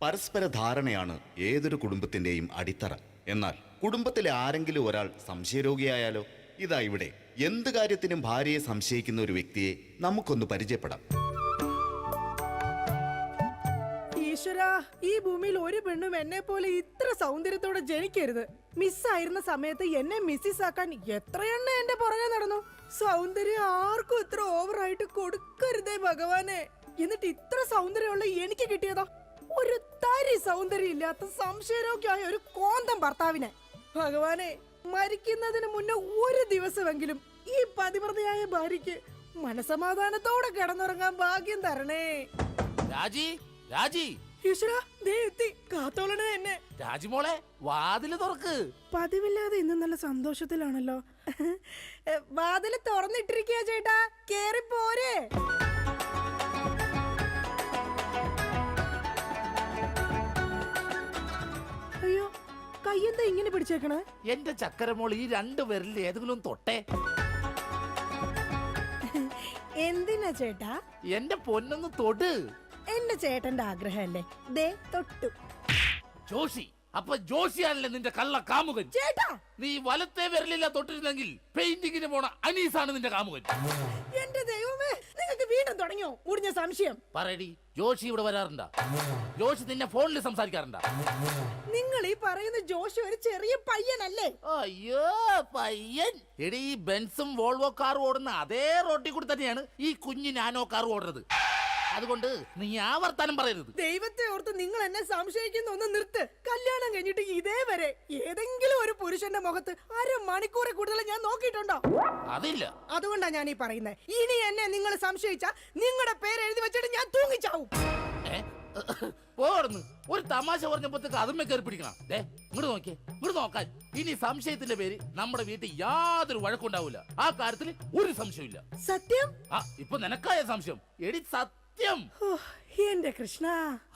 പരസ്പര ധാരണയാണ് ഏതൊരു കുടുംബത്തിന്റെയും അടിത്തറ. എന്നാൽ കുടുംബത്തിലെ ആരെങ്കിലും ഒരാൾ സംശയരോഗിയായാലോ? ഇതാ ഇവിടെ എന്ത് കാര്യത്തിനും ഭാര്യയെ സംശയിക്കുന്ന ഒരു വ്യക്തിയെ നമുക്കൊന്ന് പരിചയപ്പെടാം. ഈശ്വരാ, ഈ ഭൂമിയിൽ ഒരു പെണ്ണും എന്നെ പോലെ ഇത്ര സൗന്ദര്യത്തോടെ ജനിക്കരുത്. മിസ്സായിരുന്ന സമയത്ത് എന്നെ മിസ്സിസ് ആക്കാൻ എത്രയെണ്ണ എന്റെ പുറകെ നടന്നു. സൗന്ദര്യം ആർക്കും ഇത്ര ഓവറായിട്ട് കൊടുക്കരുതേ ഭഗവാനെ. എന്നിട്ട് ഇത്ര സൗന്ദര്യമുള്ള എനിക്ക് കിട്ടിയതോ ഒരു തരി സൗന്ദര്യം ഇല്ലാത്ത സംശയരോഗ്യമായ ഒരു കോന്തം ഭർത്താവിനെ. ഭഗവാനെ, മരിക്കുന്നതിന് മുന്നേ ഒരു ദിവസമെങ്കിലും ഈ പതിവ്രതയായ ഭാര്യയ്ക്ക് മനസമാധാനത്തോടെ കിടന്നുറങ്ങാൻ ഭാഗ്യം തരണേ. രാജി, രാജി, ഈശ്വരാ, ദേ എത്തി. കാത്തോളണേ എന്നെ. രാജിമോളെ, വാതില് തുറക്ക്. പതിവില്ലാതെ ഇന്ന് നല്ല സന്തോഷത്തിലാണല്ലോ. വാതില് തുറന്നിട്ടിരിക്കുക ചേട്ടാ, കേറി പോരെ. അയ്യോ, കയ്യെന്താ ഇങ്ങനെ പിടിച്ചേക്കണേ? എന്റെ ചക്കരമോൾ, ഈ രണ്ടു പേരിൽ ഏതെങ്കിലും തൊട്ടേ. എന്തിനാ ചേട്ടാ? എന്റെ പൊന്നൊന്ന് തൊട്. എന്റെ ചേട്ടന്റെ ആഗ്രഹമല്ലേ, ദേ തൊട്ടു. ജോഷി, അപ്പൊ ജോഷിയാണല്ലേ നിന്റെ കള്ള കാമുകൻ? ചേട്ടാ, നീ വലത്തെ വിരലില്ല തൊട്ടിരുന്നെങ്കിൽ പെയിന്റിങ്ങിന് പോണ അനീസാണ് നിന്റെ കാമുകൻ. എന്റെ ദൈവമേ, നിങ്ങൾക്ക് വീണ്ടും തുടങ്ങിയോ മുടിഞ്ഞ സംശയം? പറയടി, ജോഷി ഇവിടെ വരാറുണ്ടാ? ജോഷി നിന്നെ ഫോണിൽ സംസാരിക്കാറുണ്ടാ? നിങ്ങൾ ഈ പറയുന്ന ജോഷി ഒരു ചെറിയ പയ്യനല്ലേ? അയ്യോ, പയ്യൻ. എടി, ഈ ബെൻസും വോൾവോ കാറും ഓടുന്ന അതേ റോട്ടിൽ കൂടി തന്നെയാണ് ഈ കുഞ്ഞു നാനോ കാർ ഓടുന്നത്. അതുകൊണ്ട് നീ ആ വർത്താനം പറയരുത്. ദൈവത്തെ ഓർത്ത് നിങ്ങൾ എന്നെ സംശയിക്കുന്ന ഒന്ന് നിർത്ത്. കല്യാണം കഴിഞ്ഞിട്ട് ഇതേവരെ ഏതെങ്കിലും ഒരു പുരുഷന്റെ മുഖത്ത് അരമണിക്കൂറെ കൂടുതൽ ഞാൻ നോക്കിയിട്ടുണ്ടോ? അതില്ല. അതുകൊണ്ടാ ഞാൻ ഈ പറയുന്നത്. ഇനി എന്നെ നിങ്ങൾ സംശയിച്ചാ നിങ്ങളുടെ പേര് എഴുതി വെച്ചിട്ട് ഞാൻ തൂങ്ങിച്ചാവും. പോർന്ന് ഒരു തമാശ പറഞ്ഞപ്പോഴത്തേക്ക് അതുമ്മേ കയറി പിടിക്കണം. ഇങ്ങോട്ട് നോക്കിയേ, ഇങ്ങോട്ട് നോക്കാൻ. ഇനി സംശയത്തിന്റെ പേര് നമ്മുടെ വീട്ടിൽ യാതൊരു വഴക്കുണ്ടാവില്ല. ആ കാര്യത്തിൽ ഒരു സംശയമില്ല. സത്യം? ആ, ഇപ്പൊ നിനക്കായ സംശയം. എടി, സത്യം. എന്റെ കൃഷ്ണ.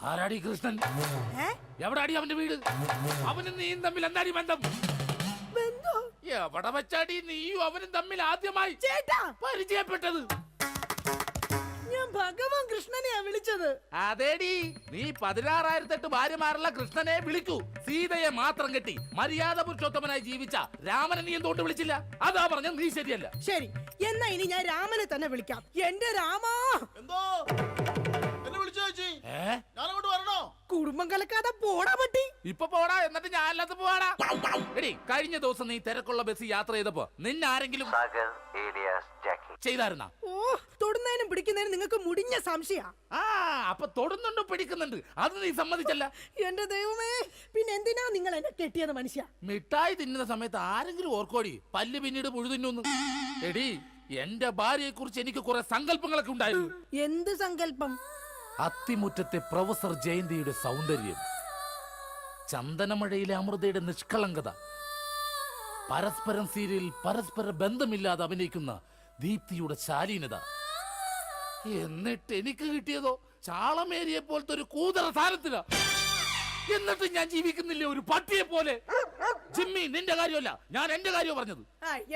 ആരാടി കൃഷ്ണൻ? എവിടാടി അവന്റെ വീട്? അവനും നീയും തമ്മിൽ എന്താടി ബന്ധം? എവിടെ വെച്ചാടി നീയും അവനും തമ്മിൽ ആദ്യമായി പരിചയപ്പെട്ടത്? ഞാൻ ഭഗവാൻ കൃഷ്ണനെയാ വിളിച്ചത്. അതേടി, നീ 16,008 ഭാര്യമാരുള്ള കൃഷ്ണനെ വിളിക്കൂ. സീതയെ മാത്രം കെട്ടി മര്യാദ പുരുഷോത്തമനായി ജീവിച്ച രാമനെ നീ എന്തുകൊണ്ട് വിളിച്ചില്ല? അതാ പറഞ്ഞ നീ ശരിയല്ല. ശരി, എന്നാ ഇനി ഞാൻ രാമനെ തന്നെ വിളിക്കാം. എന്റെ രാമാ. എന്തോ എന്നെ വിളിച്ചു ചേച്ചി? ഞാനങ്ങോട്ട് വരണോ? കുടുംബം കലക്കാതെ പോടാ പറ്റി. ഇപ്പൊ പോടാ, എന്നിട്ട് ഞാൻ അല്ലാത്ത പോവാടാ. എടി, കഴിഞ്ഞ ദിവസം നീ തിരക്കുള്ള ബസ് യാത്ര ചെയ്തപ്പോ നിന്നെ ആരെങ്കിലും ചെയ്തായിരുന്ന? ഓ, തൊടുന്നതിനും പിടിക്കുന്നതിനും നിങ്ങൾക്ക് മുടിഞ്ഞ സംശയ. ആ, അപ്പൊ തൊടുന്നുണ്ട്, പിടിക്കുന്നുണ്ട്, അത് നീ സമ്മതിച്ചല്ല. എന്റെ ദൈവമേ, പിന്നെ എന്തിനാ നിങ്ങൾ എന്നെ കെട്ടിയത് മനുഷ്യ? മിഠായി തിന്നുന്ന സമയത്ത് ആരെങ്കിലും ഓർക്കോടി പല്ല് പിന്നീട് പുഴു തിന്നു? എടി, എന്റെ ഭാര്യയെ കുറിച്ച് എനിക്ക് കുറെ സങ്കല്പങ്ങളൊക്കെ ഉണ്ടായിരുന്നു. എന്ത് സങ്കല്പം? അത്തിമുറ്റത്തെ പ്രൊഫസർ ജയന്തിയുടെ സൗന്ദര്യം, ചന്ദനമഴയിലെ അമൃതയുടെ നിഷ്കളങ്കത, പരസ്പരം സീരിയലിൽ പരസ്പര ബന്ധമില്ലാതെ അഭിനയിക്കുന്ന ദീപ്തിയുടെ ശാലീനത. എന്നിട്ട് എനിക്ക് കിട്ടിയതോ ചാളമേരിയെ പോലത്തെ ഒരു കൂതറ സാധനത്തില. എന്നിട്ട് ഞാൻ ജീവിക്കുന്നില്ലേ ഒരു പട്ടിയെ പോലെ? ജിമ്മി, നിന്റെ കാര്യമല്ല, ഞാൻ എന്റെ കാര്യം പറഞ്ഞത്.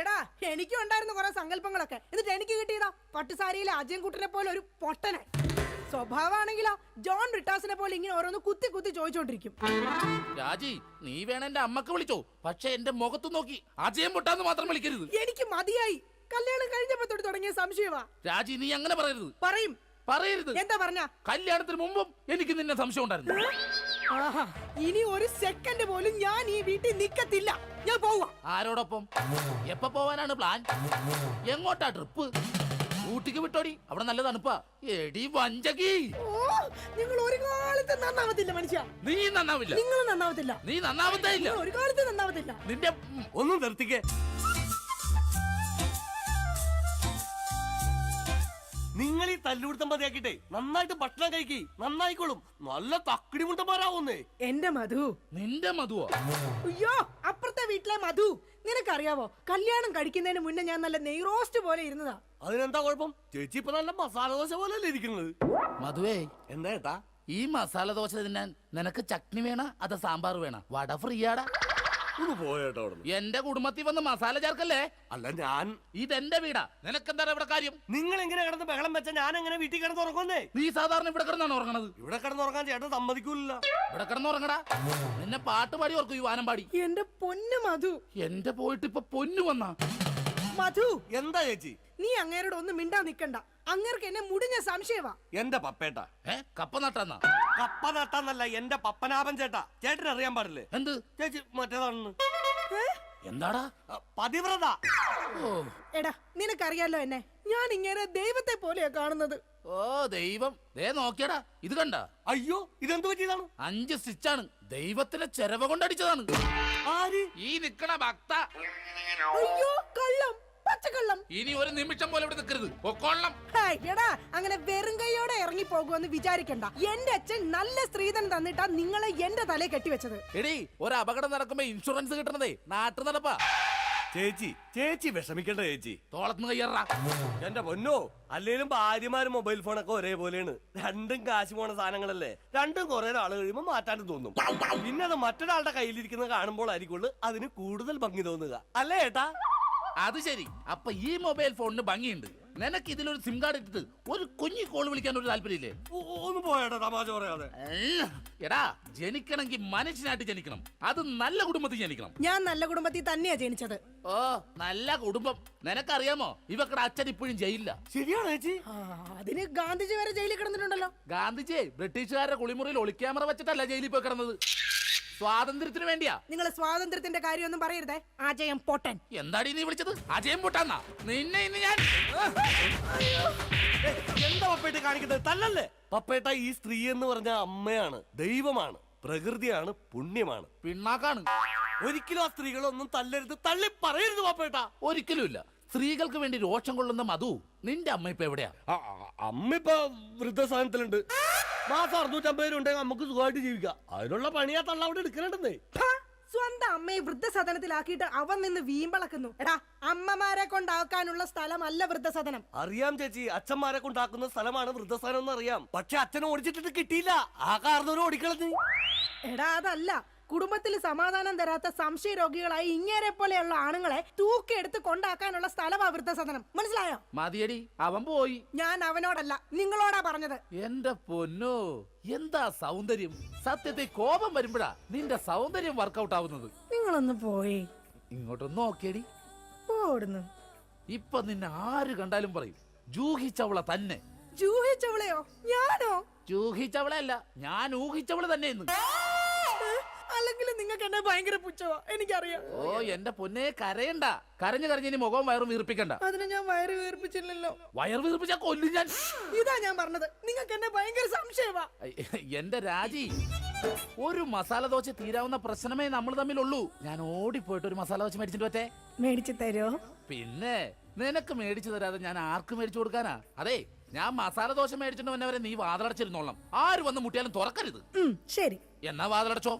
എടാ, എനിക്കും ഉണ്ടായിരുന്നു കുറെ സങ്കല്പങ്ങളൊക്കെ. എന്നിട്ട് എനിക്ക് കിട്ടിയതാ പട്ടുസാരിയിലെ അജയൻകുട്ടനെ പോലെ ഒരു പൊട്ടനെ. സ്വഭാവമാണെങ്കിലോ ജോൺ ബ്രിട്ടാസിനെ പോലെ ഇങ്ങനെ ഓരോന്ന് കുത്തി കുത്തി ചോദിച്ചോണ്ടിരിക്കും. രാജി, നീ വേണം എന്റെ അമ്മക്ക് വിളിച്ചോ, പക്ഷെ എന്റെ മുഖത്ത് നോക്കി അജയം പൊട്ടാന്ന് മാത്രം വിളിക്കരുത്. എനിക്ക് മതിയായി. കല്യാണം കഴിഞ്ഞപ്പോ തൊട്ട് തുടങ്ങിയ സംശയമാ. രാജി, നീ അങ്ങനെ പറയരുത്. പറയരുത്. എന്താ പറഞ്ഞ? കല്യാണത്തിന് മുമ്പും എനിക്ക് നിന്നെ സംശയം ഉണ്ടായിരുന്നു. ആഹാ, ഇനി ഒരു സെക്കൻഡ് പോലും ഞാൻ ഈ വീട്ടിൽ നിക്കത്തില്ല. ഞാൻ പോവാ. ആരോടൊപ്പം? എപ്പ പോവാനാണ് പ്ലാൻ? എങ്ങോട്ടാ ട്രിപ്പ്? ഊട്ടിക്ക് വിട്ടോടി, അവിടെ നല്ല തണുപ്പാ. എടി വഞ്ചകി, നിങ്ങൾ ഒരു കാലത്ത് നന്നാവത്തില്ല മനുഷ്യ. നീ നന്നാവില്ല. നിങ്ങൾ നന്നാവത്തില്ല. നീ നന്നാവത്തേ ഇല്ല. ഒരു കാലത്ത് നന്നാവത്തില്ല. നിന്റെ ഒന്നും നിർത്തിക്കേ. നിങ്ങൾ ഈ തല്ലുപിടുത്തം മതിയാക്കിട്ടെ നന്നായിട്ട് ഭക്ഷണം കഴിക്കി, നന്നായിക്കോളും. നല്ല തക്കിടി മുണ്ടന്മാരാവുന്നേ. എന്റെ മധു. നിന്റെ മധുവോ? അയ്യോ, അപ്പുറത്തെ വീട്ടിലെ മധു. നിനക്കറിയാവോ, കല്യാണം കഴിക്കുന്നതിന് മുന്നേ ഞാൻ നല്ല നെയ് റോസ്റ്റ് പോലെ ഇരുന്നതാ. അതിനെന്താ കുഴപ്പം? ചേച്ചി ഇപ്പൊ നല്ല മസാല ദോശ പോലെ ഇരിക്കുന്നത്. മധുവേ, എന്താ ഏട്ടാ? ഈ മസാല ദോശ തിന്നാൻ നിനക്ക് ചട്നി വേണ അതോ സാമ്പാർ വേണ? വട ഫ്രീയാടാ. ഒന്ന് പോയേട്ടോ അവിടുന്ന്. എന്റെ കുടുംബത്തിൽ വന്ന് മസാല ചേർക്കല്ലേ. അല്ല ഞാൻ ഇതെന്റെ വീടാ, നിനക്കെന്താണ് ഇവിടെ കാര്യം? നിങ്ങൾ എങ്ങനെ കിടന്ന് ബഹളം വെച്ചാ ഞാൻ എങ്ങനെ വീട്ടിൽ കിടന്ന് ഉറങ്ങുന്നേ? നീ സാധാരണ ഇവിടെ കിടന്നാണ് ഉറങ്ങണത്. ഇവിടെ കിടന്നുറങ്ങാൻ ചേട്ടൻ സമ്മതിക്കൂല. ഇവിടെ കിടന്നുറങ്ങടാ. നിന്നെ പാട്ട് പാടി ഓർക്കും ഈ വാനം പാടി. എന്റെ പൊന്നു മധു. എന്റെ പോയിട്ട് ഇപ്പൊ പൊന്നു വന്നാ. മധു, എന്താ ചേച്ചി? നീ അങ്ങേരോട് ഒന്നും മിണ്ടാ നിക്കണ്ട. അങ്ങേർക്ക് എന്നെ മുടിഞ്ഞ സംശയവാ. എന്റെ പപ്പേട്ട കപ്പ നട്ടാന്നാ? കപ്പ നട്ടാന്നല്ല, എന്റെ പപ്പനാഭൻ ചേട്ടാ. ചേട്ടന് അറിയാൻ പാടില്ലേ? എന്ത് ചേച്ചി മറ്റേതാണെന്ന്. എന്താടാ? പതിവ്രത. ഓ എടാ, നിനക്കറിയാലോ എന്നെ. ഞാൻ ഇങ്ങനെ ദൈവത്തെ പോലെയാ കാണുന്നത്. ഓ ദൈവം, ദേ നോക്കിയടാ, ഇത് കണ്ട? അയ്യോ, ഇതെന്ത് പറ്റിയതാണ്? 5 സ്റ്റിച്ചാണ്. ദൈവത്തിന്റെ ചെരവ കൊണ്ടടിച്ചതാണ്. ആര്? ഈ നിക്കണ ഭക്ത. അയ്യോ, കള്ളം, പച്ചക്കള്ളം. ഇനി ഒരു നിമിഷം പോലെ ഇവിടെ നിൽക്കരുത്, പൊക്കോളണം. ഹായ്, എടാ, അങ്ങനെ വെറും കൈയോടെ ഇറങ്ങി പോകുമെന്ന് വിചാരിക്കണ്ട. എന്റെ അച്ഛൻ നല്ല സ്ത്രീധനം തന്നിട്ടാ നിങ്ങളെ എന്റെ തലയെ കെട്ടിവെച്ചത്. എടീ, ഒരു അപകടം നടക്കുമ്പോ ഇൻഷുറൻസ് കിട്ടണതേ നാട്ടു നടപ്പാ. ചേച്ചി വിഷമിക്കണ്ട ചേച്ചി. തോളത്തുനിന്ന് കയ്യറാ. എന്റെ പൊന്നോ, അല്ലേലും ഭാര്യമാരും മൊബൈൽ ഫോണൊക്കെ ഒരേപോലെയാണ്. രണ്ടും കാശ് പോണ സാധനങ്ങളല്ലേ. രണ്ടും കുറെ നാൾ കഴിയുമ്പോ മാറ്റാണ്ട് തോന്നും. പിന്നെ അത് മറ്റൊരാളുടെ കയ്യിലിരിക്കുന്നത് കാണുമ്പോൾ ആയിരിക്കുള്ളൂ അതിന് കൂടുതൽ ഭംഗി തോന്നുക, അല്ലേ ഏട്ടാ? അത് ശരി. അപ്പൊ ഈ മൊബൈൽ ഫോണിന് ഭംഗിയുണ്ട്. നിനക്ക് ഇതിലൊരു സിം കാർഡ് ഇട്ടിട്ട് ഒരു കുഞ്ഞി കോൾ വിളിക്കാൻ ഒരു താല്പര്യമില്ലേ? ഒന്ന് പോയേട്ടാ, തമാശ പറയാതെ. എടാ, ജനിക്കണമെങ്കിൽ മനുഷ്യനായിട്ട് ജനിക്കണം. അത് നല്ല കുടുംബത്തിൽ ജനിക്കണം. ഞാൻ നല്ല കുടുംബത്തിൽ തന്നെയാ ജനിച്ചത്. ഓ, നല്ല കുടുംബം. നിനക്കറിയാമോ, ഇവക്കടെ അച്ഛൻ ഇപ്പോഴും ജയിലില്ല. ശരിയാണോ ചേച്ചി? അതിന് ഗാന്ധിജി വരെ ജയിലിൽ കിടന്നിട്ടുണ്ടല്ലോ. ഗാന്ധിജി ബ്രിട്ടീഷുകാരുടെ കുളിമുറിയിൽ ഒളിക്യാമറ വെച്ചിട്ടല്ല ജയിലിൽ പോയി കിടന്നത്. സ്വാതന്ത്ര്യത്തിന് വേണ്ടിയാ. നിങ്ങൾ സ്വാതന്ത്ര്യത്തിന്റെ കാര്യമൊന്നും പറയരുതേ. അജയം പൊട്ടൻ. എന്താടി നീ വിളിച്ചത്? അജയം പൊട്ടാന്നാ? നിന്നെ ഇന്ന് ഞാൻ. എന്താ പപ്പേട്ട കാണിക്കുന്നത്? തല്ലല്ലേ പപ്പേട്ട. ഈ സ്ത്രീ എന്ന് പറഞ്ഞ അമ്മയാണ്, ദൈവമാണ്, പ്രകൃതിയാണ്, പുണ്യമാണ്. പിണ്ണാക്കാണ്. ഒരിക്കലും ആ സ്ത്രീകളൊന്നും തല്ലരുത്, തള്ളി പറയരുത് പപ്പേട്ട. ഒരിക്കലുമില്ല. സ്ത്രീകൾക്ക് വേണ്ടി രോഷം കൊള്ളുന്ന മധു, നിന്റെ അമ്മ ഇപ്പൊ എവിടെയാ? അമ്മ ഇപ്പൊ വൃദ്ധസാധനത്തിലുണ്ട്. മാസം 650 രൂപ ഉണ്ടെങ്കിൽ നമുക്ക് സുഖമായിട്ട് ജീവിക്കാം. അതിനുള്ള പണിയാ തള്ള അവിടെ എടുക്കണുണ്ടെന്നേ. സ്വന്തം അമ്മയെ വൃദ്ധസദനത്തിലാക്കിയിട്ട് അവൻ നിന്ന് വീമ്പളക്കുന്നു. എടാ, അമ്മമാരെ കൊണ്ടാക്കാനുള്ള സ്ഥലമല്ല വൃദ്ധസദനം. അറിയാം ചേച്ചി, അച്ഛന്മാരെ കൊണ്ടാക്കുന്ന സ്ഥലമാണ് വൃദ്ധസ്ഥാനം എന്ന് അറിയാം. പക്ഷെ അച്ഛനെ ഓടിച്ചിട്ട് കിട്ടിയില്ല. ആ കാരണവരും ഓടിക്കളഞ്ഞു. എടാ, അതല്ല. കുടുംബത്തിൽ സമാധാനം തരാത്ത സംശയ രോഗികളായി ഇങ്ങേരെ പോലെയുള്ള ആണുങ്ങളെ തൂക്കിയെടുത്ത് കൊണ്ടാക്കാനുള്ള സ്ഥലമാ വൃദ്ധസദനം. മനസ്സിലായോ? മതിയടി, അവൻ പോയി. ഞാൻ അവനോടല്ല, നിങ്ങളോടാ പറഞ്ഞത്. എന്റെ പൊന്നോ, എന്താ സൗന്ദര്യം! സത്യത്തെ കോപം വരുമ്പോഴാ നിന്റെ സൗന്ദര്യം വർക്കൗട്ട് ആവുന്നത്. നിങ്ങളൊന്ന് പോയി ഇങ്ങോട്ടൊന്ന് നോക്കിയടി. പോടുന്നു. ഇപ്പൊ നിന്നെ ആര് കണ്ടാലും പറയും ജൂഹിച്ചവളെ തന്നെ. ജൂഹിച്ചവളെയോ? ഞാനോ? ജൂഹിച്ചവളെ അല്ല, ഞാൻ ഊഹിച്ചവള് തന്നെ ഇന്ന്. അല്ലെങ്കിൽ നിങ്ങൾക്ക് എന്നെ ഭയങ്കര പുച്ഛവാ, എനിക്കറിയാം. ഓ എന്റെ പൊന്നെ, കരയണ്ട. കരഞ്ഞു കരഞ്ഞ് ഇനി മുഖവും വയറും വീർപ്പിക്കണ്ട. അതിന് ഞാൻ വയറ് വീർപ്പിച്ചില്ലല്ലോ. വയർ വീർപ്പിച്ചാ കൊല്ലും ഞാൻ. ഇതാ ഞാൻ പറഞ്ഞത്, നിങ്ങൾക്ക് എന്നെ ഭയങ്കര സംശയവാ. എന്റെ രാജി, ഒരു മസാല ദോശ തീരാവുന്ന പ്രശ്നമേ നമ്മൾ തമ്മിലുള്ളൂ. ഞാൻ ഓടിപ്പോയിട്ട് ഒരു മസാല ദോശ മേടിച്ചിട്ട് പറ്റേ? മേടിച്ചു തരോ? പിന്നെ നിനക്ക് മേടിച്ചു തരാതെ ഞാൻ ആർക്ക് മേടിച്ചു കൊടുക്കാനാ? അതെ, ഞാൻ മസാല ദോശ മേടിച്ചിട്ട് വന്നവരെ നീ വാതിലടച്ചിരുന്നോളാം. ആര് വന്ന് മുട്ടിയാലും തുറക്കരുത്. ശരി. എന്നാ വാതിലടച്ചോ.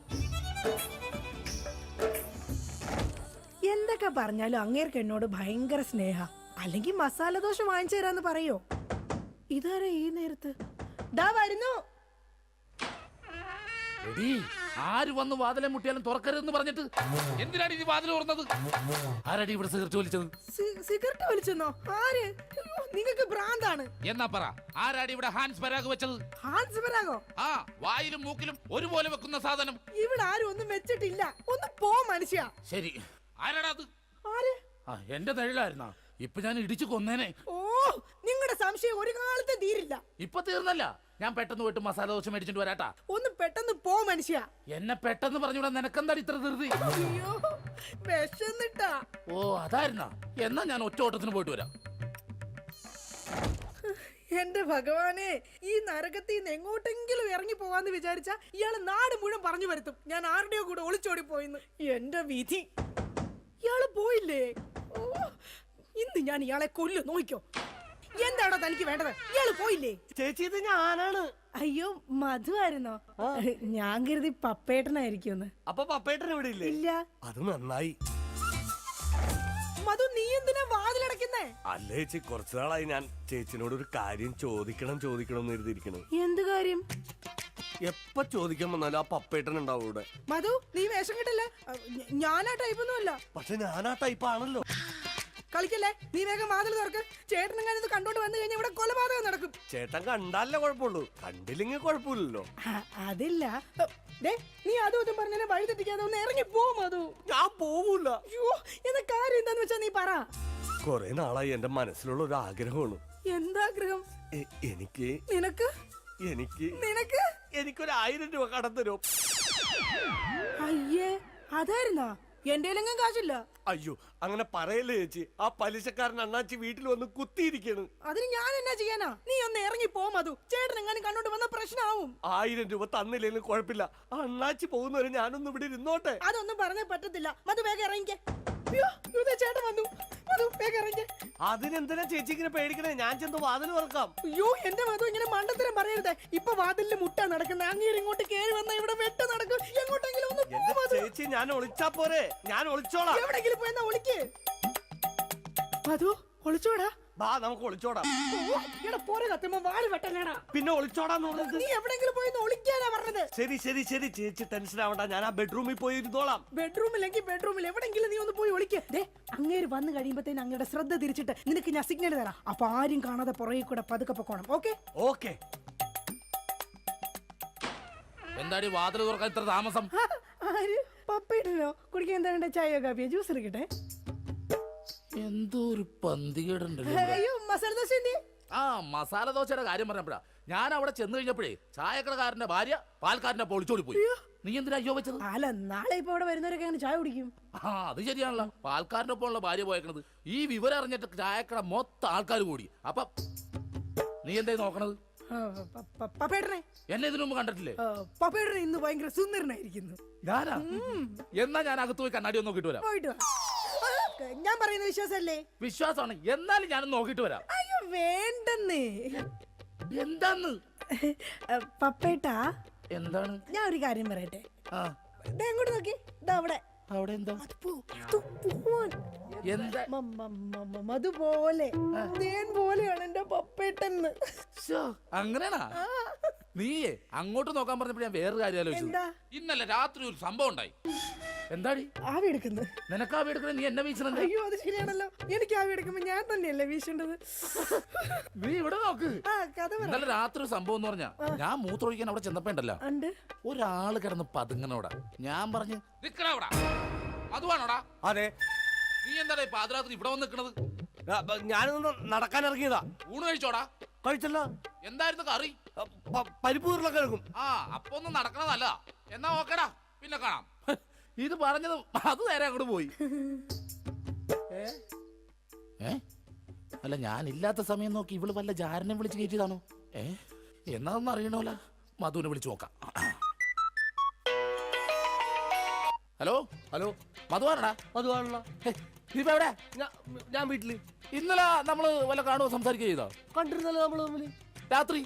എന്തൊക്കെ പറഞ്ഞാലും അങ്ങേർക്ക് എന്നോട് ഭയങ്കര സ്നേഹ. അല്ലെങ്കിൽ മസാല ദോശ വാങ്ങിച്ചു തരാന്ന് പറയോ? ഇതാരാ ഈ നേരത്ത്? ദാ വരുന്നു. എടീ, ആര് വന്ന് വാതിലെ മുട്ടിയാലും തുറക്കരുതെന്ന് പറഞ്ഞിട്ട് എന്തിനാണ് ഈ വാതിൽ തുറന്നത്? ആരടി ഇവിടെ സിഗരറ്റ് വലിച്ചത്? സിഗരറ്റ് വലിച്ചെന്നോ? ആര്? നിങ്ങൾക്ക് ഭ്രാന്താണ്. എന്നാ പറ, ആരാടി ഇവിടെ ഹാൻസ് പരാഗ് വെച്ചത്? ഹാൻസ് പരാഗോ? ആ, വായിലും മൂക്കിലും ഒരുപോലെ വെക്കുന്ന സാധനം. ഇവിടെ ആരും ഒന്നും വെച്ചിട്ടില്ല. ഒന്ന് പോ മനുഷ്യ. ശരി, ആരാടാ അത്? ആര്? എന്റെ നിഴലായിരുന്നാ? ഇപ്പൊ ഞാൻ ഇടിച്ചു കൊന്നേനെ. ഓ, നിങ്ങളുടെ സംശയം ഒരു കാലത്ത് തീരില്ല. ഇപ്പൊ തീർന്നല്ല, ഞാൻ പെട്ടെന്ന് പോയിട്ട് മസാല ദോശ മേടിച്ചിട്ട് വരാട്ടാ. ഒന്ന് പെട്ടെന്ന് പോ മനുഷ്യ. എന്നെ പെട്ടെന്ന് പറഞ്ഞൂടാ, നിനക്കെന്താടി ഇത്ര ധൃതി? അയ്യോ, വിശന്നിട്ടാ. ഓ അതായിരുന്നാ? എന്നാ ഞാൻ ഒറ്റ ഓട്ടത്തിന് പോയിട്ട് വരാം. എന്റെ ഭഗവാനെ, ഈ നരകത്തിൽ നിന്ന് എങ്ങോട്ടെങ്കിലും ഇറങ്ങി പോവാന്ന് വിചാരിച്ച ഇയാള് നാട് മുഴുവൻ പറഞ്ഞു വരുത്തും ഞാൻ ആരുടെയോ കൂടെ ഒളിച്ചോടി പോയിന്ന്. എന്റെ വിധി, ഇയാള് പോയില്ലേ? ഓ, ഇന്ന് ഞാൻ ഇയാളെ കൊല്ലു, നോക്കിക്കോ. എന്താണോ തനിക്ക് വേണ്ടത്? ഇയാള് പോയില്ലേ? ചേച്ചി, ഇത് ഞാനാണ്. അയ്യോ, മധു ആയിരുന്നോ? ഞാൻ കരുതി പപ്പേട്ടനായിരിക്കും. അപ്പൊ പപ്പേട്ടൻ ഇവിടെ ഇല്ലേ? ഇല്ല. അത് നന്നായി. മധു, നീ എന്തിനാ വാതിലടക്കുന്നേ? അല്ല ചേച്ചി, കുറച്ചു നാളായി ഞാൻ ചേച്ചിനോട് ഒരു കാര്യം ചോദിക്കണം എന്ന് കരുതിയിരിക്കണു. എന്ത് കാര്യം? എപ്പ ചോദിക്കാൻ വന്നാലും ആ പപ്പേട്ടൻ ഉണ്ടാവും ഇവിടെ. മധു നീ വേഷം കിട്ടില്ലേ? ഞാനാ ടൈപ്പൊന്നും അല്ല. പക്ഷെ ഞാൻ ആ ടൈപ്പ് ആണല്ലോ. കളിക്കല്ലേ, നീ വേഗം വാതിൽ തുറക്ക്. ചേട്ടനും ഇത് കണ്ടോണ്ട് വന്നു കഴിഞ്ഞാൽ ഇവിടെ കൊലപാതകം നടക്കും. ചേട്ടൻ കണ്ടാലേ കുഴപ്പമുള്ളൂ, കണ്ടില്ലെങ്കിൽ കുഴപ്പമില്ലല്ലോ. അതില്ല. ദേ, നീ അതും ഇതും പറഞ്ഞാൽ വഴി തെറ്റിക്കാതെ ഒന്ന് ഇറങ്ങി പോ മധു. ഞാൻ പോവൂല. അയ്യോ, എന്താ കാര്യം എന്താന്ന് വെച്ചാ നീ പറ. കൊറേ നാളായി എന്റെ മനസ്സിലുള്ള ഒരു ആഗ്രഹമാണ്. എന്താഗ്രഹം? എനിക്ക് നിനക്ക് എനിക്ക് നിനക്ക് എനിക്കൊരു 1000 രൂപ കടം തരും. അയ്യേ, അതായിരുന്നാ? എന്റെ കയ്യിലെങ്ങും കാശില്ല. അയ്യോ അങ്ങനെ പറയല്ലേ ചേച്ചി, ആ പലിശക്കാരൻ അണ്ണാച്ചി വീട്ടിൽ വന്ന് കുത്തിയിരിക്കാണ്. അതിന് ഞാൻ എന്നാ ചെയ്യാനാ? നീ ഒന്ന് ഇറങ്ങി പോ മധു. ചേട്ടൻ എങ്ങാനും കണ്ടോണ്ട് വന്ന പ്രശ്നമാവും. 1000 രൂപ തന്നില്ലെങ്കിലും കുഴപ്പമില്ല, അണ്ണാച്ചി പോകുന്നവരെ ഞാനൊന്നും ഇവിടെ ഇരുന്നോട്ടെ. അതൊന്നും പറഞ്ഞേ പറ്റത്തില്ല. മധു വേഗം ഇറങ്ങിക്കേ. അയ്യോ, ഇതേ ചേട്ടൻ വന്നു. മധു വേഗം ഇറങ്ങിക്കേ. അതിനെന്തിനാ ചേച്ചി ഇങ്ങനെ പേടിക്കണേ? ഞാൻ ചെന്ന് വാതിൽ തുറക്കാം. അയ്യോ, എന്റെ മധു ഇങ്ങനെ മണ്ടത്തരം പറയരുത്. ഇപ്പൊ വാതിലിൽ മുട്ട നടക്കുന്നത്. അങ്ങേര് ഇങ്ങോട്ട് കേറി വന്ന ഇവിടെ വെട്ട് നടക്കും. എങ്ങോട്ടെങ്കിലും ഒന്ന് പോ എന്റെ മധു. ചേച്ചി ഞാൻ ഒളിച്ചാ പോരെ? ഞാൻ ഒളിച്ചോളാം. എവിടെങ്കിലും പോയെന്നാ ഒളിക്ക്. മധു ഒളിച്ചോടാ. ബാ നമുക്ക് ഒളിച്ചോടാം. ഇവിടെ പോരെ കത്തുമ്പോ വാല് വെട്ടല്ലേടാ. പിന്നെ ഒളിച്ചോടാന്ന് പറഞ്ഞത്? നീ എവിടെങ്കിലും പോയി ഒളിക്കാനാ പറഞ്ഞത്. ശരി ശരി ശരി ചേച്ചി ടെൻഷൻ ആവണ്ട, ഞാൻ ആ ബെഡ്റൂമിൽ പോയി ഇരുന്നോളാം. ബെഡ്റൂമിലെങ്കിൽ ബെഡ്റൂമിൽ എവിടെങ്കിലും നീ ഒന്ന് പോയി ഒളിക്ക്. ദേ, അങ്ങേര് വന്നു കഴിയുമ്പത്തേന് അങ്ങയുടെ ശ്രദ്ധ തിരിച്ചിട്ട് നിനക്ക് ഞാൻ സിഗ്നൽ തരാം. അപ്പൊ ആരും കാണാതെ പുറകെ കൂടെ പതുക്കെ പൊക്കോണം. ഓക്കെ? ഓക്കെ. എന്താടി വാതിൽ തുറക്കാൻ ഇത്ര താമസം? ആര്? പപ്പയിട്ടല്ലോ. കുടിക്കാൻ എന്താ വേണ്ട? ചായയോ കാപ്പിയോ? ജ്യൂസ് എടുക്കട്ടെ? എന്തോ ഒരു പന്തികേടുണ്ടല്ലോ ഇവിടെ. അയ്യോ, മസാല ദോശ എന്തി? ആ മസാല ദോശയുടെ കാര്യം പറഞ്ഞപ്പോഴാ ഞാൻ അവിടെ ചെന്ന് കഴിഞ്ഞപ്പോഴേ ചായക്കടക്കാരന്റെ ഭാര്യ പാൽക്കാരന്റെ പൊളിച്ചോടി പോയി. നീ എന്തിനാ അയ്യോ വെച്ചത്? അല്ല, നാളെ ഇപ്പൊ ഇവിടെ വരുന്നവരൊക്കെ അങ്ങനെ ചായ കുടിക്കും. ആ അത് ശരിയാണല്ലോ, പാൽക്കാരന്റെ ഒപ്പമുള്ള ഭാര്യ പോയേക്കണത്. ഈ വിവരം അറിഞ്ഞിട്ട് ചായക്കട മൊത്തം ആൾക്കാർ കൂടി. അപ്പൊ നീ എന്തായി നോക്കണത്? പപ്പേട്ടനെ എന്നെ ഇതിനു മുമ്പ് കണ്ടിട്ടില്ലേ? പപ്പേട്ടനെ ഇന്ന് ഭയങ്കര സുന്ദരനായിരിക്കുന്നു. ഞാനാ? എന്നാ ഞാൻ അകത്ത് പോയി കണ്ണാടി ഒന്ന് നോക്കിട്ട് വരാം. പോയിട്ട് വാ. ഞാൻ പറയുന്ന വിശ്വാസല്ലേ? വിശ്വാസമാണ്, എന്നാലും ഞാനൊന്ന് നോക്കിട്ട് വരാം. അയ്യോ വേണ്ടെന്നേ. എന്താന്ന്? പപ്പേട്ടാ, എന്താണ്? ഞാൻ ഒരു കാര്യം പറയട്ടെ. ആ ദേ അങ്ങോട്ട് നോക്കി. ദാ അവിടെ. അവിടെ എന്താ? എന്താ? മധുപോലെ തേൻ പോലെയാണ് എന്റെ പപ്പേട്ടെന്ന്. അങ്ങനെയാണാ? നീയേ അങ്ങോട്ട് നോക്കാൻ പറഞ്ഞപ്പോ ഞാൻ വേറൊരു കാര്യം ആലോചിച്ചു. എന്താ? ഇന്നലെ രാത്രി ഒരു സംഭവം ഉണ്ടായി. എന്താടി? ആവി എടുക്കുന്നു. നിനക്ക് ആവി എടുക്കണേ, നീ എന്നെ വീശണ? അയ്യോ, അത് ശരിയാണല്ലോ. എനിക്ക് ആവി എടുക്കുമ്പോ ഞാൻ തന്നെയല്ലേ വീശേണ്ടത്. നീ ഇവിടെ നോക്ക്. ആ കഥ പറ. ഇന്നലെ രാത്രി ഒരു സംഭവം എന്ന് പറഞ്ഞാ, ഞാൻ മൂത്രമൊഴിക്കാൻ അവിടെ ചെന്നപ്പോ ഉണ്ടല്ലോ, ഉണ്ട് ഒരാള് കിടന്ന് പതുങ്ങനോടാ. ഞാൻ പറഞ്ഞു നിക്കണോടാ, അതുവാണോടാ? അതെ. നീ എന്താടാ പാതിരാത്രി ഇവിടെ വന്ന് നിക്കണത്? ഞാനൊന്ന് നടക്കാൻ ഇറങ്ങിയതാ. ഊണ് കഴിച്ചോടാ? കഴിച്ചല്ല. എന്തായിരുന്നു കറി? പരിപ്പ് ഉരുളക്കിഴങ്ങും. ആ അപ്പൊ ഒന്നും നടക്കണതല്ല. എന്നാ ഓക്കേടാ, പിന്നെ കാണാം. ഇത് പറഞ്ഞത് അത് നേരെ അങ്ങോട്ട് പോയി. അല്ല ഞാൻ ഇല്ലാത്ത സമയം നോക്കി ഇവള് വല്ല ജാരനെ വിളിച്ച് കയറ്റിയതാണോ? എന്നാന്ന് അറിയണോല. മധുവിനെ വിളിച്ചു നോക്കാം. ഹലോ ഹലോ, മധുവാണടാ? അതുവാണല്ലോ. നീ ഇപ്പൊ എവിടെ? ഞാൻ വീട്ടില്. ഇന്നലെ നമ്മള് വല്ല കാണുമോ സംസാരിക്കുക ചെയ്തോ? കണ്ടിരുന്നല്ലോ നമ്മള് തമ്മില് രാത്രി.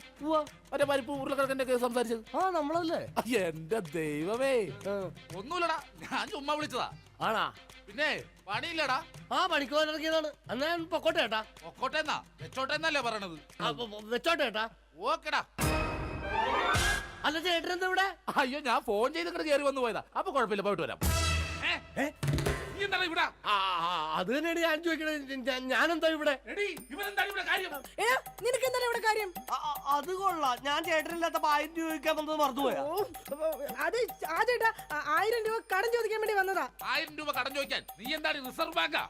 മറ്റേ പരിപ്പ് ഉരുളക്കിഴക്കിന്റെ ഒക്കെ സംസാരിച്ചത്. ആ നമ്മളല്ലേ? എന്റെ ദൈവമേ, ഒന്നുമില്ലടാ, ഞാൻ ചുമ്മാ വിളിച്ചതാ. ആണാ? പിന്നെ പണിയില്ലടാ. ആ പണിക്ക് പോകാൻ ഇറങ്ങിയതാണ്. എന്നാ ഞാൻ പൊക്കോട്ടെ ഏട്ടാ. പൊക്കോട്ടെന്നാ വെച്ചോട്ടെന്നല്ലേ പറയണത്? വെച്ചോട്ടെ ഏട്ടാ. ഓക്കെടാ. അല്ല ചേട്ടൻ എന്താ ഇവിടെ? അയ്യോ ഞാൻ ഫോൺ ചെയ്തിട്ട് കയറി വന്നു പോയതാ. അപ്പൊ കുഴപ്പമില്ല, പോയിട്ട് വരാം. ഇവിടെ അത് തന്നെയാണ് ഞാൻ ചോദിക്കണത്. ഞാനെന്താ ഇവിടെ? നിനക്ക് എന്താണ് ഇവിടെ കാര്യം? അത് കൊള്ളാം. ഞാൻ ചേട്ടനില്ലാത്തപ്പോ 1000 രൂപ ചോദിക്കാൻ വന്നത് മറന്നുപോയാ? അത് ആ ചേട്ടാ 1000 രൂപ കടം ചോദിക്കാൻ വേണ്ടി വന്നതാ. 1000 രൂപ കടം ചോദിക്കാൻ? നീ എന്താണ് റിസർവ് ബാങ്കാ?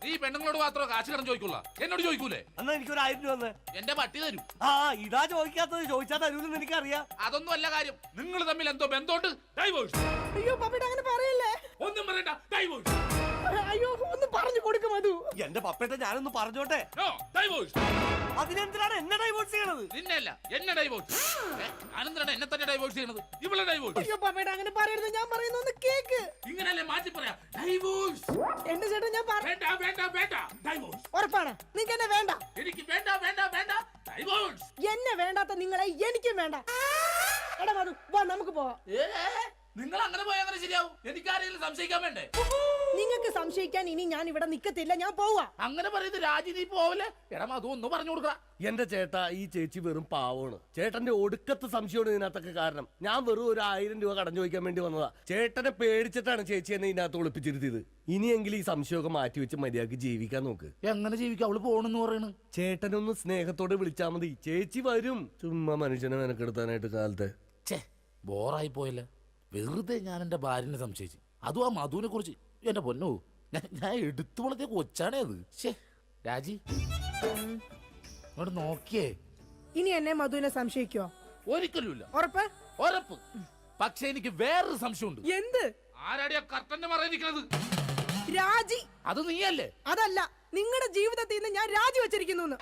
നീ പെണ്ണുങ്ങളോട് മാത്രമേ കാശ് കടം ചോദിക്കുള്ള, എന്നോട് ചോദിക്കൂലേ? എന്നാ എനിക്കൊരു 1000 രൂപ തന്നെ. എന്റെ പട്ടി തരും. ആ ഇതാ ചോദിക്കാത്തത്. ചോദിച്ചാൽ തരൂലെന്ന് എനിക്കറിയാം. അതൊന്നും അല്ല കാര്യം. നിങ്ങൾ തമ്മിൽ എന്തോ ബന്ധമുണ്ട്. ഡൈവോഴ്സ്. അയ്യോ പപ്പേട്ട അങ്ങനെ പറയല്ലേ. ഒന്നും പറയണ്ട, ഡൈവോഴ്സ്. അയ്യോ ഒന്ന് പറഞ്ഞു കൊടുക്കും മധു. എന്റെ പപ്പേട്ട ഞാനൊന്ന് പറഞ്ഞോട്ടെ. ഡൈവോഴ്സ്. അതിനെന്തിനാണ് എന്നെ ഡൈവോഴ്സ് ചെയ്യണത്? നിന്നല്ല, എന്നെ ഡൈവോഴ്സ്. ഞാനെന്തിനാണ് എന്നെ തന്നെ ഡൈവോഴ്സ് ചെയ്യണത്? ഇവളെ ഡൈവോഴ്സ്. അയ്യോ പപ്പേട്ട അങ്ങനെ പറയരുത്. ഞാൻ പറയുന്ന ഒന്ന് കേക്ക്. ഇങ്ങനല്ലേ മാറ്റി പറയാ? ഡൈവോഴ്സ്. എന്റെ ചേട്ടൻ ഞാൻ വേണ്ട വേണ്ട വേണ്ട, ഡൈവോഴ്സ്. ഉറപ്പാണ് നിങ്ങൾക്ക് എന്നെ വേണ്ട? എനിക്ക് വേണ്ട വേണ്ട വേണ്ട, ഡൈവോഴ്സ്. എന്നെ വേണ്ടാത്ത നിങ്ങളെ എനിക്കും വേണ്ട. എടാ മധു വാ നമുക്ക് പോവാം. നിങ്ങൾ അങ്ങനെ പോയാൽ അങ്ങനെ ശരിയാവും. എനിക്ക് ആരെങ്കിലും സംശയിക്കാൻ വേണ്ടേ? നിങ്ങൾക്ക് സംശയിക്കാൻ ഇനി ഞാൻ ഇവിടെ നിക്കത്തില്ല, ഞാൻ പോവാ. അങ്ങനെ പറയുന്നത് രാജി, നീ പോവല്ലേ? എടാ മധു, ഒന്ന് പറഞ്ഞു കൊടുക്ക. എന്റെ ചേട്ടാ, ഈ ചേച്ചി വെറും പാവമാണ്. ചേട്ടന്റെ ഒടുക്കത്തെ സംശയമാണ് ഇതിനകത്തൊക്കെ കാരണം. ഞാൻ വെറും ഒരു 1000 രൂപ കടം ചോദിക്കാൻ വേണ്ടി വന്നതാ. ചേട്ടനെ പേടിച്ചിട്ടാണ് ചേച്ചി എന്നെ ഇതിനകത്ത് ഒളിപ്പിച്ചിരുത്തിയത്. ഇനിയെങ്കിലും ഈ സംശയമൊക്കെ മാറ്റി വെച്ച് മര്യാദക്ക് ജീവിക്കാൻ നോക്ക്. എങ്ങനെ ജീവിക്കാം? അവള് പോണെന്ന് പറയണ്. ചേട്ടനൊന്ന് സ്നേഹത്തോടെ വിളിച്ചാ മതി, ചേച്ചി വരും. ചുമ്മാ മനുഷ്യനെ മെനക്കെടുത്താനായിട്ട് കാലത്ത്. ഛേ, ബോറായി പോയല്ലേ. വെറുതെ ഞാൻ എന്റെ ഭാര്യനെ സംശയിച്ചു. അതും ആ മധുവിനെ കുറിച്ച്. എന്റെ പൊന്നോ, ഞാൻ എടുത്തു വളർത്തിയ കൊച്ചാണേ അത്. ശേ രാജി, ഇങ്ങോട്ട് നോക്കിയേ. ഇനി എന്നെ മധുവിനെ സംശയിക്കോ? ഒരിക്കലുമില്ല. ഉറപ്പ്? ഉറപ്പ്. പക്ഷെ എനിക്ക് വേറൊരു സംശയമുണ്ട്. എന്ത്? ആരാടിയാ കർട്ടന്റെ മറയിരിക്കുന്നത്? രാജി. അത് നീയല്ലേ? അതല്ല, നിങ്ങളുടെ ജീവിതത്തിൽ നിന്ന് ഞാൻ രാജി വെച്ചിരിക്കുന്നു.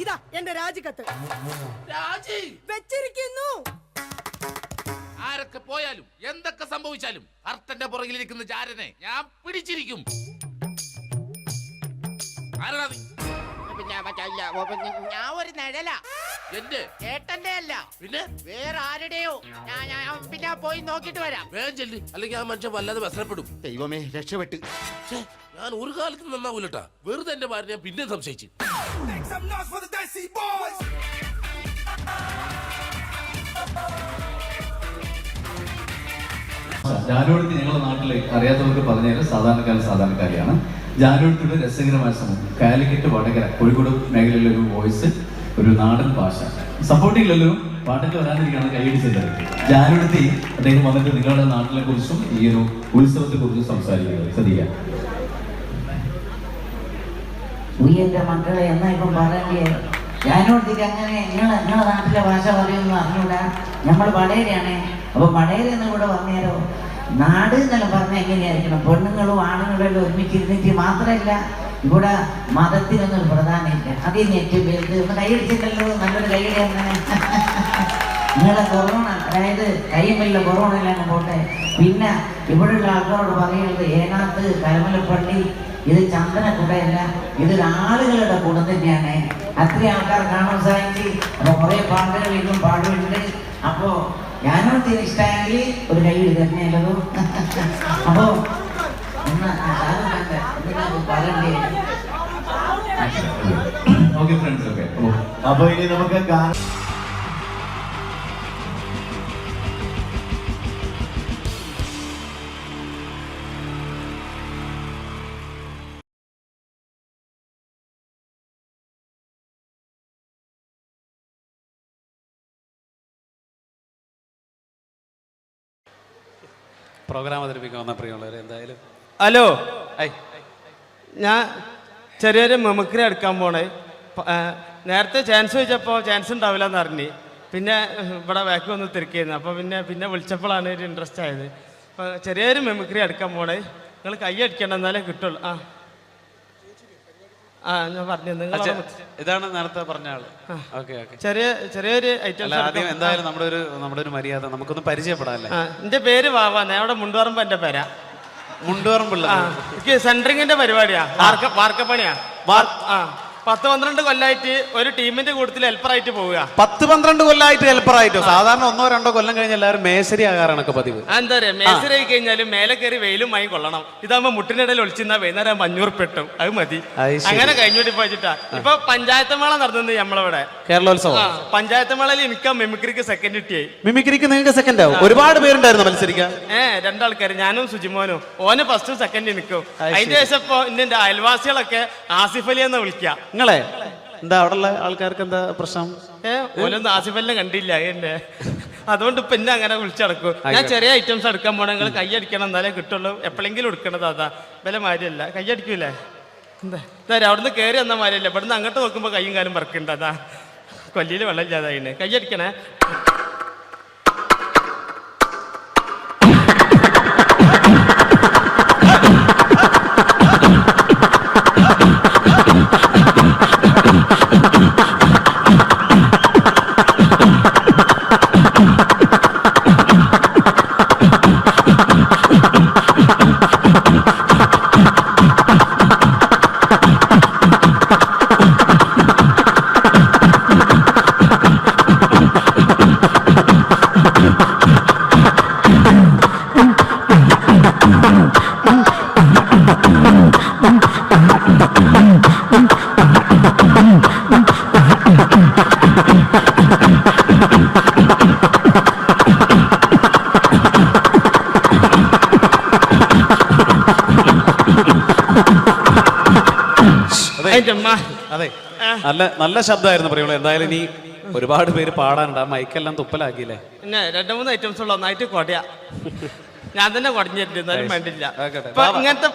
ഇതാ എന്റെ രാജിക്കത്ത്. രാജി വെച്ചിരിക്കുന്നു. ആരൊക്കെ പോയാലും എന്തൊക്കെ സംഭവിച്ചാലും കർട്ടന്റെ പുറകിലിരിക്കുന്ന ജാരനെ ഞാൻ പിടിച്ചിരിക്കും. ആരാ നീ? ഞാൻ ഒരു നിഴല, എന്റെ ചേട്ടന്റെ അല്ല, പിന്നെ വേറെ ആരുടെയോ. ഞാൻ പിന്നെ പോയി നോക്കിട്ട് വരാം. വേഗം ചെല്ലി, അല്ലെങ്കിൽ ആ മനുഷ്യൻ വല്ലാതെ വ്യസനപ്പെടും. ദൈവമേ, രക്ഷപ്പെട്ട്. ഛേ, ഞാൻ ഒരു കാലത്ത് നന്നാവൂലട്ടാ. വെറുതെ എന്റെ ഭാര്യ ഞാൻ പിന്നെ സംശയിച്ചു. ജാനുവടുത്തി ഞങ്ങളുടെ നാട്ടിൽ അറിയാത്തവർക്ക് പറഞ്ഞാൽ സാധാരണക്കാരിയാണ്. ജാനുവടുത്തിയുടെ രസകരമായ സമൂഹം കാലിക്കറ്റ്, വടകര, കോഴിക്കോട് മേഖലയിലെ ഒരു വോയിസ്, ഒരു നാടൻ ഭാഷ. സപ്പോർട്ടില്ലല്ലോ, പാട്ടൊക്കെ വരാതിരിക്കുകയാണ് കൈയടിച്ചത്. ജാനുവടുത്തി അദ്ദേഹം വന്നിട്ട് നിങ്ങളുടെ നാട്ടിലെ കുറിച്ചും ഈ ഒരു ഉത്സവത്തെ കുറിച്ചും സംസാരിക്കുന്നത് ശ്രദ്ധിക്കാം. ഉയ്യന്റെ മക്കളെ എന്നാ ഇപ്പം പറയണ്ടേ? ഞാനോടത്തേക്ക് അങ്ങനെ നിങ്ങളെ നാട്ടിലെ ഭാഷ പറയുമെന്ന് അറിഞ്ഞൂടാ. നമ്മൾ വടകരയാണ്. അപ്പൊ വടകര എന്ന് കൂടെ പറഞ്ഞാലോ, നാട് എന്നെല്ലാം പറഞ്ഞാൽ എങ്ങനെയായിരിക്കണം? പെണ്ണുങ്ങളും ആണുങ്ങളും എല്ലാം ഒരുമിച്ചിരുന്നിട്ട് മാത്രമല്ല, ഇവിടെ മതത്തിനൊന്നും പ്രധാനമില്ല. അതിന് ഏറ്റവും വലുത് ഒന്ന് കൈയടിച്ചിട്ടല്ലോ, നല്ലൊരു കൈയടി അങ്ങനെ. നിങ്ങളെ കൊറോണ, അതായത് കൈമില്ല കൊറോണ എല്ലാം പോട്ടെ. പിന്നെ ഇവിടെയുള്ള ആൾക്കാരോട് പറയുന്നത് ഏനാത്ത് കരമലപ്പള്ളി ഇത് ചന്ദനക്കുടയല്ല, ഇതൊരു ആളുകളുടെ കൂടെ തന്നെയാണ്. അത്രയും ആൾക്കാർ കാണാൻ സാധിച്ചു. അപ്പൊ കുറെ പാട്ടുകൾ ഇന്നും പാടുന്നുണ്ട്. അപ്പോ ഞാനോട് ഇഷ്ടമെങ്കിൽ ഒരു കൈ തന്നെയല്ലോ. അപ്പോ പറയണ്ടേ? Okay friends, okay. അപ്പൊ ഇനി നമുക്ക് പ്രോഗ്രാം അവതരിപ്പിക്കാൻ വന്ന പ്രിയമുള്ളവരെ, എന്തായാലും ഹലോ, ഞാൻ ചെറിയൊരു മിമിക്രി എടുക്കാൻ പോണേ. നേരത്തെ ചാൻസ് ചോദിച്ചപ്പോൾ ചാൻസ് ഉണ്ടാവില്ല എന്ന് അറിഞ്ഞ്, പിന്നെ ഇവിടെ ബാക്ക് വന്ന് തിരക്കിയിരുന്നു. അപ്പോൾ പിന്നെ വിളിച്ചപ്പോഴാണ് ഒരു ഇൻട്രസ്റ്റ് ആയത്. അപ്പോൾ ചെറിയൊരു മിമിക്രി എടുക്കാൻ പോണേ. നിങ്ങൾ കൈ അടിക്കണം, എന്നാലേ കിട്ടുള്ളൂ. ഞാൻ പറഞ്ഞു, നിങ്ങൾ ഇതാണ് നേരത്തെ പറഞ്ഞ ആള്. Okay okay. ചെറിയൊരു ഐറ്റം. ആദ്യം എന്തായാലും നമ്മുടെ ഒരു മര്യാദ നമുക്കൊന്ന് പരിചയപ്പെടാല്ലേ. എൻ്റെ പേര് വാവാന്ന്, അവിടെ മുണ്ടുപറമ്പ് എൻ്റെ പേരാ. മുണ്ടുപറമ്പുള്ള എനിക്ക് സെൻട്രിങ്ങിന്റെ പരിപാടിയാ, വാർക്കപ്പണിയാ. 10-12 കൊല്ലായിട്ട് ഒരു ടീമിന്റെ കൂട്ടത്തിൽ ഹെൽപ്പറായിട്ട് പോവുക. 10-12 കൊല്ലമായിട്ട് ഹെൽപ്പറായിട്ടോ? സാധാരണ 1-2 കൊല്ലം കഴിഞ്ഞ് എല്ലാവരും മേശരി ആകാറാണൊക്കെ പതിവ്. എന്താ പറയാ, മേശരി ആയി കഴിഞ്ഞാലും മേലെ കയറി വെയിലും മൈ കൊള്ളണം. ഇതാകുമ്പോ മുട്ടിനിടയിൽ ഒളിച്ചിരുന്ന വൈകുന്നേരം 500 പെട്ടും, അത് മതി. അങ്ങനെ കഴിഞ്ഞോട്ടി പോയിട്ടാ. ഇപ്പൊ പഞ്ചായത്ത് മേള നടന്നത് നമ്മളവിടെ, കേരളോത്സവം. പഞ്ചായത്ത് മേളയിൽ എനിക്ക് മിമിക്രിക്ക് സെക്കൻഡ് കിട്ടിയായി. മിമിക്രിക്ക് നിങ്ങൾക്ക് സെക്കൻഡ് ആവും? ഒരുപാട് പേരുണ്ടായിരുന്നു മത്സരിക്കാൻ. 2 ആൾക്കാർ, ഞാനും സുജിമോനും. ഓന് ഫസ്റ്റ് സെക്കൻഡ് നിൽക്കും. അതിന്റെ ശേഷം ഇപ്പൊ എന്റെ അയൽവാസികളൊക്കെ ആസിഫ് അലി എന്ന് വിളിക്കുക. നിങ്ങളെ എന്താ അവിടെയുള്ള ആൾക്കാർക്ക് എന്താ പ്രശ്നം? ഓനൊന്നും ആസിഫ് അലിനെ കണ്ടില്ല എന്നെ, അതുകൊണ്ട് ഇപ്പൊ എന്നെ അങ്ങനെ വിളിച്ചടക്കും. ഞാൻ ചെറിയ ഐറ്റംസ് എടുക്കാൻ പോണ, നിങ്ങൾ കൈ അടിക്കണം, എന്നാലേ കിട്ടുള്ളൂ. എപ്പോഴെങ്കിലും എടുക്കണത് അതാ, വില മാരിയല്ല. കൈ അടിക്കൂലേ? എന്താ അവിടുന്ന് കയറി വന്ന മാരിയല്ല, ഇവിടുന്ന് അങ്ങോട്ട് നോക്കുമ്പോ കൈയും കാലും പറക്കുന്നുണ്ട്. അതാ കൊല്ലിയിൽ വെള്ളം ഇല്ലാതായിന്. കൈ അടിക്കണേ. അതിന്റെ അമ്മ അതെ നല്ല നല്ല ശബ്ദമായിരുന്നു പ്രിയമുള്ള. എന്തായാലും ഇനി ഒരുപാട് പേര് പാടാനുണ്ട്. ആ മൈക്കെല്ലാം തുപ്പലാക്കിയില്ലേ? പിന്നെ 2-3 ഐറ്റംസ് ഉള്ള ഒന്നായിട്ട് കൊടയാ. ഞാൻ തന്നെ കുടഞ്ഞിട്ടുണ്ട്, എന്നാലും വേണ്ടില്ല. ആയിക്കോട്ടെ. ഇപ്പൊ ഇങ്ങനത്തെ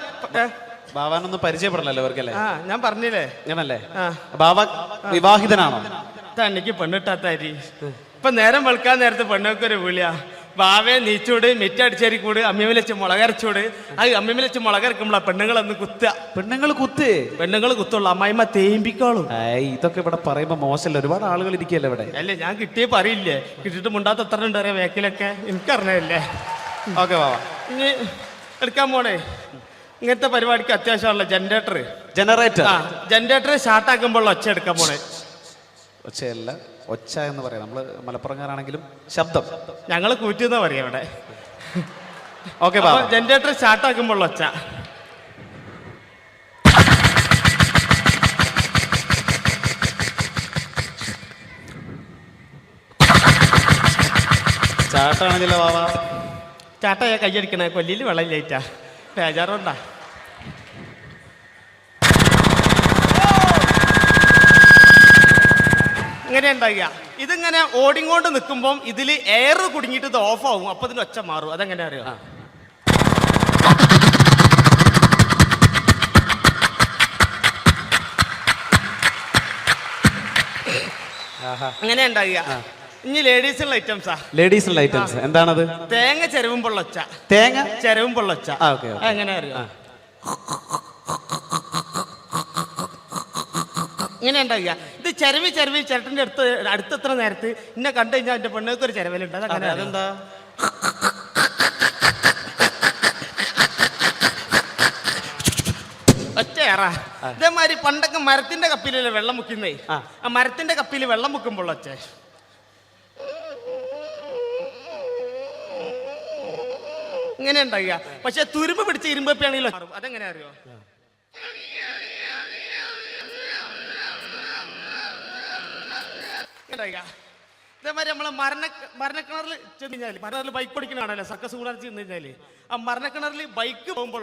ബാവാനൊന്നും പരിചയപ്പെടണല്ലോ ഇവർക്കല്ലേ? ആ ഞാൻ പറഞ്ഞില്ലേ അങ്ങനല്ലേ? ബാവ വിവാഹിതനാണോ? തന്നിക്ക് പെണ്ണിട്ടാത്ത അരി. ഇപ്പൊ നേരം വെളുക്കാൻ നേരത്തെ പെണ്ണൊക്കെ ഒരു വിളിയാ, ബാവേ നീച്ചൂട് മിറ്റടിച്ചേരിക്കൂട് അമ്മിമേൽ വെച്ച് മുളകരച്ചൂട്. ആ അമ്മിമേൽ വെച്ച് മുളകരക്കുമ്പോളാ പെണ്ണുങ്ങളൊന്ന് കുത്തുക. പെണ്ണുങ്ങൾ കുത്തുള്ളൂ, അമ്മായിമ്മ തേമ്പിക്കോളും. ഇതൊക്കെ ഇവിടെ പറയുമ്പോ മോശമല്ല, ഒരുപാട് ആളുകൾ ഇരിക്കല്ലേ ഇവിടെ. അല്ലേ ഞാൻ കിട്ടിയേ പറയില്ലേ, കിട്ടിയിട്ട് മുണ്ടാത്ത എത്ര ഉണ്ട് അറിയാം വേക്കിലൊക്കെ, എനിക്കറിഞ്ഞല്ലേ. ഓക്കെ ബാവ, ഇനി എടുക്കാൻ പോണേ. ഇങ്ങനത്തെ പരിപാടിക്ക് അത്യാവശ്യമുള്ള ജനറേറ്റർ. ആ ജനറേറ്റർ സ്റ്റാർട്ടാക്കുമ്പോൾ ഒച്ച എടുക്കാൻ പോണേ. ഒച്ചയല്ല, ഒച്ച എന്ന് പറയാം. നമ്മള് മലപ്പുറംകാരാണെങ്കിലും ശബ്ദം ഞങ്ങള് കൂറ്റുന്ന പറയാം ഇവിടെ. ഓക്കെ ബാവ, ജനറേറ്റർ സ്റ്റാർട്ടാക്കുമ്പോൾ ഒച്ച. ചാട്ടാണെങ്കിലോ ബാവ? ചാട്ടയാ കയ്യടിക്കണേ, കൊല്ലിയിൽ വെള്ളം ലേറ്റാ, ബേജാറുണ്ടാ. ഇങ്ങനെ ഉണ്ടാകുക. ഇതിങ്ങനെ ഓടിങ്ങോണ്ട് നിൽക്കുമ്പോൾ ഇതിൽ എയർ കുടുങ്ങിയിട്ട് ഇത് ഓഫ് ആവും, അപ്പൊ ഇതിന് ഒച്ച മാറും. അതെങ്ങനെ അറിയോ? അങ്ങനെ ഉണ്ടാകുക. ഇനി ലേഡീസുള്ള ഐറ്റംസാ. ലേഡീസുള്ള ഐറ്റംസ് എന്താണത്? തേങ്ങ ചെരവുമ്പോൾ ഒച്ച. തേങ്ങ ചെരവുമ്പോൾ ഒച്ച. ഓക്കെ. എങ്ങനെ അറിയോ? ഇങ്ങനെ ഉണ്ടാകുക. ഇത് ചെരവി ചിരട്ടന്റെ അടുത്തെത്ര നേരത്ത് ഇന്നെ കണ്ടു കഴിഞ്ഞാൽ എന്റെ പെണ്ണുങ്ങൾക്ക് ഒരു ചെരവലുണ്ട്. അതങ്ങനെ അതെന്താ? ഒറ്റയേറാ. ഇതേമാതിരി പണ്ടൊക്കെ മരത്തിന്റെ കപ്പിലല്ലേ വെള്ളം മുക്കുന്നേ, ആ മരത്തിന്റെ കപ്പിൽ വെള്ളം മുക്കുമ്പോൾ ഒച്ച. ഇങ്ങനെ ഉണ്ടാകുക. പക്ഷെ തുരുമ്പ് പിടിച്ച ഇരുമ്പപ്പിയാണെങ്കിലോ അതെങ്ങനെ അറിയോ? ഇതേമാതിരി നമ്മള് മരണക്കിണറിൽ ചെന്ന് കഴിഞ്ഞാല്, മരണക്കിണറിൽ ബൈക്ക് ഓടിക്കണാണല്ലോ സർക്കസ് കൂടാതെ ചെന്ന് കഴിഞ്ഞാല്, ആ മരണക്കിണറിൽ ബൈക്ക് പോകുമ്പോൾ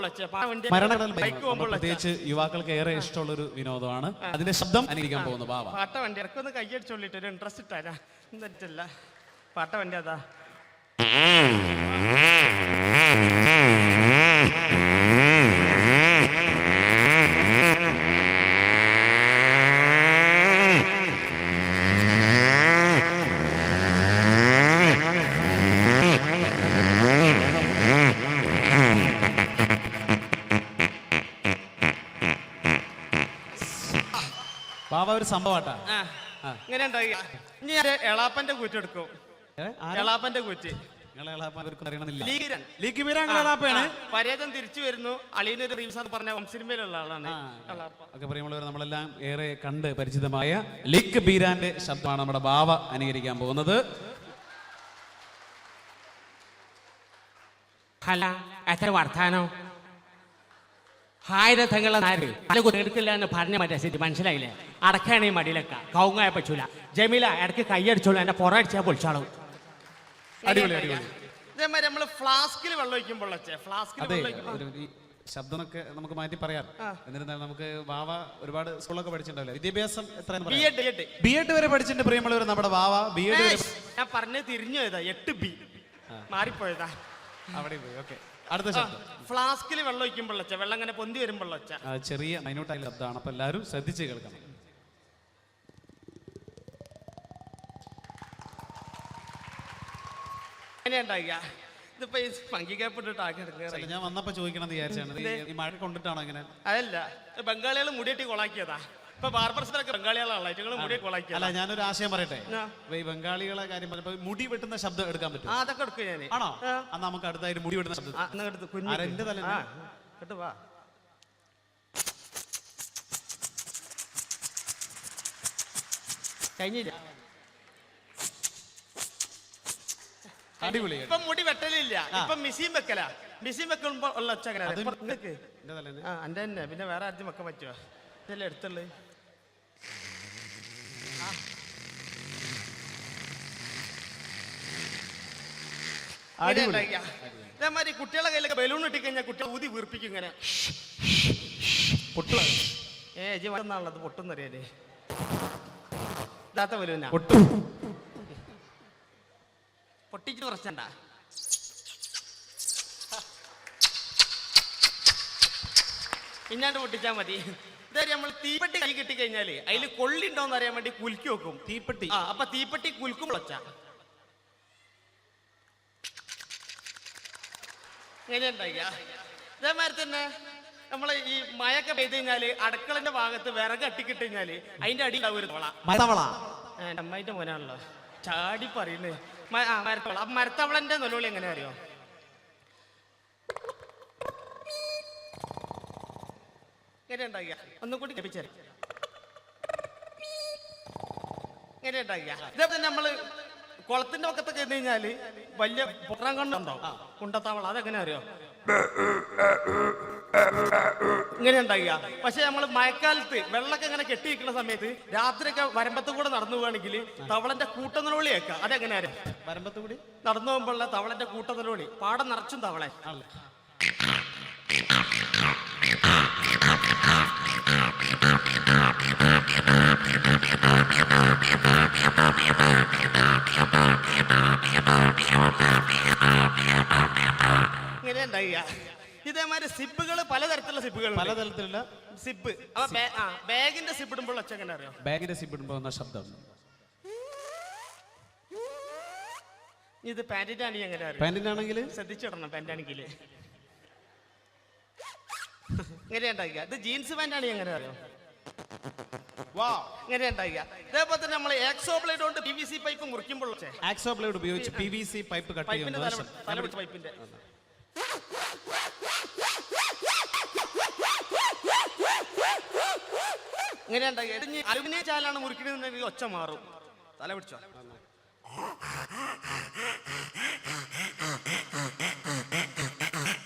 ബൈക്ക് പോകുമ്പോൾ പ്രത്യേകിച്ച് യുവാക്കൾക്ക് ഏറെ ഇഷ്ടമുള്ള ഒരു വിനോദമാണ്. അതിന്റെ ശബ്ദം അനുകരിക്കാൻ പോകുന്നു ബാവ. പാട്ട വണ്ടി ഇറക്കൊന്ന് കൈയടിച്ചോളിട്ട് ഒരു ഇൻട്രസ്റ്റ് ഇട്ടാരാ എന്നിട്ടല്ല. പാട്ട വണ്ടി അതാ. ബാവ ഒരു സംഭവട്ടാ. ഇങ്ങനെ ഉണ്ടാകുക. ഇനി എളാപ്പന്റെ കൂറ്റെടുക്കും. എളാപ്പന്റെ കൂറ്റ് പരേതം തിരിച്ചു വരുന്നു. അളിയനൊരു റീൽസ് എന്ന് പറഞ്ഞ സിനിമയിലുള്ള ആളാണ്. ഒക്കെ പറയുമ്പോൾ നമ്മളെല്ലാം ഏറെ കണ്ട് പരിചിതമായ ലിക് ബീരാന്റെ ശബ്ദമാണ് നമ്മുടെ ബാവ അനുകരിക്കാൻ പോകുന്നത്. അല്ല എത്ര വർത്താനോ, ആയിരത്തങ്ങളെ നാര് എടുക്കില്ല എന്ന് പറഞ്ഞ മറ്റേ മനസ്സിലായില്ലേ? അടക്കാണ് ഈ മടിയിലൊക്കെ കൗങ്ങായ പറ്റൂല. ജമീല ഇടയ്ക്ക് കൈയടിച്ചോളൂ, എന്നെ പുറടിച്ചാൽ പൊളിച്ചാളും. അടിപൊളി അടിപൊളി. ഇതേമാതിരി നമ്മള് ഫ്ലാസ്കിൽ വെള്ളം ഒഴിക്കുമ്പോൾ ശബ്ദമൊക്കെ നമുക്ക് മാറ്റി പറയാം. എന്നിരുന്നാലും നമുക്ക് ബാവ ഒരുപാട് സ്കൂളൊക്കെ പഠിച്ചിട്ടുണ്ടല്ലോ. വിദ്യാഭ്യാസം എത്ര? B.Ed വരെ പഠിച്ചിട്ടുണ്ട് പ്രിയമുള്ളവർ. നമ്മുടെ ബാവ B.Ed വരെ. ഞാൻ പറഞ്ഞ് തിരിഞ്ഞു പോയതാ, 8B മാറിപ്പോയതാ. അവിടെ പോയി. ഓക്കെ, അടുത്ത ശബ്ദം. ഫ്ലാസ്കിൽ വെള്ളം ഒഴിക്കുമ്പോൾ വെള്ളം അങ്ങനെ പൊന്തി വരുമ്പോൾ ചെറിയ മൈന്യൂട്ടായ ശബ്ദമാണ്, അപ്പൊ എല്ലാവരും ശ്രദ്ധിച്ച് കേൾക്കണം. ഇതിപ്പോ പങ്കിക്കപ്പെട്ടിട്ട് ആക്കി എടുക്കുക. ഞാൻ വന്നപ്പോ ചോദിക്കണം വിചാരിച്ചാണ്, ഈ മഴ കൊണ്ടിട്ടാണോ ഇങ്ങനെ? അതല്ല, ബംഗാളികൾ മുടിയെട്ടി കൊളാക്കിയതാ. ഇപ്പൊ ബാർബർസിലൊക്കെ ബംഗാളികളാണല്ലോ, ഏറ്റവും മുടി കൊളാക്കിയ. അല്ല, ഞാനൊരു ആശയം പറയട്ടെ. ഈ ബംഗാളികളെ കാര്യം പറഞ്ഞപ്പോ മുടി വെട്ടുന്ന ശബ്ദം എടുക്കാൻ പറ്റും? അതൊക്കെ എടുക്കും ഞാൻ. ആണോ? അന്ന് നമുക്ക് അടുത്തായിട്ട് മുടി വെട്ടുന്ന ശബ്ദം എന്റെ തല വാ. കഴിഞ്ഞില്ല. അടിപൊളി. ഇപ്പൊ മുടി വെട്ടലില്ല, ഇപ്പൊ മിഷീൻ വെക്കല. മിഷീൻ വെക്കുമ്പോ ഉള്ള എന്റെ തന്നെ. പിന്നെ വേറെ ആദ്യം വെക്കാൻ പറ്റുമോ? ഇതല്ലേ എടുത്തുള്ളു. ഇതേമാതിരി കുട്ടികളെ കയ്യിലൊക്കെ ബലൂൺ ഇട്ടിക്കഴിഞ്ഞാൽ കുട്ടികൾ ഊതി വീർപ്പിക്കും. ഇങ്ങനെ ഇജ്ജ് വന്നാണുള്ളത് പൊട്ടുന്നറിയാലേ ഇതാത്ത വലുവിനാ ഒട്ടും പൊട്ടിച്ച് കുറച്ചണ്ട ഇന്നാണ്ട് പൊട്ടിച്ചാൽ മതി. ഇതായാലും നമ്മൾ തീപ്പെട്ടി കൈ കിട്ടിക്കഴിഞ്ഞാല് അതിൽ കൊള്ളിണ്ടോന്ന് അറിയാൻ വേണ്ടി കുലുക്കി വെക്കും. തീപ്പെട്ടി. ആ അപ്പൊ തീപ്പെട്ടി കുലുക്കും വെച്ച എങ്ങനെയുണ്ടായില്ല. ഇതേമാതിരി തന്നെ നമ്മള് ഈ മഴയൊക്കെ പെയ്ത് കഴിഞ്ഞാല് അടുക്കളന്റെ ഭാഗത്ത് വിറക് അട്ടിക്കിട്ട് അതിന്റെ അടി ഉണ്ടാവും ഒരു തവള. അമ്മായിന്റെ മോനാണല്ലോ ചാടി പറയുന്നേ. മരത്തവള. ആ മരത്തവളന്റെ നൊലോളി എങ്ങനെ അറിയോ? ഇങ്ങനെ ഉണ്ടാകിയ ഒന്നും കൂടി ലഭിച്ചേരും. ഇങ്ങനെ ഉണ്ടാകിയ ഇതേപോലെ നമ്മള് കുളത്തിന്റെ പക്കത്തൊക്കെ ചെന്ന് കഴിഞ്ഞാല് വലിയ പുറം കണ്ടുണ്ടാവും കുണ്ടത്താവള. അതെങ്ങനെ അറിയോ? ഇങ്ങനെ ഉണ്ടാകിയ. പക്ഷെ നമ്മൾ മഴക്കാലത്ത് വെള്ളമൊക്കെ ഇങ്ങനെ കെട്ടിയിരിക്കുന്ന സമയത്ത് രാത്രിയൊക്കെ വരമ്പത്ത് കൂടെ നടന്നു പോവുകയാണെങ്കിൽ തവളന്റെ കൂട്ടനിലോളി കേൾക്കാം. അതെങ്ങനെ അറിയാം? വരമ്പത്ത് കൂടി നടന്നു പോകുമ്പോഴുള്ള തവളന്റെ കൂട്ടനിലോളി പാടം നിറച്ചും തവളെ. ഇങ്ങനെ ഉണ്ടായില്ല. ഇതേമാതിരി സിപ്പുകൾ പലതരത്തിലുള്ള സിപ്പുകൾ പലതരത്തിലുള്ള സിപ്പ്. ബാഗിന്റെ സിപ്പ് ഇടുമ്പോൾ ഒച്ച എങ്ങനെ അറിയാം? ബാഗിന്റെ സിപ്പ് ഇടുമ്പോൾ വന്ന ശബ്ദം. ഇത് പാന്റിന്റെ ആണെങ്കിൽ എങ്ങനെ അറിയാം? പാന്റിന്റെ ആണെങ്കിൽ ശ്രദ്ധിച്ചിടണം. പാന്റ് ആണെങ്കിൽ ഇങ്ങനെ ഉണ്ടായില്ല. ഇത് ജീൻസ് പാന്റ് ആണെങ്കിൽ എങ്ങനെ അറിയാം? ഇങ്ങനെ ഉണ്ടായില്ല. ഇതേപോലെ തന്നെ നമ്മൾ എക്സോ ബ്ലേഡ് കൊണ്ട് PVC പൈപ്പ് മുറിക്കുമ്പോൾ ആക്സോ ബ്ലേഡ് ഉപയോഗിച്ച് PVC പൈപ്പ് കട്ട് പൈപ്പിന്റെ ചെയ്യുന്നത് തലപിടിച്ച പൈപ്പിന്റെ ഇങ്ങനെ ഉണ്ടായി. അലുമിനിയം ചാലാണ് മുറിക്കണമെന്നുണ്ടെങ്കിൽ ഒച്ച മാറും. തല പിടിച്ചോ.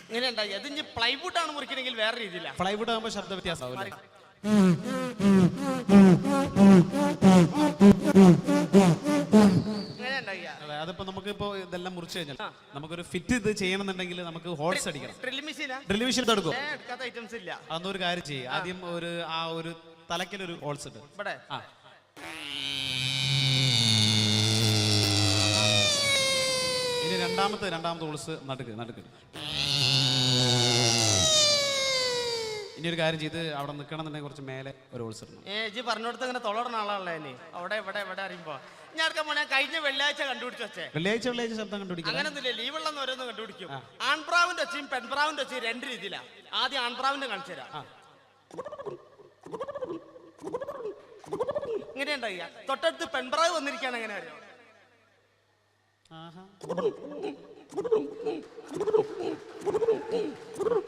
ഇങ്ങനെ ഉണ്ടായി. അത് ഇനി പ്ലൈവുഡ് ആണ് മുറിക്കണമെങ്കിൽ വേറെ രീതിയിലാണ്. പ്ലൈവുഡ് ആകുമ്പോൾ ശബ്ദ വ്യത്യാസം. അതിപ്പോ നമുക്കിപ്പോ ഇതെല്ലാം മുറിച്ചു കഴിഞ്ഞാൽ നമുക്കൊരു ഫിറ്റ് ഇത് ചെയ്യണമെന്നുണ്ടെങ്കിൽ നമുക്ക് ഹോൾസ് അടിക്കണം. ഡ്രിൽ മെഷീനാ? ഡ്രിൽ മെഷീൻ എടുക്കും. എടുക്കാത്ത ഐറ്റംസ് ഇല്ല. അതൊന്നൊരു കാര്യം ചെയ്യും. ആദ്യം ഒരു തലക്കിലൊരു ഹോൾസ് ഉണ്ട് ഇവിടെ. ഇനി രണ്ടാമത്തെ ഹോൾസ് നടുക്ക്. ഇനി ഒരു കാര്യം ചെയ്ത് അവിടെ നിൽക്കണമെന്നുണ്ടെങ്കിൽ കുറച്ച് മേലെ ഒരു ഹോൾസ് ഇടണം. ജി പറഞ്ഞോടത്ത് ഇങ്ങനെ തൊളടണ ആളാണല്ലേ ഇനി അവിടെ ഇവിടെ അറിയുമ്പോ ഞാൻ കഴിഞ്ഞ വെള്ളിയാഴ്ച കണ്ടുപിടിച്ചു വെച്ചേ. വെള്ളിയാഴ്ച ശബ്ദം കണ്ടുപിടിക്കും. അങ്ങനൊന്നുമില്ല. ലീവുള്ള ഓരോന്നും കണ്ടുപിടിക്കും. ആൺപ്രാവിന്റെ ഒച്ചയും പെൺപ്രാവിന്റെ ഒച്ചയും രണ്ട് രീതിയിലാണ്. ആദ്യം ആൺപ്രാവിന്റെ കാണിച്ചു തരാം. ഇങ്ങനെ ഉണ്ടായി. തൊട്ടടുത്ത് പെൺപ്രാവ് വന്നിരിക്കുകയാണ്. എങ്ങനെ അറിയാം?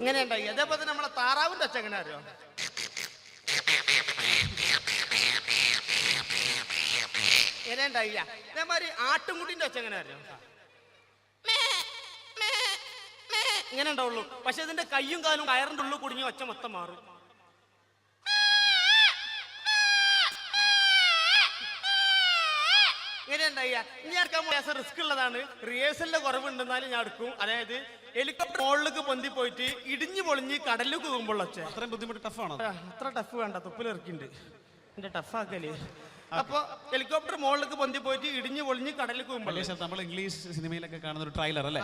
ഇങ്ങനെ ഉണ്ടായി. അതേപോലെ തന്നെ നമ്മളെ താറാവിന്റെ ഒച്ച എങ്ങനെ അറിയാം? ഇങ്ങനെ ഉണ്ടായില്ല. അതേമാതിരി ആട്ടുംകുട്ടിന്റെ ഒച്ച എങ്ങനെ അറിയാം? ഇങ്ങനെ ഉണ്ടാവുള്ളൂ. പക്ഷെ ഇതിന്റെ കയ്യും കാലും കയറിന്റെ ഉള്ളിൽ കുടുങ്ങി ഒച്ച മൊത്തം മാറും. ഇങ്ങനെ ഉണ്ടായില്ല. ഇനി എടുക്കാൻ റിസ്ക് ഉള്ളതാണ്. റിഹേഴ്സലിന്റെ കുറവുണ്ടെന്നാലും ഞാൻ എടുക്കും. അതായത് ഹെലികോപ്റ്റർ മുകളിലേക്ക് പൊന്തി പോയിട്ട് ഇടിഞ്ഞു പൊളിഞ്ഞ് കടലിലേക്ക് പോകുമ്പോൾ ഒച്ച. അത്രയും ബുദ്ധിമുട്ട് ടഫാണോ? അത്ര ടഫ് വേണ്ട. തുപ്പിലിറക്കിണ്ട് എന്റെ ടഫാക്കല്. അപ്പൊ ഹെലികോപ്റ്റർ മുകളിലേക്ക് പൊന്തി പോയിട്ട് ഇടിഞ്ഞു പൊളിഞ്ഞ് കടലിലേക്ക് പോകുമ്പോൾ നമ്മൾ ഇംഗ്ലീഷ് സിനിമയിലൊക്കെ കാണുന്ന ഒരു ട്രെയിലർ അല്ലേ?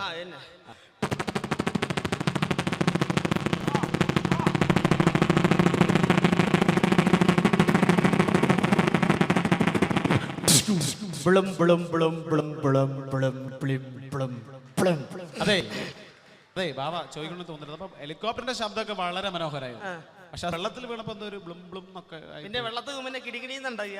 അതെ ബാബ ചോദിക്കണം തോന്നുന്നത്. അപ്പൊ ഹെലികോപ്റ്ററിന്റെ ശബ്ദമൊക്കെ വളരെ മനോഹരമായിരുന്നു. പക്ഷെ വെള്ളത്തിൽ വീണപ്പോ എന്തോ ഒരു ബ്ലും ബ്ലും ഒക്കെ. പിന്നെ വെള്ളത്തിൽ മുന്നേ കിടികിടിന്നുണ്ടായ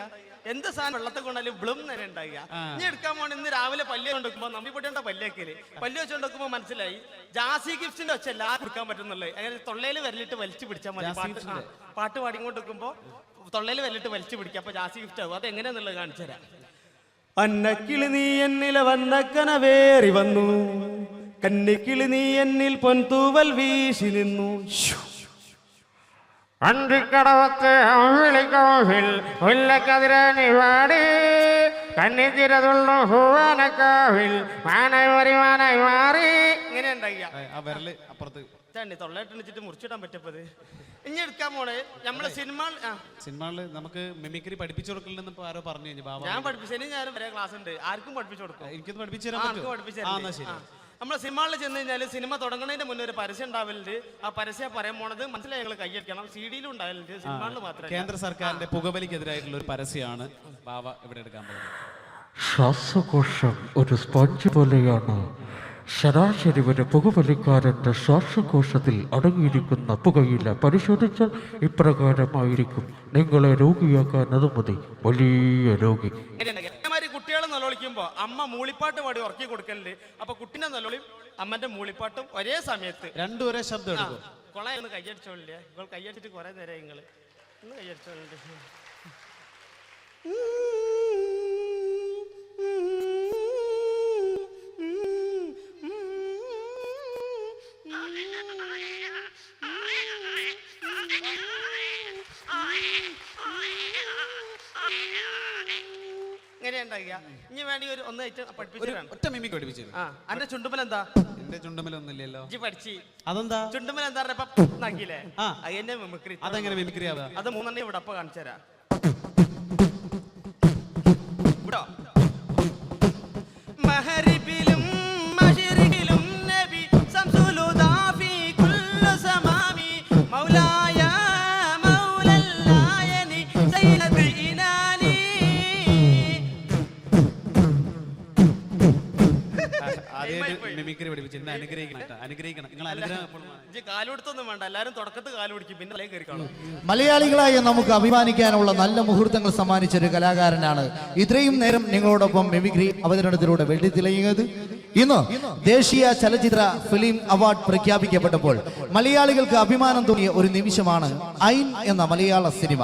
എന്ത് സാധനം വെള്ളത്തിൽ കൊണ്ടാലും ബ്ലും നേരെ ഉണ്ടായ. ഇനി എടുക്കാൻ പോണ ഇന്ന് രാവിലെ പല്ല് കൊണ്ടുവെക്കുമ്പോ നമ്മിപ്പൊട്ടിയുടെ പല്ലേക്കല് പല്ല് വെച്ചുകൊണ്ടുവെക്കുമ്പോ മനസ്സിലായി ജാസി ഗിഫ്റ്റിന്റെ ഒച്ച എല്ലാവർക്കും എടുക്കാൻ പറ്റുന്നുള്ളത്. അങ്ങനെ തൊള്ളയിൽ വിരലിട്ട് വലിച്ചു പിടിച്ചാൽ മതി. പാട്ട് പാടിക്കൊണ്ട് വെക്കുമ്പോ തൊള്ളയിൽ വിരലിട്ട് വലിച്ചു പിടിക്കാം. അപ്പൊ ജാസി ഗിഫ്റ്റ് ആകും. അത് എങ്ങനെയാന്നുള്ളത് കാണിച്ചു തരാം. അന്നക്കിളി നീ എന്നില വന്നക്കനവേറി വന്നു, കന്നിക്കിളി നീ എന്നിൽ പൊൻതൂവൽ വീശി നിന്നു. അന്തിക്കടവത്തെ വിളിക്കോവിൽ മുല്ലക്കതിരണി പാടി കണ്ണിത്തിരതുള്ളു ഭുവനക്കാവിൽ മാനായി മാറി ഇങ്ങനെ ഉണ്ടാക്കിയ ആ വിരല് അപ്പുറത്ത് ചണ്ടി തൊള്ളായിട്ടിട്ട് മുറിച്ചിടാൻ പറ്റപ്പത് ഇനി എടുക്കാൻ പോണേ നമ്മളെ സിനിമകളിൽ നമുക്ക് മിമിക്രി പഠിപ്പിച്ചു കൊടുക്കലെന്ന് ഇപ്പൊ ആരോ പറഞ്ഞു കഴിഞ്ഞു ബാബ. ഞാൻ പഠിപ്പിച്ചതിന് ഞാനും വരെ ക്ലാസ് ഉണ്ട് ആർക്കും പഠിപ്പിച്ചു കൊടുക്കും. എനിക്കൊന്ന് പഠിപ്പിച്ചു തരാൻ പറ്റുമോ? നമ്മളെ സിനിമകളിൽ ചെന്ന് കഴിഞ്ഞാൽ സിനിമ തുടങ്ങുന്നതിന് മുന്നേ ഒരു പരസ്യം ഉണ്ടാവലുണ്ട്. ആ പരസ്യം പറയാൻ പോണത് മനസ്സിലായി ഞങ്ങൾ കൈയടിക്കണം. CD-ലും ഉണ്ടാവലുണ്ട്, സിനിമകളിൽ മാത്രമേ. കേന്ദ്ര സർക്കാരിന്റെ പുകവലിക്കെതിരായിട്ടുള്ള ഒരു പരസ്യമാണ് ബാബ ഇവിടെ എടുക്കാൻ പോകുന്നത്. ശ്വാസകോശം ഒരു സ്പോഞ്ച് പോലെയാണ്. ശരാശരി ഒരു പുകവലിക്കാരൻ്റെ ശ്വാസകോശത്തിൽ അടങ്ങിയിരിക്കുന്ന പുകയില പരിശോധിച്ചാൽ ഇപ്രകാരമായിരിക്കും. നിങ്ങളെ രോഗിയാക്കാൻ അത് മതി, വലിയ രോഗി. കുട്ടികളെ നിലവിളിക്കുമ്പോ അമ്മ മൂളിപ്പാട്ട് പാടി ഉറക്കി കൊടുക്കലുണ്ട്. അപ്പൊ കുട്ടീനെ നിലവിളിയും അമ്മന്റെ മൂളിപ്പാട്ടും ഒരേ സമയത്ത് രണ്ടും ഒരേ ശബ്ദം എടുക്കും. കൊളയെ ഒന്ന് കയ്യടിച്ചോളില്ലേ? നിങ്ങൾ കയ്യടിച്ചിട്ട് കുറെ നേരം നിങ്ങള് ഒന്ന് കയ്യടിച്ചോളുണ്ട്. ഇനി വേണ്ടി ഒരു ഒന്ന് ഒറ്റ മിമിക്ക് പഠിപ്പിച്ചു. അന്റെ ചുണ്ടുമൽ എന്താ? എന്റെ ചുണ്ടുമലൊന്നുമില്ലല്ലോ. പഠിച്ചു അതെന്താ? ചുണ്ടുമൽ എന്താ നാക്കില്ലേ? എന്റെ മിമിക്രി. അതെങ്ങനെ മിമിക്രി ആവാ? അത് 3 ഇവിടെ അപ്പൊ കാണിച്ചു തരാം. മഹരിബിലും മശരിബിലും നബി സംസുലുദാ ഫീ കുല്ലു സമാമി മൗലായ മൗലല്ലായനി സയ്യിദ് ഇനാനി. മിമിക്രി പഠിപ്പിച്ചു. അനുഗ്രഹിക്കണം. നിങ്ങൾ അനുഗ്രഹം കാലുകൊടുത്തൊന്നും വേണ്ട, എല്ലാരും തുടക്കത്ത് കാല് പിടിക്കും, പിന്നെ തലേ കയറി കാണും. മലയാളികളായ നമുക്ക് അഭിമാനിക്കാനുള്ള നല്ല മുഹൂർത്തങ്ങൾ സമ്മാനിച്ച ഒരു കലാകാരനാണ് ഇത്രയും നേരം നിങ്ങളോടൊപ്പം മിമിക്രി അവതരണത്തിലൂടെ വെള്ളി തിളങ്ങിയത്. ഇന്ന് ദേശീയ ചലച്ചിത്ര ഫിലിം അവാർഡ് പ്രഖ്യാപിക്കപ്പെട്ടപ്പോൾ മലയാളികൾക്ക് അഭിമാനം തോന്നിയ ഒരു നിമിഷമാണ് ഐൻ എന്ന മലയാള സിനിമ.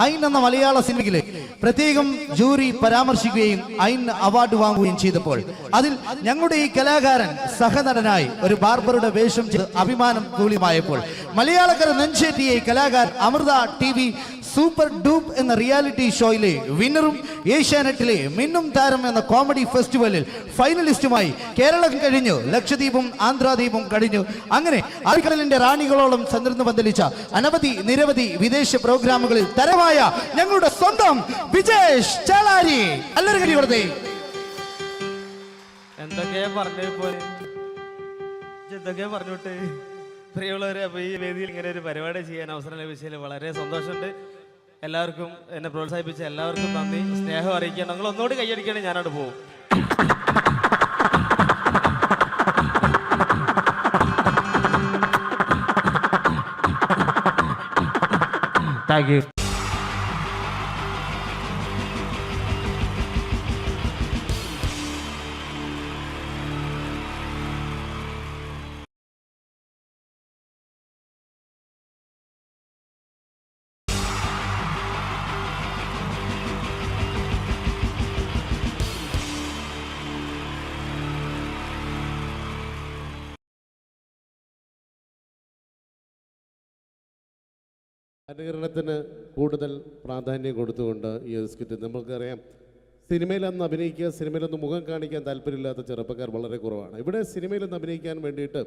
ഐൻ എന്ന മലയാള സിനിമയിലെ പ്രത്യേകം ജൂറി പരാമർശിക്കുകയും ഐൻ അവാർഡ് വാങ്ങുകയും ചെയ്തപ്പോൾ അതിൽ ഞങ്ങളുടെ ഈ കലാകാരൻ സഹനടനായി ഒരു ബാർബറുടെ വേഷം ചെയ്ത് അഭിമാനം കൂളിമായപ്പോൾ മലയാളക്കര നെഞ്ചേറ്റിയ കലാകാരൻ അമൃത TV സൂപ്പർ ഡൂപ്പ് എന്ന റിയാലിറ്റി ഷോയിലെ വിന്നറും ഏഷ്യാനെറ്റിലെ മിന്നും താരം എന്ന കോമഡി ഫെസ്റ്റിവലിൽ ഫൈനലിസ്റ്റുമായി കേരളം കഴിഞ്ഞു, ലക്ഷദ്വീപും ആന്ധ്രാദ്വീപും കഴിഞ്ഞു. അങ്ങനെ അറബിക്കടലിന്റെ റാണികളോളം ചന്ദ്രന് പന്തലിച്ച നിരവധി വിദേശ പ്രോഗ്രാമുകളിൽ തരമായ ഞങ്ങളുടെ സ്വന്തം വിജേഷ് ചാലാരി. എല്ലാവരും വെറുതെ എന്തൊക്കെയാ പറഞ്ഞോട്ടെ പ്രിയമുള്ളവരെ. അപ്പൊ ഈ വേദിയിൽ ഇങ്ങനെ ഒരു പരിപാടി ചെയ്യാൻ അവസരം ലഭിച്ചതിൽ വളരെ സന്തോഷമുണ്ട്. എല്ലാവർക്കും എന്നെ പ്രോത്സാഹിപ്പിച്ച എല്ലാവർക്കും നന്ദി, സ്നേഹം അറിയിക്കണം. നിങ്ങൾ ഒന്നുകൂടി കൈയടിക്കുകയാണെങ്കിൽ ഞാനവിടെ പോകും. Thank you. അനുകരണത്തിന് കൂടുതൽ പ്രാധാന്യം കൊടുത്തുകൊണ്ട് ഈ ഒരു സ്കിറ്റ്, നമുക്കറിയാം സിനിമയിലൊന്ന് അഭിനയിക്കുക, സിനിമയിലൊന്ന് മുഖം കാണിക്കാൻ താല്പര്യമില്ലാത്ത ചെറുപ്പക്കാർ വളരെ കുറവാണ്. ഇവിടെ സിനിമയിലൊന്ന് അഭിനയിക്കാൻ വേണ്ടിയിട്ട്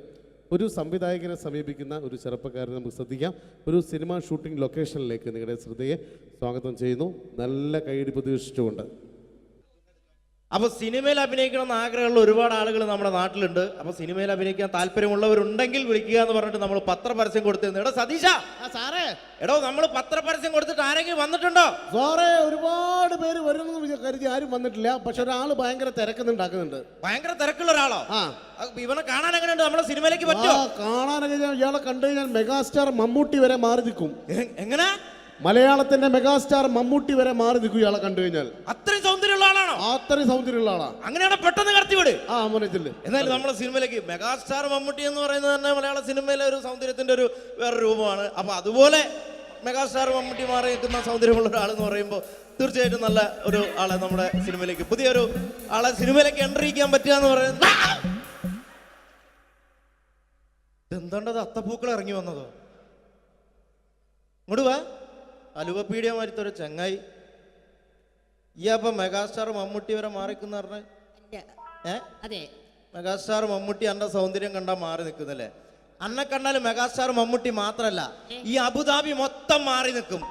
ഒരു സംവിധായകനെ സമീപിക്കുന്ന ഒരു ചെറുപ്പക്കാരനെ നമുക്ക് ശ്രദ്ധിക്കാം. ഒരു സിനിമ ഷൂട്ടിംഗ് ലൊക്കേഷനിലേക്ക് നിങ്ങളുടെ ശ്രദ്ധയെ സ്വാഗതം ചെയ്യുന്നു, നല്ല കൈയടി പ്രതീക്ഷിച്ചുകൊണ്ട്. അപ്പോൾ സിനിമയിൽ അഭിനയിക്കണം എന്ന് ആഗ്രഹമുള്ള ഒരുപാട് ആളുകൾ നമ്മുടെ നാട്ടിലുണ്ട്. അപ്പോൾ സിനിമയിൽ അഭിനയിക്കാൻ താല്പര്യമുള്ളവരുണ്ടെങ്കിൽ വിളിക്കുക എന്ന് പറഞ്ഞിട്ട് നമ്മൾ പത്രപരസ്യം കൊടുത്തിരുന്നു. എടോ സതീശ, സാറേ, എടോ നമ്മൾ പത്രപരസ്യം കൊടുത്തിട്ട് ആരെങ്കിലും വന്നിട്ടുണ്ടോ? സാറേ, ഒരുപാട് പേര് വരുമെന്ന് കരുതി ആരും വന്നിട്ടില്ല. പക്ഷെ ഒരാൾ ഭയങ്കര തിരക്കുന്നുണ്ടാക്കുന്നുണ്ട്. ഭയങ്കര തിരക്കുള്ള ഒരാളോ? ഇവനെ കാണാൻ എങ്ങനെയുണ്ട്? നമ്മുടെ സിനിമയിലേക്ക് പറ്റുമോ? കാണാനൊക്കെ ഇയാളെ കണ്ടു കഴിഞ്ഞാൽ മെഗാസ്റ്റാർ മമ്മൂട്ടി വരെ മാറി നിൽക്കും. എങ്ങനെ? മലയാളത്തിന്റെ മെഗാസ്റ്റാർ മമ്മൂട്ടി വരെ മാറി നിൽക്കും ഇയാളെ കണ്ടു കഴിഞ്ഞാൽ. അത്രയും സൗന്ദര്യമുള്ള ആളാണോ? അത്രയും സൗന്ദര്യമുള്ള ആളാ. അങ്ങനെയാണ് പെട്ടെന്ന് കടത്തിവിട്. മോനത്തില്ല. എന്നാലും നമ്മുടെ സിനിമയിലേക്ക് മെഗാസ്റ്റാർ മമ്മൂട്ടി എന്ന് പറയുന്നത് തന്നെ മലയാള സിനിമയിലെ ഒരു സൗന്ദര്യത്തിന്റെ ഒരു വേറെ രൂപമാണ്. അപ്പൊ അതുപോലെ മെഗാസ്റ്റാർ മമ്മൂട്ടി മാറി നിൽക്കുന്ന സൗന്ദര്യമുള്ള ഒരാളെന്ന് പറയുമ്പോൾ തീർച്ചയായിട്ടും നല്ല ഒരു ആളെ നമ്മുടെ സിനിമയിലേക്ക്, പുതിയൊരു ആളെ സിനിമയിലേക്ക് എൻട്രി ചെയ്യാൻ പറ്റുക എന്ന് പറയുന്നത്. എന്താണ്ടത് അത്തപ്പൂക്കൾ ഇറങ്ങി വന്നതോ? ഇങ്ങോട്ട് വാ. അലുവ പീഡിയ മാറ്റൊരു ചങ്ങായി. ഈ അപ്പൊ മെഗാസ്റ്റാർ മമ്മൂട്ടി വരെ മാറിക്കുന്ന പറഞ്ഞ അതെ മെഗാസ്റ്റാർ മമ്മൂട്ടി അന്റെ സൗന്ദര്യം കണ്ടാ മാറി നിൽക്കുന്നല്ലേ? അന്നെ കണ്ടാൽ മെഗാസ്റ്റാർ മമ്മൂട്ടി മാത്രല്ല ഈ അബുദാബി മൊത്തം മാറി നിൽക്കും.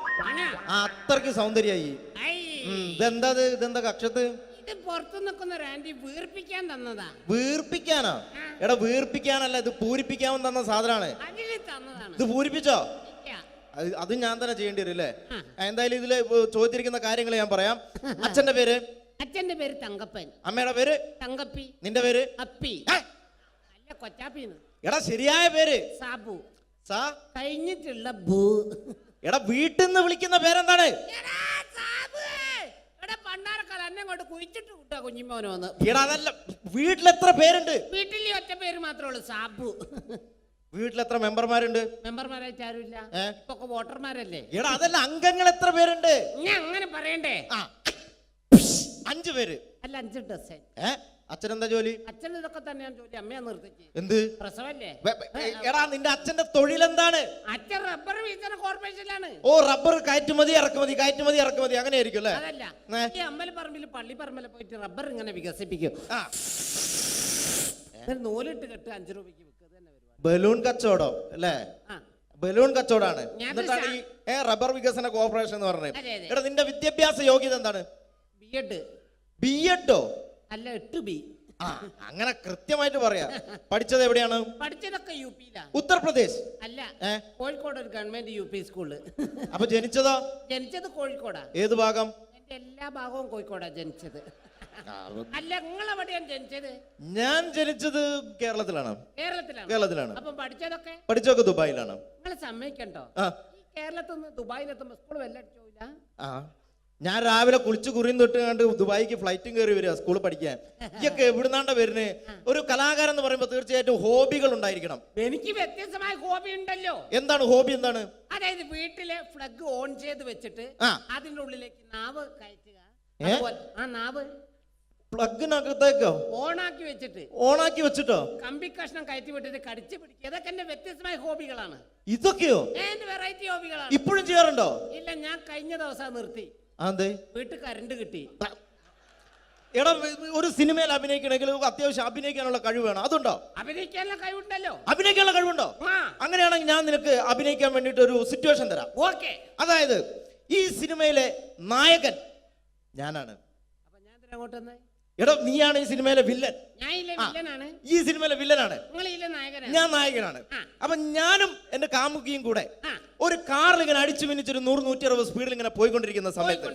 അത്രയ്ക്ക് സൗന്ദര്യായി. ഇതെന്താ കക്ഷത്ത്? ഇത് പുറത്തു നിൽക്കുന്ന ഒരു ആന്റി വീർപ്പിക്കാൻ തന്നതാ. വീർപ്പിക്കാനോ? എടാ വീർപ്പിക്കാനല്ല, ഇത് പൂരിപ്പിക്കാൻ തന്ന സാധനമാണ്. ഇത് പൂരിപ്പിച്ചോ? അത് ഞാൻ തന്നെ ചെയ്യേണ്ടി വരും അല്ലേ? എന്തായാലും ഇതില് ചോദിച്ചിരിക്കുന്ന കാര്യങ്ങൾ ഞാൻ പറയാം. അച്ഛന്റെ പേര്? അച്ഛന്റെ പേര് തങ്കപ്പൻ. അമ്മയുടെ പേര്? തങ്കപ്പി. നിന്റെ പേര്? അപ്പി. അല്ല കൊച്ചാപ്പിന്ന്. എടാ ശരിയായ പേര്? സാബു. സാ കഴിഞ്ഞിട്ടുള്ള ഭൂ. എടാ വീട്ടിൽ നിന്ന് വിളിക്കുന്ന പേരെന്താണ്? എടാ അതല്ല, വീട്ടിലെത്ര പേരുണ്ട്? വീട്ടിൽ ഒറ്റ പേര് മാത്രമേ ഉള്ളൂ, സാബു. വീട്ടിലെത്ര മെമ്പർമാരുണ്ട്? മെമ്പർമാരായിട്ട് ആരുമില്ല, ഇപ്പൊ വോട്ടർമാരല്ലേ. എടാ അതല്ല, അംഗങ്ങൾ എത്ര പേരുണ്ട്? ഞാൻ അങ്ങനെ പറയണ്ടേ? 5 പേര്. അല്ല 5 ഡസൻ. അച്ഛനെന്താ ജോലി? അച്ഛൻ ഇതൊക്കെ തന്നെയാണ് ജോലി. അമ്മയാ നിർത്തിച്ച്. എന്ത് പ്രസവല്ലേ? എടാ നിന്റെ അച്ഛന്റെ തൊഴിൽ എന്താണ്? അച്ഛൻ റബ്ബർ വികസന കോർപ്പറേഷനിലാണ്. ഓ റബ്ബർ കയറ്റുമതി ഇറക്കുമതി അങ്ങനെ ആയിരിക്കും അല്ലേ? അതല്ല, ഈ അമ്പലപ്പറമ്പിൽ പള്ളിപ്പറമ്പിൽ പോയിട്ട് റബ്ബർ ഇങ്ങനെ വികസിപ്പിക്കും. നൂലിട്ട് കെട്ട് 5 രൂപയ്ക്ക് വിൽക്കുക. ബലൂൺ കച്ചവടം അല്ലേ? ബലൂൺ കച്ചവടാണ്. എന്നിട്ടാണ് ഈ റബ്ബർ വികസന കോർപ്പറേഷൻ എന്ന് പറഞ്ഞത്. എടാ നിന്റെ വിദ്യാഭ്യാസ യോഗ്യത എന്താണ്? ബിഎഡോ? അല്ല 8B. അങ്ങനെ കൃത്യമായിട്ട് പറയാ. പഠിച്ചത് എവിടെയാണ്? പഠിച്ചതൊക്കെ UP-ലാ. ഉത്തർപ്രദേശ്? അല്ല, കോഴിക്കോട് ഒരു ഗവൺമെന്റ് UP സ്കൂള്. അപ്പൊ ജനിച്ചതോ? ജനിച്ചത് കോഴിക്കോടാ. ഏത് ഭാഗം? എന്റെ എല്ലാ ഭാഗവും കോഴിക്കോടാ ജനിച്ചത്. അല്ല നിങ്ങളെവിടെയാണ് ജനിച്ചത്? ഞാൻ ജനിച്ചത് കേരളത്തിലാണ്. കേരളത്തിലാണ്. അപ്പൊ പഠിച്ചതൊക്കെ ദുബായിലാണ്. നിങ്ങൾ സമ്മതിക്കണ്ടോ? കേരളത്തിൽ നിന്ന് ദുബായിലെത്തുമ്പോ സ്കൂൾ വെല്ലടിച്ചോയില്ല. ഞാൻ രാവിലെ കുളിച്ച് കുറിയും തൊട്ട് കണ്ട് ദുബായിക്ക് ഫ്ലൈറ്റും കയറി വരിക സ്കൂളിൽ പഠിക്കാൻ. ഇതൊക്കെ എവിടുന്നാണ്ട വരുന്നേ? ഒരു കലാകാരൻ എന്ന് പറയുമ്പോൾ തീർച്ചയായിട്ടും ഹോബികൾ ഉണ്ടായിരിക്കണം. എനിക്ക് വ്യത്യസ്തമായ ഹോബി ഉണ്ടല്ലോ. എന്താണ് ഹോബി? എന്താണ്? അതായത് വീട്ടിലെ ഫ്ലഗ് ഓൺ ചെയ്ത് വെച്ചിട്ട് അതിന്റെ ഉള്ളിലേക്ക് നാവ് കയറ്റുക. ആ നാവ് പ്ലഗിനകത്തേക്കോ ഓണാക്കി വെച്ചിട്ടോ കമ്പി കഷ്ണം കയറ്റി വിട്ടിട്ട് കടിച്ചു പിടിക്കുക. ഇതൊക്കെ എന്റെ വ്യത്യസ്തമായ ഹോബികളാണ്. ഇതൊക്കെയോ? എന്റെ വെറൈറ്റി ഹോബികളാണ്. ഇപ്പോഴും ചെയ്യാറുണ്ടോ? ഇല്ല, ഞാൻ കഴിഞ്ഞ ദിവസം നിർത്തി. വീട്ടിൽ കറണ്ട് കിട്ടി. എടാ ഒരു സിനിമയിൽ അഭിനയിക്കണമെങ്കിൽ അത്യാവശ്യം അഭിനയിക്കാനുള്ള കഴിവ് വേണം. അതുണ്ടോ? അഭിനയിക്കാനുള്ള കഴിവുണ്ടല്ലോ. അഭിനയിക്കാനുള്ള കഴിവുണ്ടോ? അങ്ങനെയാണെങ്കിൽ ഞാൻ നിനക്ക് അഭിനയിക്കാൻ വേണ്ടിട്ട് ഒരു സിറ്റുവേഷൻ തരാം. ഓക്കെ. അതായത് ഈ സിനിമയിലെ നായകൻ ഞാനാണ്. എടാ നീയാണ് ഈ സിനിമയിലെ വില്ലൻ. ഈ സിനിമയിലെ വില്ലനാണ്, ഞാൻ നായകനാണ്. അപ്പൊ ഞാനും എന്റെ കാമുകിയും കൂടെ ഒരു കാറിൽ ഇങ്ങനെ അടിച്ചു മിനിച്ചൊരു 100-160 സ്പീഡിൽ ഇങ്ങനെ പോയിക്കൊണ്ടിരിക്കുന്ന സമയത്ത്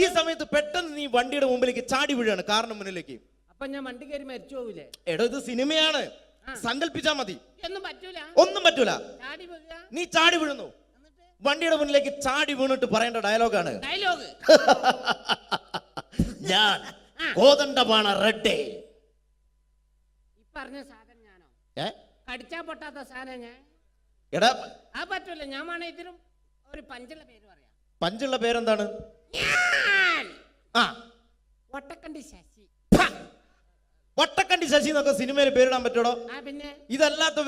ഈ സമയത്ത് പെട്ടെന്ന് നീ വണ്ടിയുടെ മുമ്പിലേക്ക് ചാടി വീഴാണ്, കാറിന് മുന്നിലേക്ക്. അപ്പൊ ഞാൻ വണ്ടി കയറി മരിച്ചു പോവില്ലേ? എടാ ഇത് സിനിമയാണ്, സങ്കല്പിച്ചാ മതി. ഒന്നും പറ്റൂല. നീ ചാടി വീഴുന്നു, വണ്ടിയുടെ മുന്നിലേക്ക് ചാടി വീണിട്ട് പറയേണ്ട ഡയലോഗാണ് ഞാൻ കോതണ്ടപാണ റെഡ്ഡേ. പറഞ്ഞ സാധനം ഞാനോ? കടിച്ചാ പൊട്ടാത്ത സാധനം ഞാൻ. എടാ ആ പറ്റൂല. ഞാൻ വേണേ ഇതിലും ഒരു പഞ്ചുള്ള പേര് പറയാം. പഞ്ചുള്ള പേരെന്താണ്? വട്ടക്കണ്ടി ശശി. വട്ടക്കണ്ടി ശശി എന്നൊക്കെ സിനിമയിൽ പേരിടാൻ പറ്റൂടോ? പിന്നെ ഇതല്ലാത്ത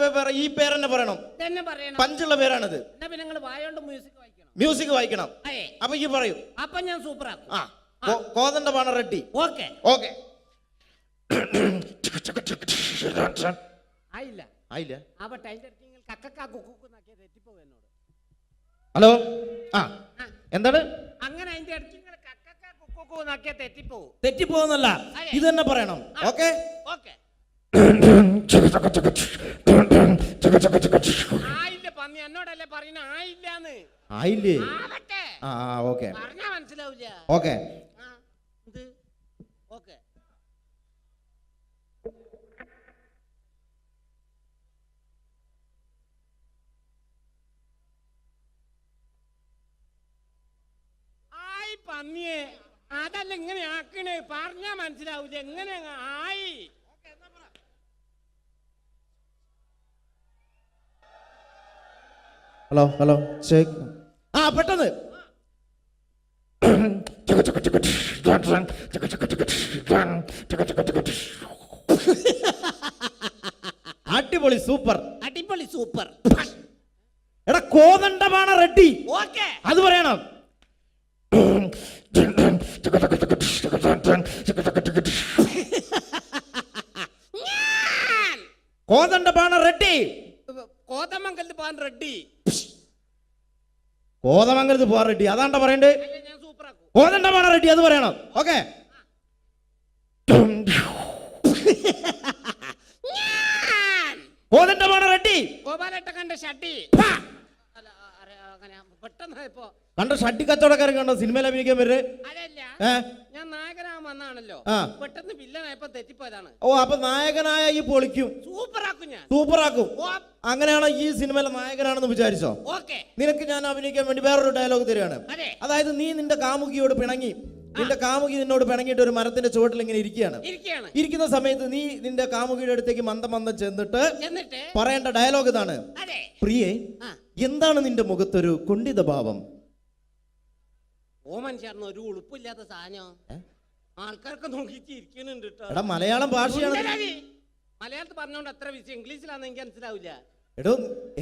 ഈ പേരെന്നെ പറയണം. പഞ്ചുള്ള പേരാണിത്. മ്യൂസിക് വായിക്കണം. അപ്പൊ ഈ പറയൂ. അപ്പൊ ഞാൻ സൂപ്പർ ആക്കും. കോതണ്ടപാണ റെഡ്ഡി. Okay okay. ആയില്ല. ഹലോ, എന്താണ്? അങ്ങനെ തെറ്റിപ്പോന്നല്ല, ഇത് തന്നെ പറയണം. ഓക്കെ. ആയില്ല പന്നി, എന്നോടല്ലേ പറയുന്ന ആയില്ലാന്ന്. ആയില്ലേ? ഓക്കെ. പറഞ്ഞാ മനസ്സിലാവില്ല. ഓക്കെ. ഓക്കെ. ആയി പന്നിയെ, അതല്ല ഇങ്ങനെ ആക്കണേ, പറഞ്ഞാ മനസ്സിലാവൂല. എങ്ങനെ ആയി? Hello hello check. പെട്ടെന്ന് അടിപൊളി, സൂപ്പർ. അടിപൊളി സൂപ്പർ. എടാ കോതണ്ടപാണ റെഡ്ഡി. ഓക്കെ. അത് പറയണം. കോതണ്ടപാണ റെഡ്ഡി. കോതമംഗലത്ത് പോകാൻ റെഡി. കോതമംഗലത്ത് പോകാൻ റെഡ്ഡി അതാണ്ട പറയണ്ടേ. ഞാൻ സൂപ്പറാക്കും. കോതണ്ടപാണ റെഡ്ഡി അത് പറയണം. ഓക്കെ. കോതണ്ടപാണ റെഡ്ഡി. ഗോപാലേട്ടന്റെ ഷട്ടി. അല്ല, അങ്ങനെ പെട്ടെന്ന് ഇപ്പോ കണ്ട ഷട്ടി കച്ചവടക്കാരൻ കണ്ടോ സിനിമയിൽ അഭിനയിക്കാൻ വരുന്നത്? അതല്ല, ഞാൻ നായകനാകാൻ വന്നാണല്ലോ, പെട്ടെന്ന് വില്ലനായപ്പോ തെറ്റിപ്പോയതാണ്. ഓ, അപ്പൊ നായകനായ ഈ പൊളിക്കും, സൂപ്പറാക്കും ഞാൻ. സൂപ്പറാക്കും. അങ്ങനെയാണോ ഈ സിനിമയിലെ നായകനാണെന്ന് വിചാരിച്ചോ? ഓക്കെ. നിനക്ക് ഞാൻ അഭിനയിക്കാൻ വേണ്ടി വേറൊരു ഡയലോഗ് തരികയാണ്. അതായത് നീ നിന്റെ കാമുകിയോട് പിണങ്ങി, നിന്റെ കാമുകി നിന്നോട് പിണങ്ങിയിട്ട് ഒരു മരത്തിന്റെ ചുവട്ടിൽ ഇങ്ങനെ ഇരിക്കുകയാണ്. ഇരിക്കുന്ന സമയത്ത് നീ നിന്റെ കാമുകിയുടെ അടുത്തേക്ക് മന്ദം ചെന്നിട്ട് പറയേണ്ട ഡയലോഗ് ഇതാണ്: പ്രിയേ, എന്താണ് നിന്റെ മുഖത്തൊരു കുണ്ഠിത ഭാവം? ഓമൻ ചേർന്ന് ഒരു ഉളുപ്പില്ലാത്ത സാധനം ആൾക്കാർക്ക് നോക്കിയിട്ട് ഇരിക്കുന്നുണ്ട്. എടാ, മലയാളം ഭാഷയാണ്. മലയാളത്തിൽ പറഞ്ഞോണ്ട് അത്ര വിഷയം, ഇംഗ്ലീഷിലാന്ന് എനിക്ക് മനസ്സിലാവില്ല. എടോ,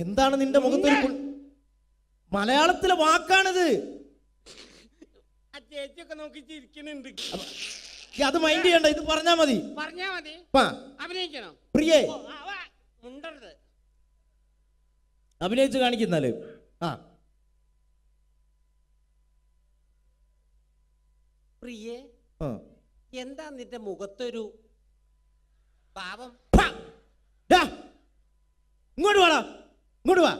എന്താണ് നിന്റെ മുഖത്തൊരു മലയാളത്തിലെ വാക്കാണിത്. ചേച്ചിയൊക്കെ നോക്കിയിട്ട് ഇരിക്കുന്നുണ്ട്. അത് മൈൻഡ് ചെയ്യണ്ട, ഇത് പറഞ്ഞാ മതി. പറഞ്ഞാ മതി. അഭിനയിക്കണം. പ്രിയേ, മുണ്ടരുത്. അഭിനയിച്ച് കാണിക്കുന്നാല്. പ്രിയേ, എന്താ നിന്റെ മുഖത്തൊരു പാവം? ഇങ്ങോട്ട് വാടാ, ഇങ്ങോട്ട് വാ.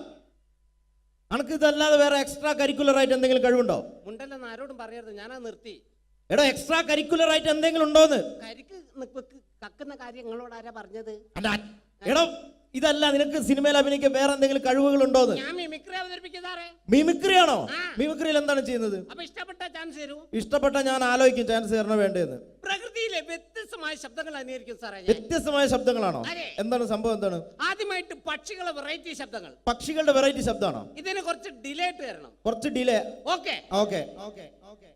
അനക്ക് ഇതല്ലാതെ വേറെ എക്സ്ട്രാ കരിക്കുലർ ആയിട്ട് എന്തെങ്കിലും കഴിവുണ്ടോ? മുണ്ടല്ലെന്ന് ആരോടും പറയരുത്, ഞാനാ നിർത്തി. എടോ, എക്സ്ട്രാ കരിക്കുലർ ആയിട്ട് എന്തെങ്കിലും ഉണ്ടോന്ന്? കരിക്ക് കക്കുന്ന കാര്യം നിങ്ങളോട് ആരാ പറഞ്ഞത്? എടോ, ഇതല്ല, നിനക്ക് സിനിമയിൽ അഭിനയിക്കാൻ വേറെ എന്തെങ്കിലും കഴിവുകൾ ഉണ്ടോന്ന്? ഞാൻ മിമിക്രി അവതരിപ്പിക്കുന്നതാറേ. മിമിക്രി ആണോ? മിമിക്രിയിൽ എന്താണ് ചെയ്യുന്നത്? അപ്പൊ ഇഷ്ടപ്പെട്ട ചാൻസ് തരൂ. ഇഷ്ടപ്പെട്ട ഞാൻ ആലോചിക്കും ചാൻസ് തരണോ വേണ്ടതെന്ന്. പ്രകൃതിയിലെ വ്യത്യസ്തമായ ശബ്ദങ്ങൾ അനുകരിക്കും സാറേ. വ്യത്യസ്തമായ ശബ്ദങ്ങളാണോ? എന്താണ് സംഭവം? എന്താണ്? ആദ്യമായിട്ട് പക്ഷികളെ വെറൈറ്റി ശബ്ദങ്ങൾ. പക്ഷികളുടെ വെറൈറ്റി ശബ്ദമാണോ? ഇതിന് കുറച്ച് ഡിലേ തരണം. കുറച്ച് delay. Okay okay okay okay.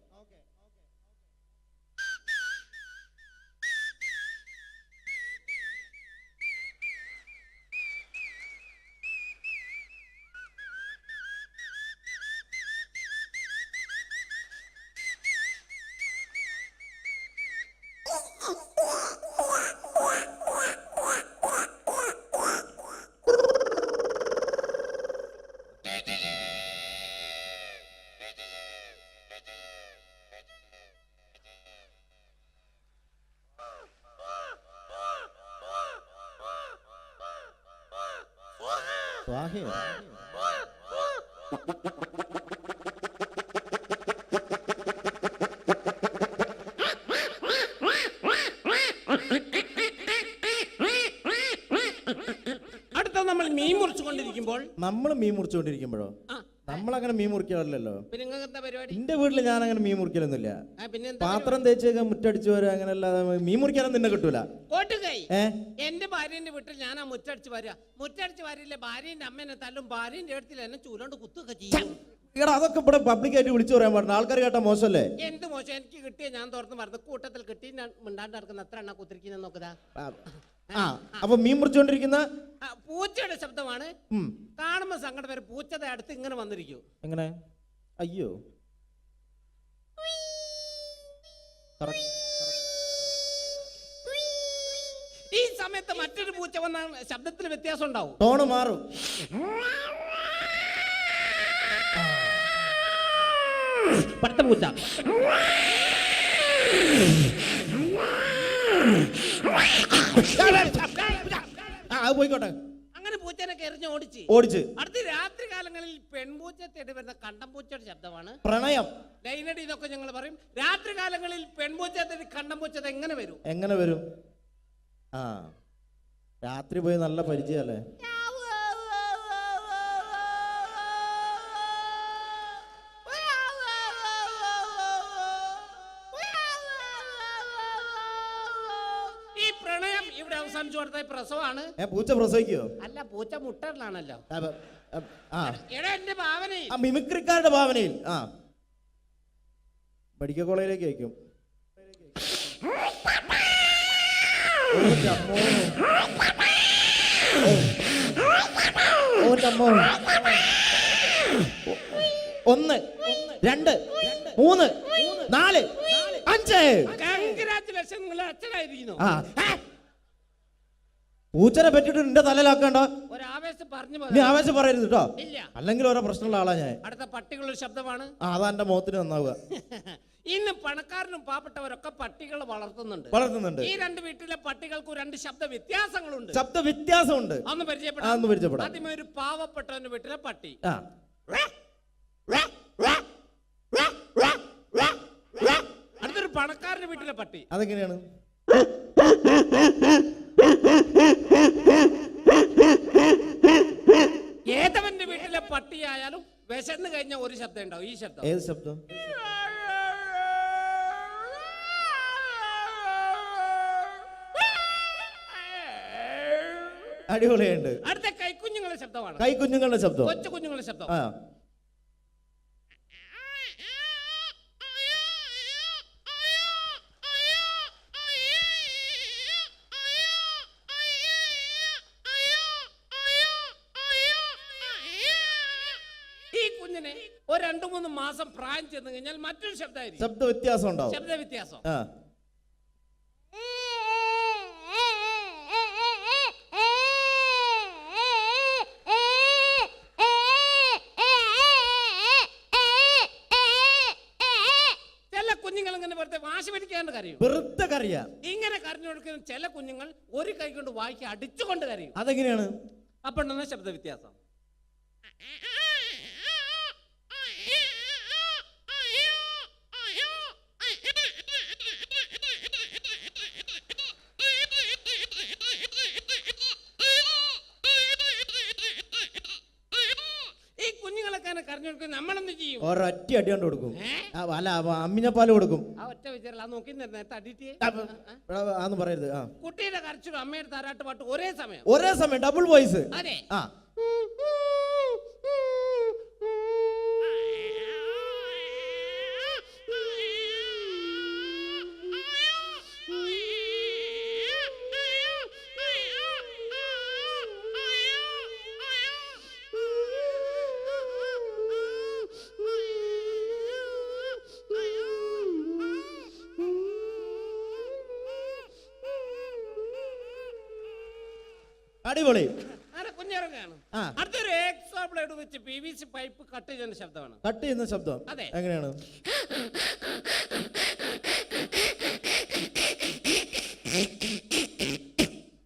അടുത്ത നമ്മൾ മീൻ മുറിച്ചുകൊണ്ടിരിക്കുമ്പോൾ നമ്മളങ്ങനെ മീൻ മുറിക്കാറില്ലല്ലോ. പിന്നെ നിങ്ങൾക്ക് എന്താ പരിപാടി? എന്റെ വീട്ടിൽ ഞാൻ അങ്ങനെ മീൻ മുറിക്കലൊന്നുമില്ല. പാത്രം തേച്ചേക്കാൻ മുറ്റടിച്ചു വരാ, അങ്ങനെയല്ലാതെ മീൻ മുറിക്കാനൊന്നും നിന്നെ കിട്ടൂല. എന്റെ ഭാര്യന്റെ വീട്ടിൽ ഞാൻ ആ മുറ്റടിച്ചു വരാ. മുറ്റടിച്ചു വരില്ലേ, ഭാര്യന്റെ അമ്മേനെ തല്ലും, ഭാര്യന്റെ അടുത്തിൽ എന്നെ ചൂലോണ്ട് കുത്തൊക്കെ ചെയ്യും. എടാ, അതൊക്കെ ഇവിടെ പബ്ലിക്കായിട്ട് വിളിച്ചു പറയാൻ പാടില്ല, ആൾക്കാർ കേട്ടാ മോശമല്ലേ? എന്ത് മോശം? എനിക്ക് കിട്ടിയ ഞാൻ തുറന്ന് പറഞ്ഞു, കൂട്ടത്തിൽ കിട്ടി മിണ്ടാണ്ട് നടക്കുന്ന എത്ര എണ്ണ കുത്തിരിക്കുന്ന നോക്കുക. അപ്പൊ മീൻ മുറിച്ചുകൊണ്ടിരിക്കുന്ന പൂച്ചയുടെ ശബ്ദമാണ്. കാണുമ്പോ സങ്കടം വരെ. പൂച്ചയുടെ അടുത്ത് ഇങ്ങനെ വന്നിരിക്കും. എങ്ങനെ? അയ്യോ, ഈ സമയത്ത് മറ്റൊരു പൂച്ച വന്ന ശബ്ദത്തിൽ വ്യത്യാസം ഉണ്ടാവും, ടോണ് മാറും. പടുത്ത പൂച്ച. പോയിക്കോട്ടെ. അങ്ങനെ പൂച്ചനെ എറിഞ്ഞ് ഓടിച്ച് അടുത്ത രാത്രി കാലങ്ങളിൽ പെൺപൂച്ച തേടി വരുന്ന കണ്ടംപൂച്ചയുടെ ശബ്ദമാണ് പ്രണയം. ലൈനടി ഇതൊക്കെ ഞങ്ങൾ പറയും. രാത്രി കാലങ്ങളിൽ പെൺപൂച്ച തേടി കണ്ടംപൂച്ച എങ്ങനെ വരും? എങ്ങനെ വരും? രാത്രി പോയി നല്ല പരിചയല്ലേ? ഈ പ്രണയം ഇവിടെ അവസാനിച്ചു കൊടുത്ത പ്രസവമാണ്. പൂച്ച പ്രസവിക്കോ? അല്ല, പൂച്ച മുട്ടലാണല്ലോ. എടാ, എന്റെ ഭാവനയിൽ, മിമിക്രിക്കാരുടെ ഭാവനയിൽ മെഡിക്കൽ കോളേജിലേക്ക് അയക്കും. ഒന്ന്, രണ്ട്, മൂന്ന്, നാല്, കൺഗ്രാറ്റുലേഷൻ, നിങ്ങൾ അച്ഛനായിരിക്കുന്നു. പൂച്ചനെ പറ്റിട്ട് നിന്റെ തലയിലാക്കണ്ട. ഒരാവേശം പറഞ്ഞു നീ ആവേശം പറയരുത് കേട്ടോ, ഇല്ല. അല്ലെങ്കിൽ ഓരോ പ്രശ്നമുള്ള ആളാ ഞാൻ. അടുത്ത പട്ടികളുടെ ശബ്ദമാണ്. അതാ എന്റെ മുഖത്തിന് നന്നാവുക. ഇന്ന് പണക്കാരനും പാവപ്പെട്ടവരൊക്കെ പട്ടികളെ വളർത്തുന്നുണ്ട്. ഈ രണ്ട് വീട്ടിലെ പട്ടികൾക്ക് രണ്ട് ശബ്ദ വ്യത്യാസങ്ങളുണ്ട്. ശബ്ദ വ്യത്യാസമുണ്ട്. അന്ന് പരിചയപ്പെടാം. ആദ്യമേ ഒരു പാവപ്പെട്ടവന്റെ വീട്ടിലെ പട്ടി. അടുത്തൊരു പണക്കാരന്റെ വീട്ടിലെ പട്ടി. അതെങ്ങനെയാണ്? ഏതവന്റെ വീട്ടിലെ പട്ടിയായാലും വിശന്ന് കഴിഞ്ഞ ഒരു ശബ്ദം ഉണ്ടാവും. ഈ ശബ്ദം. ഏത് ശബ്ദം? അടിപൊളിയുണ്ട്. അടുത്ത കൈക്കുഞ്ഞുങ്ങളുടെ ശബ്ദമാണ്. കൈക്കുഞ്ഞുങ്ങളുടെ ശബ്ദം. കൊച്ചു കുഞ്ഞുങ്ങളുടെ ശബ്ദം. ഈ കുഞ്ഞിനെ ഒരു 2-3 മാസം പ്രായം ചെന്ന് കഴിഞ്ഞാൽ മറ്റൊരു ശബ്ദമായിരിക്കും. ശബ്ദ വ്യത്യാസം ഉണ്ടാവും. ശബ്ദ വ്യത്യാസം. ഇങ്ങനെ കരഞ്ഞു കൊടുക്കുന്ന ചില കുഞ്ഞുങ്ങൾ ഒരു കൈ കൊണ്ട് വായിക്ക് അടിച്ചുകൊണ്ട് കരയും. അതെങ്ങനെയാണ്? അപ്പോഴാണ് ശബ്ദ വ്യത്യാസം. ഈ കുഞ്ഞുങ്ങളൊക്കെ കരഞ്ഞു കൊടുക്കുന്ന നമ്മളെന്ത് ചെയ്യും? ഒരൊറ്റ അടി കൊണ്ട് കൊടുക്കും. അല്ല, അമ്മിഞ്ഞപ്പാല് കൊടുക്കും. ആ ഒറ്റ വിചാരം നോക്കി ആന്ന് പറയരുത്. കുട്ടിയുടെ കരച്ചിലും അമ്മയുടെ താരാട്ട് പാട്ട് ഒരേ സമയം ഡബിൾ വോയിസ്. അതെ. അടിപൊളി. കുഞ്ഞിറങ്ങാണ്. അടുത്തൊരു എക്സ്ട്രാ ബ്ലേഡ് വെച്ച് PVC പൈപ്പ് കട്ട് ചെയ്യുന്ന ശബ്ദമാണ്. കട്ട് ചെയ്യുന്ന ശബ്ദം. അതെ. എങ്ങനെയാണ്?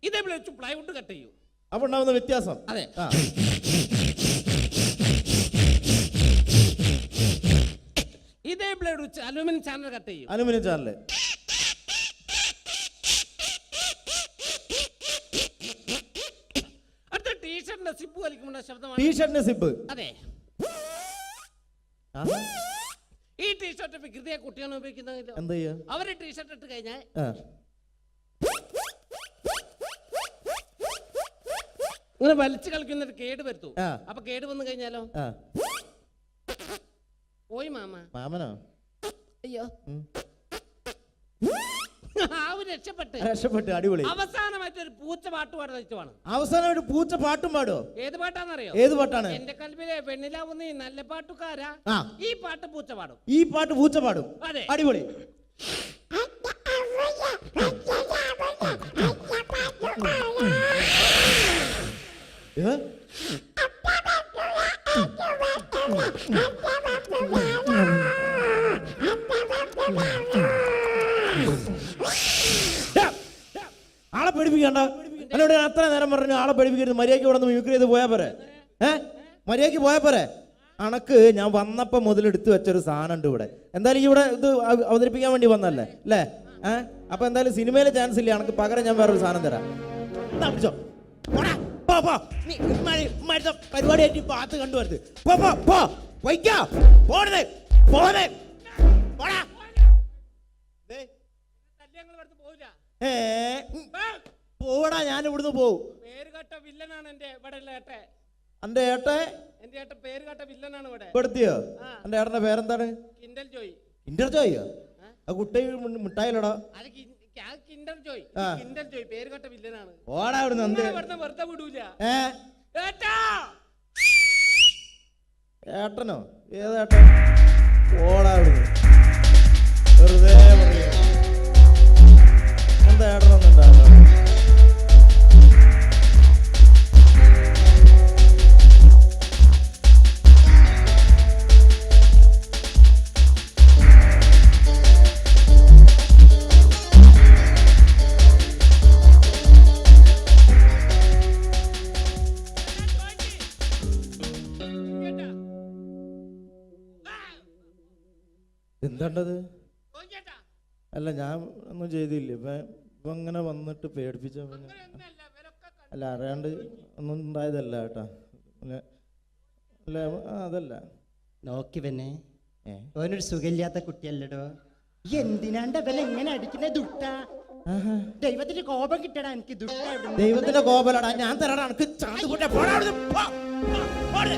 ഇതേപോലെ വെച്ച് പ്ലൈവുഡ് കട്ട് ചെയ്യും. അപ്പൊ ഉണ്ടാവുന്ന വ്യത്യാസം. അതെ. ഇതേ ബ്ലേഡ് വെച്ച് അലുമിനിയം ചാനൽ കട്ട് ചെയ്യും. Aluminium channel. സിബ് വലിക്കുമ്പോൾ ശബ്ദമാണ്. ടീഷർട്ടിന്റെ സിബ്. അതെ. ഈ ടീഷർട്ട് വികൃതിയെ കുട്ടിയാണ് ഉപയോഗിക്കുന്നത്. എന്താ ചെയ്യാ? അവര് ടീഷർട്ട് ഇട്ട് കഴിഞ്ഞാൽ ഇങ്ങനെ വലിച്ചു കളിക്കുന്നത് കേട് വരുത്തു. അപ്പൊ കേട് വന്നു കഴിഞ്ഞാലോ? പോയി മാമനോ? അയ്യോ, രക്ഷപ്പെട്ട്. അടിപൊളി. അവസാനമായിട്ട് ഒരു പൂച്ച പാട്ട് പാടുവാണ്. അവസാനമായിട്ട് പൂച്ച പാട്ടും പാടോ? ഏത് പാട്ടാന്നറിയോ? ഏത് പാട്ടാണ്? എന്റെ കൽവിലെ വെണ്ണിലാവുന്ന നല്ല പാട്ടുകാരാ. ഈ പാട്ട് പൂച്ച പാടും. ഈ പാട്ട് പൂച്ച പാടും. അതെ. അടിപൊളി. ആളെ പേടിപ്പിക്കണ്ട. എന്നോട് ഞാൻ അത്ര നേരം പറഞ്ഞു ആളെ പേടിപ്പിക്കരുത്, മര്യാദയ്ക്ക് ഇവിടെ നിന്ന് മ്യൂക്കറി ചെയ്ത് പോയാ പോരെ. മര്യാദയ്ക്ക് പോയാ പോരെ. അണക്ക് ഞാൻ വന്നപ്പോ മുതൽ എടുത്തു വെച്ചൊരു സാധനം ഉണ്ട് ഇവിടെ. എന്തായാലും ഇവിടെ ഇത് അവതരിപ്പിക്കാൻ വേണ്ടി വന്നല്ലേ അല്ലേ? അപ്പൊ എന്തായാലും സിനിമയിലെ ചാൻസ് ഇല്ല. അണക്ക് പകരം ഞാൻ വേറൊരു സാധനം തരാം. പരിപാടിയായിട്ട് പാത്ത് കണ്ടുവരുത്. പോടാ, ഞാൻ ഇവിടുന്ന് പോവും. പേരുകേട്ട വില്ലനാണ് എന്റെ ഇവിടെ ഏട്ടെ. എന്റെ ഏട്ടെ? എന്റെ ഏട്ടൻ പേരുകേട്ട വില്ലനാണ് ഇവിടെ. പെടുത്തിയോ? എന്റെ ഏട്ടന്റെ പേരെന്താണ്? കിൻഡൽ ജോയ്. കിൻഡൽ ജോയോ? ആ കുട്ടി മിഠായിലടാ. കിൻഡൽ ജോയ്. കിൻഡൽ ജോയ് പേരുകേട്ട വില്ലനാണ്. ഓടാ ഇവിടുന്ന്. വെറുതെ വിടൂല. ഏട്ടനോ? ഏതേട്ടൻ? ഓടാ ഇവിടുന്ന്. വെറുതെ പറയാ. തേടണമെന്നുണ്ടാകും. എന്താണ്ടത്? അല്ല ഞാൻ ഒന്നും ചെയ്തില്ല. ഇപ്പൊ ഇങ്ങനെ വന്നിട്ട് പേടിപ്പിച്ച അല്ല അറിയാണ്ട് ഒന്നും ഉണ്ടായതല്ല കേട്ടാ. അല്ല അതല്ല നോക്കി പിന്നെ ഓനൊരു സുഖമില്ലാത്ത കുട്ടിയല്ലടോ. എന്തിനാണ്ട് അവൻ എങ്ങനെ അടിക്കുന്ന ദുട്ട? ദൈവത്തിന്റെ കോപം കിട്ടടാ എനിക്ക് ദുട്ട. ദൈവത്തിന്റെ കോപലടാ ഞാൻ തരടാ എനിക്ക് ചാന്ത് കൂട്ടെ പോടാ അവിടുന്ന്. പോ, പോടെ.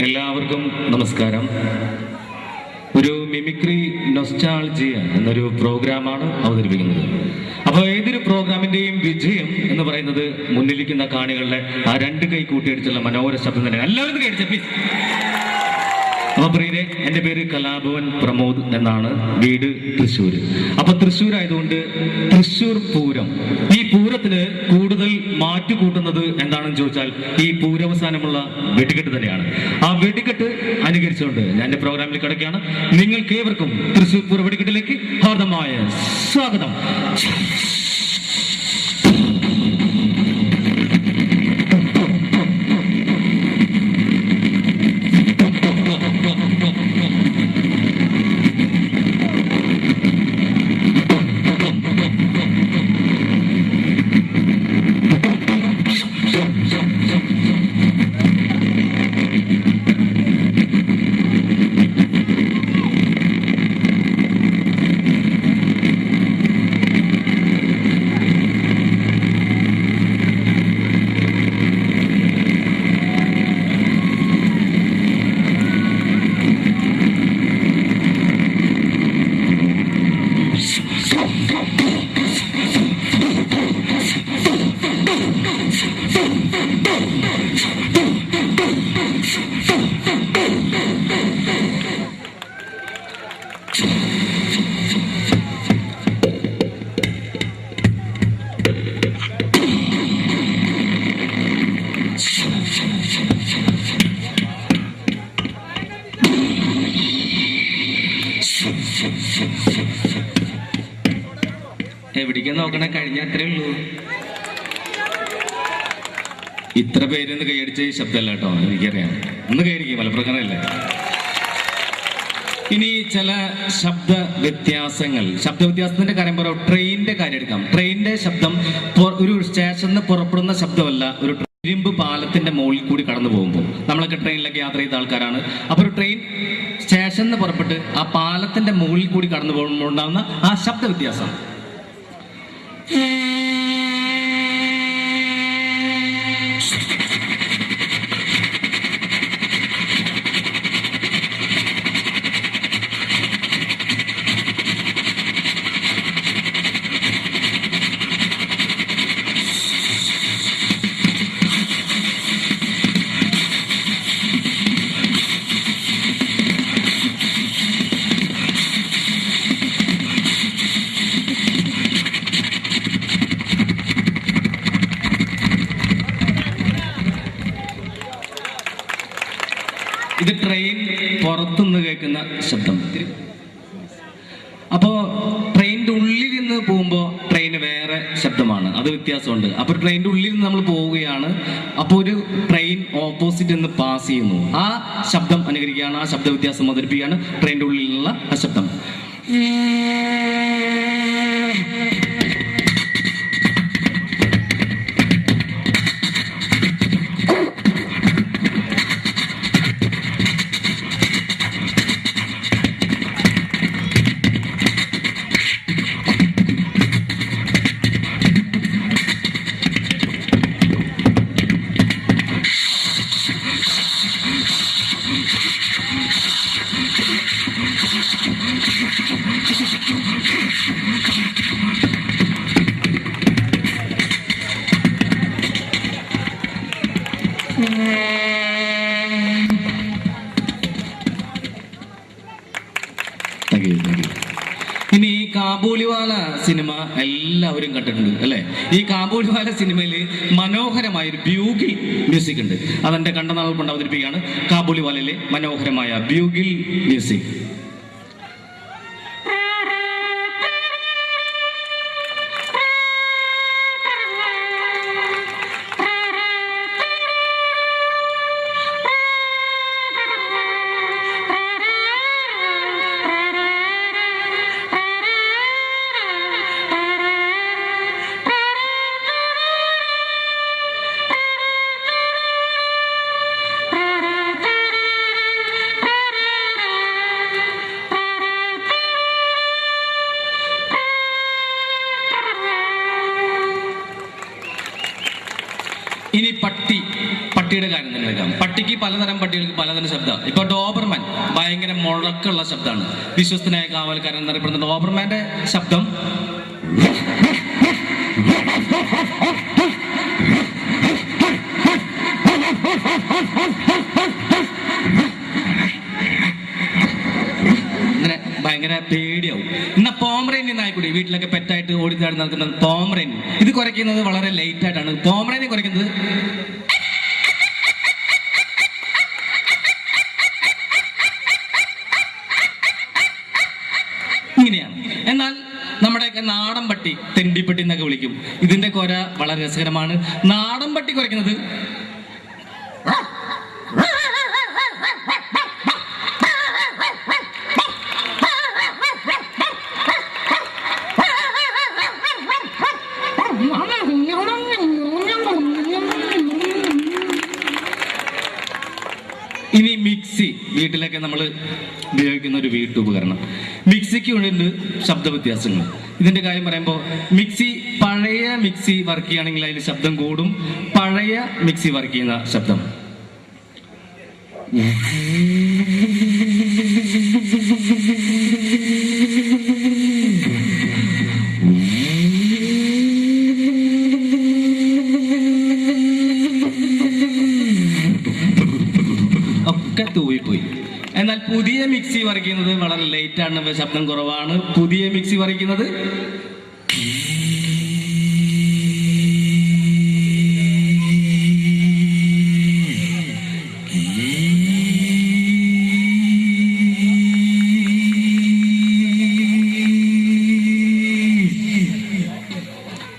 എല്ലാവർക്കും നമസ്കാരം. ഒരു മിമിക്രി നൊസ്റ്റാൾജിയ എന്നൊരു പ്രോഗ്രാമാണ് അവതരിപ്പിക്കുന്നത്. അപ്പോൾ ഏതൊരു പ്രോഗ്രാമിന്റെയും വിജയം എന്ന് പറയുന്നത് മുന്നിലിരിക്കുന്ന കാണികളുടെ ആ രണ്ട് കൈ കൂട്ടിയടിച്ചുള്ള മനോഹര ശബ്ദം തന്നെയാണ്. എല്ലാവരും കേട്ടിച്ച പ്ലീസ്. അപ്പൊ പ്രിയരെ, എൻ്റെ പേര് കലാഭവൻ പ്രമോദ് എന്നാണ്, വീട് തൃശ്ശൂർ. അപ്പൊ തൃശ്ശൂർ ആയതുകൊണ്ട് തൃശ്ശൂർ പൂരം, ഈ പൂരത്തിന് കൂടുതൽ മാറ്റുകൂട്ടുന്നത് എന്താണെന്ന് ചോദിച്ചാൽ ഈ പൂരവസാനമുള്ള വെടിക്കെട്ട് തന്നെയാണ്. ആ വെടിക്കെട്ട് അനുകരിച്ചുകൊണ്ട് ഞാൻ എൻ്റെ പ്രോഗ്രാമിൽ കിടക്കുകയാണ്. നിങ്ങൾക്ക് ഏവർക്കും തൃശ്ശൂർ പൂര വെടിക്കെട്ടിലേക്ക് ഹാർദമായ സ്വാഗതം. എവിടേക്കാ നോക്കണേ? കഴിഞ്ഞ അത്രേ ഉള്ളൂ. ഇത്ര പേരൊന്ന് കൈയടിച്ച ശബ്ദമല്ല കേട്ടോ, എനിക്കറിയാം. ഒന്ന് കൈയടിക്കും, മലപ്രകാരമല്ലേ. ഇനി ചില ശബ്ദ വ്യത്യാസത്തിന്റെ കാര്യം പറയാം. ട്രെയിനിന്റെ കാര്യം എടുക്കാം. ട്രെയിനിന്റെ ശബ്ദം ഒരു സ്റ്റേഷനിൽ നിന്ന് പുറപ്പെടുന്ന ശബ്ദമല്ല, ഒരു ഇരുമ്പ് പാലത്തിന്റെ മുകളിൽ കൂടി കടന്നു പോകുമ്പോൾ. നമ്മളൊക്കെ ട്രെയിനിലൊക്കെ യാത്ര ചെയ്ത ആൾക്കാരാണ്. അപ്പൊ ഒരു ട്രെയിൻ സ്റ്റേഷനിൽ നിന്ന് പുറപ്പെട്ട് ആ പാലത്തിന്റെ മുകളിൽ കൂടി കടന്നു പോകുമ്പോൾ ഉണ്ടാകുന്ന ആ ശബ്ദ വ്യത്യാസം. ഇത് ട്രെയിൻ പുറത്തുനിന്ന് കേൾക്കുന്ന ശബ്ദം. അപ്പോൾ ട്രെയിനിന്റെ ഉള്ളിൽ നിന്ന് പോകുമ്പോൾ ട്രെയിന് വേറെ ശബ്ദമാണ്, അത് വ്യത്യാസമുണ്ട്. അപ്പോൾ ട്രെയിനിന്റെ ഉള്ളിൽ നിന്ന് നമ്മൾ പോവുകയാണ്, അപ്പോൾ ഒരു ട്രെയിൻ ഓപ്പോസിറ്റ് നിന്ന് പാസ് ചെയ്യുന്നു, ആ ശബ്ദം അനുകരിക്കുകയാണ്, ആ ശബ്ദ വ്യത്യാസം അവതരിപ്പിക്കുകയാണ് ട്രെയിനിന്റെ ഉള്ളിൽ നിന്നുള്ള ആ ശബ്ദം. ഇനി ഈ കാബൂളിവാല സിനിമ എല്ലാവരും കണ്ടിട്ടുണ്ട് അല്ലെ? ഈ കാബൂളിവാല സിനിമയിൽ മനോഹരമായ ഒരു ബ്യൂഗിൽ മ്യൂസിക് ഉണ്ട്. അതെന്റെ കണ്ടനാൾ കൊണ്ട് അവതരിപ്പിക്കുകയാണ് കാബൂളിവാലയിലെ മനോഹരമായ ബ്യൂഗിൽ മ്യൂസിക്. ഇനി പട്ടിയുടെ കാര്യം തന്നെ എടുക്കാം. പട്ടിക്ക് പലതരം പട്ടികൾക്ക് പലതരം ശബ്ദം. ഇപ്പൊ ഡോബർമാൻ ഭയങ്കര മുഴക്കമുള്ള ശബ്ദമാണ്. വിശ്വസ്തനായ കാവൽക്കാരൻ എന്നറിയപ്പെടുന്ന ഡോബർമാന്റെ ശബ്ദം ഇങ്ങനെ ഭയങ്കര പേടിയാവും. എന്നാ പോമറേനിയൻ നായ്ക്കുട്ടി വീട്ടിലൊക്കെ പെറ്റായിട്ട് ഓടിച്ചാടി നടക്കുന്നത് പോമറേനിയൻ. ഇത് കുറയ്ക്കുന്നത് വളരെ ലൈറ്റ് ആയിട്ടാണ്. പോമറേനിയൻ കുറയ്ക്കുന്നത് ഇങ്ങനെയാണ്. എന്നാൽ നമ്മുടെയൊക്കെ നാടൻ പട്ടി തെണ്ടിപ്പട്ടി എന്നൊക്കെ വിളിക്കും. ഇതിന്റെ കുര വളരെ രസകരമാണ്. നാടൻ പട്ടി കുറയ്ക്കുന്നത് ഇനി മിക്സി വീട്ടിലൊക്കെ നമ്മൾ ഉപയോഗിക്കുന്ന ഒരു വീട്ടുപകരണം. മിക്സിക്ക് ഉണ്ട് ശബ്ദ വ്യത്യാസങ്ങൾ. ഇതിന്റെ കാര്യം പറയുമ്പോൾ പഴയ മിക്സി വർക്ക് ചെയ്യുകയാണെങ്കിൽ അതിന് ശബ്ദം കൂടും. പഴയ മിക്സി വർക്ക് ചെയ്യുന്ന ശബ്ദം ഒക്കെ തൂവിപ്പോയി. എന്നാൽ പുതിയ മിക്സി വർക്ക് ചെയ്യുന്നത് വളരെ ലേറ്റ് ആണ്, ശബ്ദം കുറവാണ്. പുതിയ മിക്സി വർക്ക് ചെയ്യുന്നത്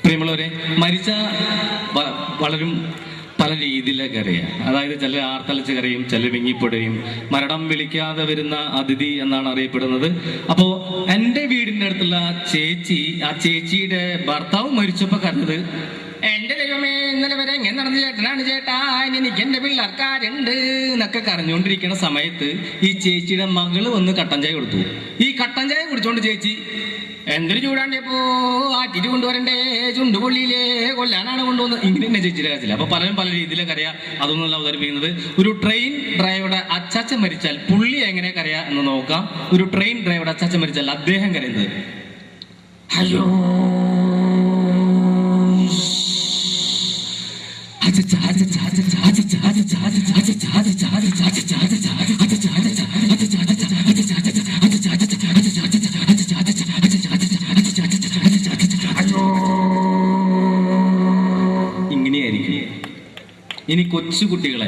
പ്രിയമുള്ളവരെ, മരിച്ച വളരും പല രീതിയിലൊക്കെ അറിയാം. അതായത് ചില ആർത്തലച്ച് കരയും, ചില വിങ്ങിപ്പൊടയും. മരണം വിളിക്കാതെ വരുന്ന അതിഥി എന്നാണ് അറിയപ്പെടുന്നത്. അപ്പോ എൻ്റെ വീടിൻ്റെ അടുത്തുള്ള ആ ചേച്ചിയുടെ ഭർത്താവ് മരിച്ചപ്പോ കണ്ടത്, എന്റെ ദൈവമേ ഇന്നലെ വരെ എങ്ങനെ നടന്ന ചേട്ടനാണ് ചേട്ടാ, എനിക്ക് എന്റെ പിള്ളേർക്കാരുണ്ട് എന്നൊക്കെ കരഞ്ഞുകൊണ്ടിരിക്കുന്ന സമയത്ത് ഈ ചേച്ചിയുടെ മകള് വന്ന് കട്ടൻ ചായ കൊടുത്തു. ഈ കട്ടൻ ചായ കുടിച്ചോണ്ട് ചേച്ചി, എന്തൊരു ചൂടാണ്ടിയപ്പോ ആറ്റിട്ട് കൊണ്ടുവരണ്ടേ, ചുണ്ടുപൊള്ളിയിലേ കൊല്ലാനാണ് കൊണ്ടുവന്നത്. ഇങ്ങനെ തന്നെ ചേച്ചിയുടെ കാര്യത്തില്ല. അപ്പൊ പലരും പല രീതിയിലൊക്കെ അറിയാം. അതൊന്നുമല്ല അവതരിപ്പിക്കുന്നത്. ഒരു ട്രെയിൻ ഡ്രൈവറുടെ അച്ചാച്ചൻ മരിച്ചാൽ പുള്ളി എങ്ങനെ കരയാ എന്ന് നോക്കാം. ഒരു ട്രെയിൻ ഡ്രൈവറുടെ അച്ചാച്ചൻ മരിച്ചാൽ അദ്ദേഹം കരയുന്നത്, ഹലോ ഇങ്ങനെയായിരിക്കും. ഇനി കൊച്ചുകുട്ടികളെ,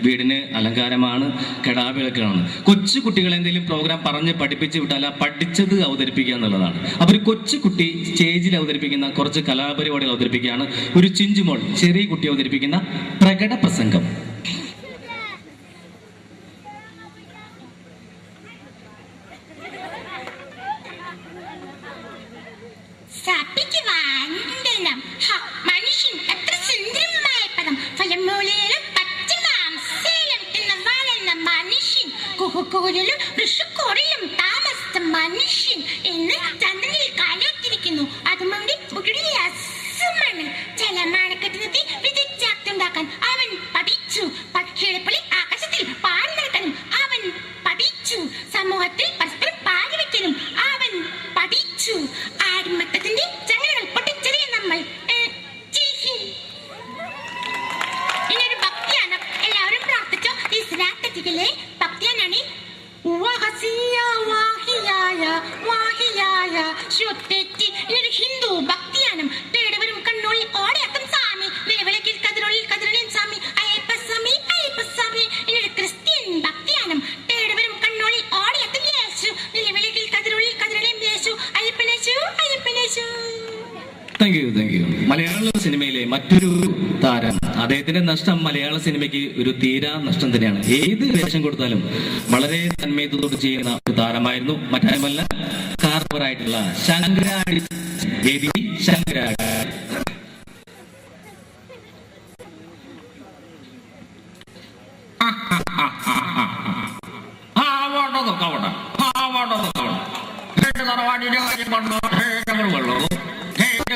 വീടിന് അലങ്കാരമാണ്, കെടാവിളക്കാണ്. കൊച്ചുകുട്ടികളെ എന്തെങ്കിലും പ്രോഗ്രാം പറഞ്ഞ് പഠിപ്പിച്ച് വിട്ടാൽ ആ പഠിച്ചത് അവതരിപ്പിക്കുക എന്നുള്ളതാണ്. അപ്പൊ ഒരു കൊച്ചുകുട്ടി സ്റ്റേജിൽ അവതരിപ്പിക്കുന്ന കുറച്ച് കലാപരിപാടികൾ അവതരിപ്പിക്കുകയാണ്. ഒരു ചിഞ്ചുമോൾ ചെറിയ കുട്ടി അവതരിപ്പിക്കുന്ന പ്രകട പ്രസംഗം. മനുഷ്യൻ എത്ര സുന്ദരമായ പദം, ഫലമൂലയിലും പച്ചമാംസയിലും തിന്ന് വളർന്ന മനുഷ്യൻ, കുഹുക്കൂരിലും ഋഷുക്കൂറിലും താമസിച്ച മനുഷ്യൻ എന്ന് ചന്ദ്രനിൽ കാലോത്തിരിക്കുന്നു. അതുകൊണ്ട് രസമാണ്. ജലമാണക്കെട്ടുന്നതിൽ വിദഗ്ധാക്തുണ്ടാക്കാൻ അവൻ പഠിച്ചു. പക്ഷികളെപ്പോലെ ആകാശത്തിൽ പാറി നടക്കാനും അവൻ പഠിച്ചു. സമൂഹത്തിൽ പരസ്പരം പാടി വാഹിയായ വാഹിയായ ശുദ്ധെറ്റി ഇതൊരു ഹിന്ദു ഭക്തിയാനം തേടിവരും കണ്ണുള്ളിൽ ഓടയാക്കും സ്വാമി നിലവിളക്കിൽ കതിരുള്ളിൽ കതിരണിയും സ്വാമി അയ്യപ്പസ്വാമി അയ്യപ്പസ്വാമി ഇതൊരു ക്രിസ്ത്യൻ ഭക്തിയാനം തേടിവരും കണ്ണുള്ളിൽ ഓടയാക്കും യേശു നിലവിളക്കിൽ കതിരുള്ളിൽ കതിരണിയും യേശു അയ്യപ്പനേശു അയ്യപ്പനേശു. Thank you, thank you. മലയാള സിനിമയിലെ മറ്റൊരു താരം, അദ്ദേഹത്തിന്റെ നഷ്ടം മലയാള സിനിമയ്ക്ക് ഒരു തീരാ നഷ്ടം തന്നെയാണ്. ഏത് വേഷം കൊടുത്താലും വളരെ തന്മയത്തോട് ചെയ്യുന്ന ഒരു താരമായിരുന്നു. മറ്റാരുമല്ല, കാർപ്പറായിട്ടുള്ള ശങ്കരാടി ദേവി. ശങ്കരാടി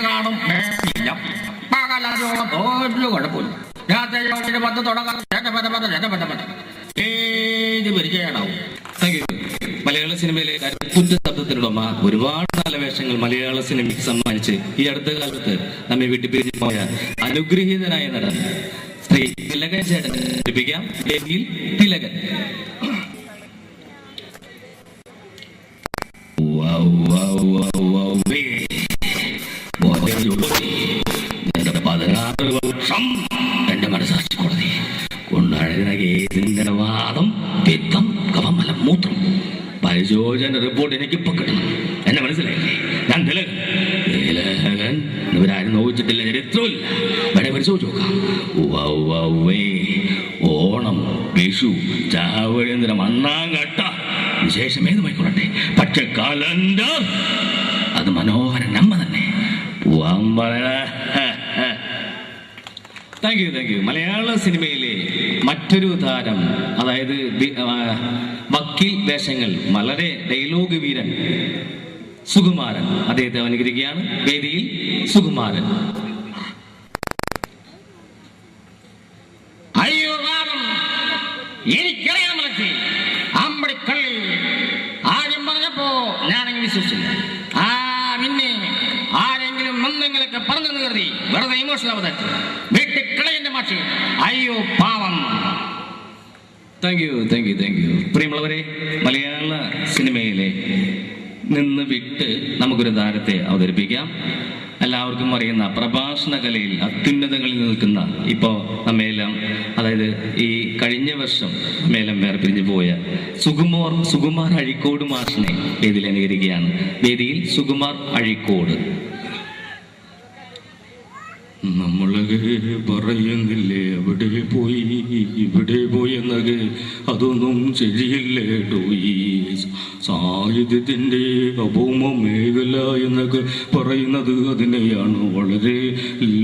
കാണും ഒരു കുഴപ്പമില്ല. ഏത് പരിചയമാണാവും. Thank you. മലയാള സിനിമയിലെ കരുത്തുറ്റ ശബ്ദത്തിനുടമ ഒരുപാട് നല്ല വേഷങ്ങൾ മലയാള സിനിമയ്ക്ക് സമ്മാനിച്ച് ഈ അടുത്ത കാലത്ത് നമ്മെ വിട്ടുപിരിഞ്ഞു പോയ അനുഗ്രഹീതനായ നടൻ ശ്രീ തിലകൻ ചേട്ടൻ ലഭിക്കാം. വേദിയിൽ തിലകൻ. എന്റെ മനസ്സാക്ഷി കോടതി കൊണ്ടാടിയ വാദം, പിത്തം, കഫമലം, മൂത്രം പരിശോധന റിപ്പോർട്ട് എനിക്കിപ്പോ കിട്ടണം. എന്നെ മനസ്സിലായില്ലേ? ഞാൻ തിലകൻ. ഇവരാരും നോക്കിച്ചിട്ടില്ല, ചരിത്രമില്ല. വേണേ പരിശോധിച്ച് നോക്കാം. ഓണം, വിഷു, ചാവഴേന്ദ്രം, അണ്ണാങ്കട്ട വിശേഷം ഏതുമായിക്കൊള്ളട്ടെ, പക്ഷെ കലണ്ടർ അത് മനോഹര നമ്മ തന്നെ. Thank you, thank you. മലയാള സിനിമയിലെ മറ്റൊരു താരം, അതായത് വക്കീൽ വേഷങ്ങൾ വളരെ ഡയലോഗ് വീരൻ സുകുമാരൻ, അദ്ദേഹത്തെ അനുകരിക്കുകയാണ്. വേദിയിൽ സുകുമാരൻ. അയ്യോ വാദം എനിക്കറിയാൻ മനസ്സിൽ അമ്പടിക്കള്ളിൽ ആദ്യം പറഞ്ഞപ്പോ ഞാനെങ്കിൽ വിശ്വസിച്ചില്ല. പിന്നെ ആരെങ്കിലും എന്തെങ്കിലൊക്കെ പറഞ്ഞെന്ന് കരുതി വെറുതെ ഇമോഷണൽ അവതരിച്ചു വീട്ടിൽ കളയന്റെ മാഷി. അയ്യോ പാവം. Thank you, thank you, thank U. പ്രിയമുള്ളവരെ, മലയാള സിനിമയിലെ നിന്ന് വിട്ട് നമുക്കൊരു താരത്തെ അവതരിപ്പിക്കാം. എല്ലാവർക്കും അറിയുന്ന പ്രഭാഷണ കലയിൽ അത്യുന്നതങ്ങളിൽ നിൽക്കുന്ന, ഇപ്പോൾ നമ്മയെല്ലാം, അതായത് ഈ കഴിഞ്ഞ വർഷം നമ്മയെല്ലാം വേർപിരിഞ്ഞു പോയ സുകുമാർ അഴീക്കോട് മാഷിനെ വേദിയിൽ അനുകരിക്കുകയാണ്. വേദിയിൽ സുകുമാർ അഴീക്കോട്. നമ്മളൊക്കെ പറയുന്നില്ലേ അവിടെ പോയി ഇവിടെ പോയി എന്നൊക്കെ, അതൊന്നും ശരിയല്ലേട്ടോ. ഈ സാഹിത്യത്തിൻ്റെ അഭൗമ മേഖല എന്നൊക്കെ പറയുന്നത് അതിനെയാണ്. വളരെ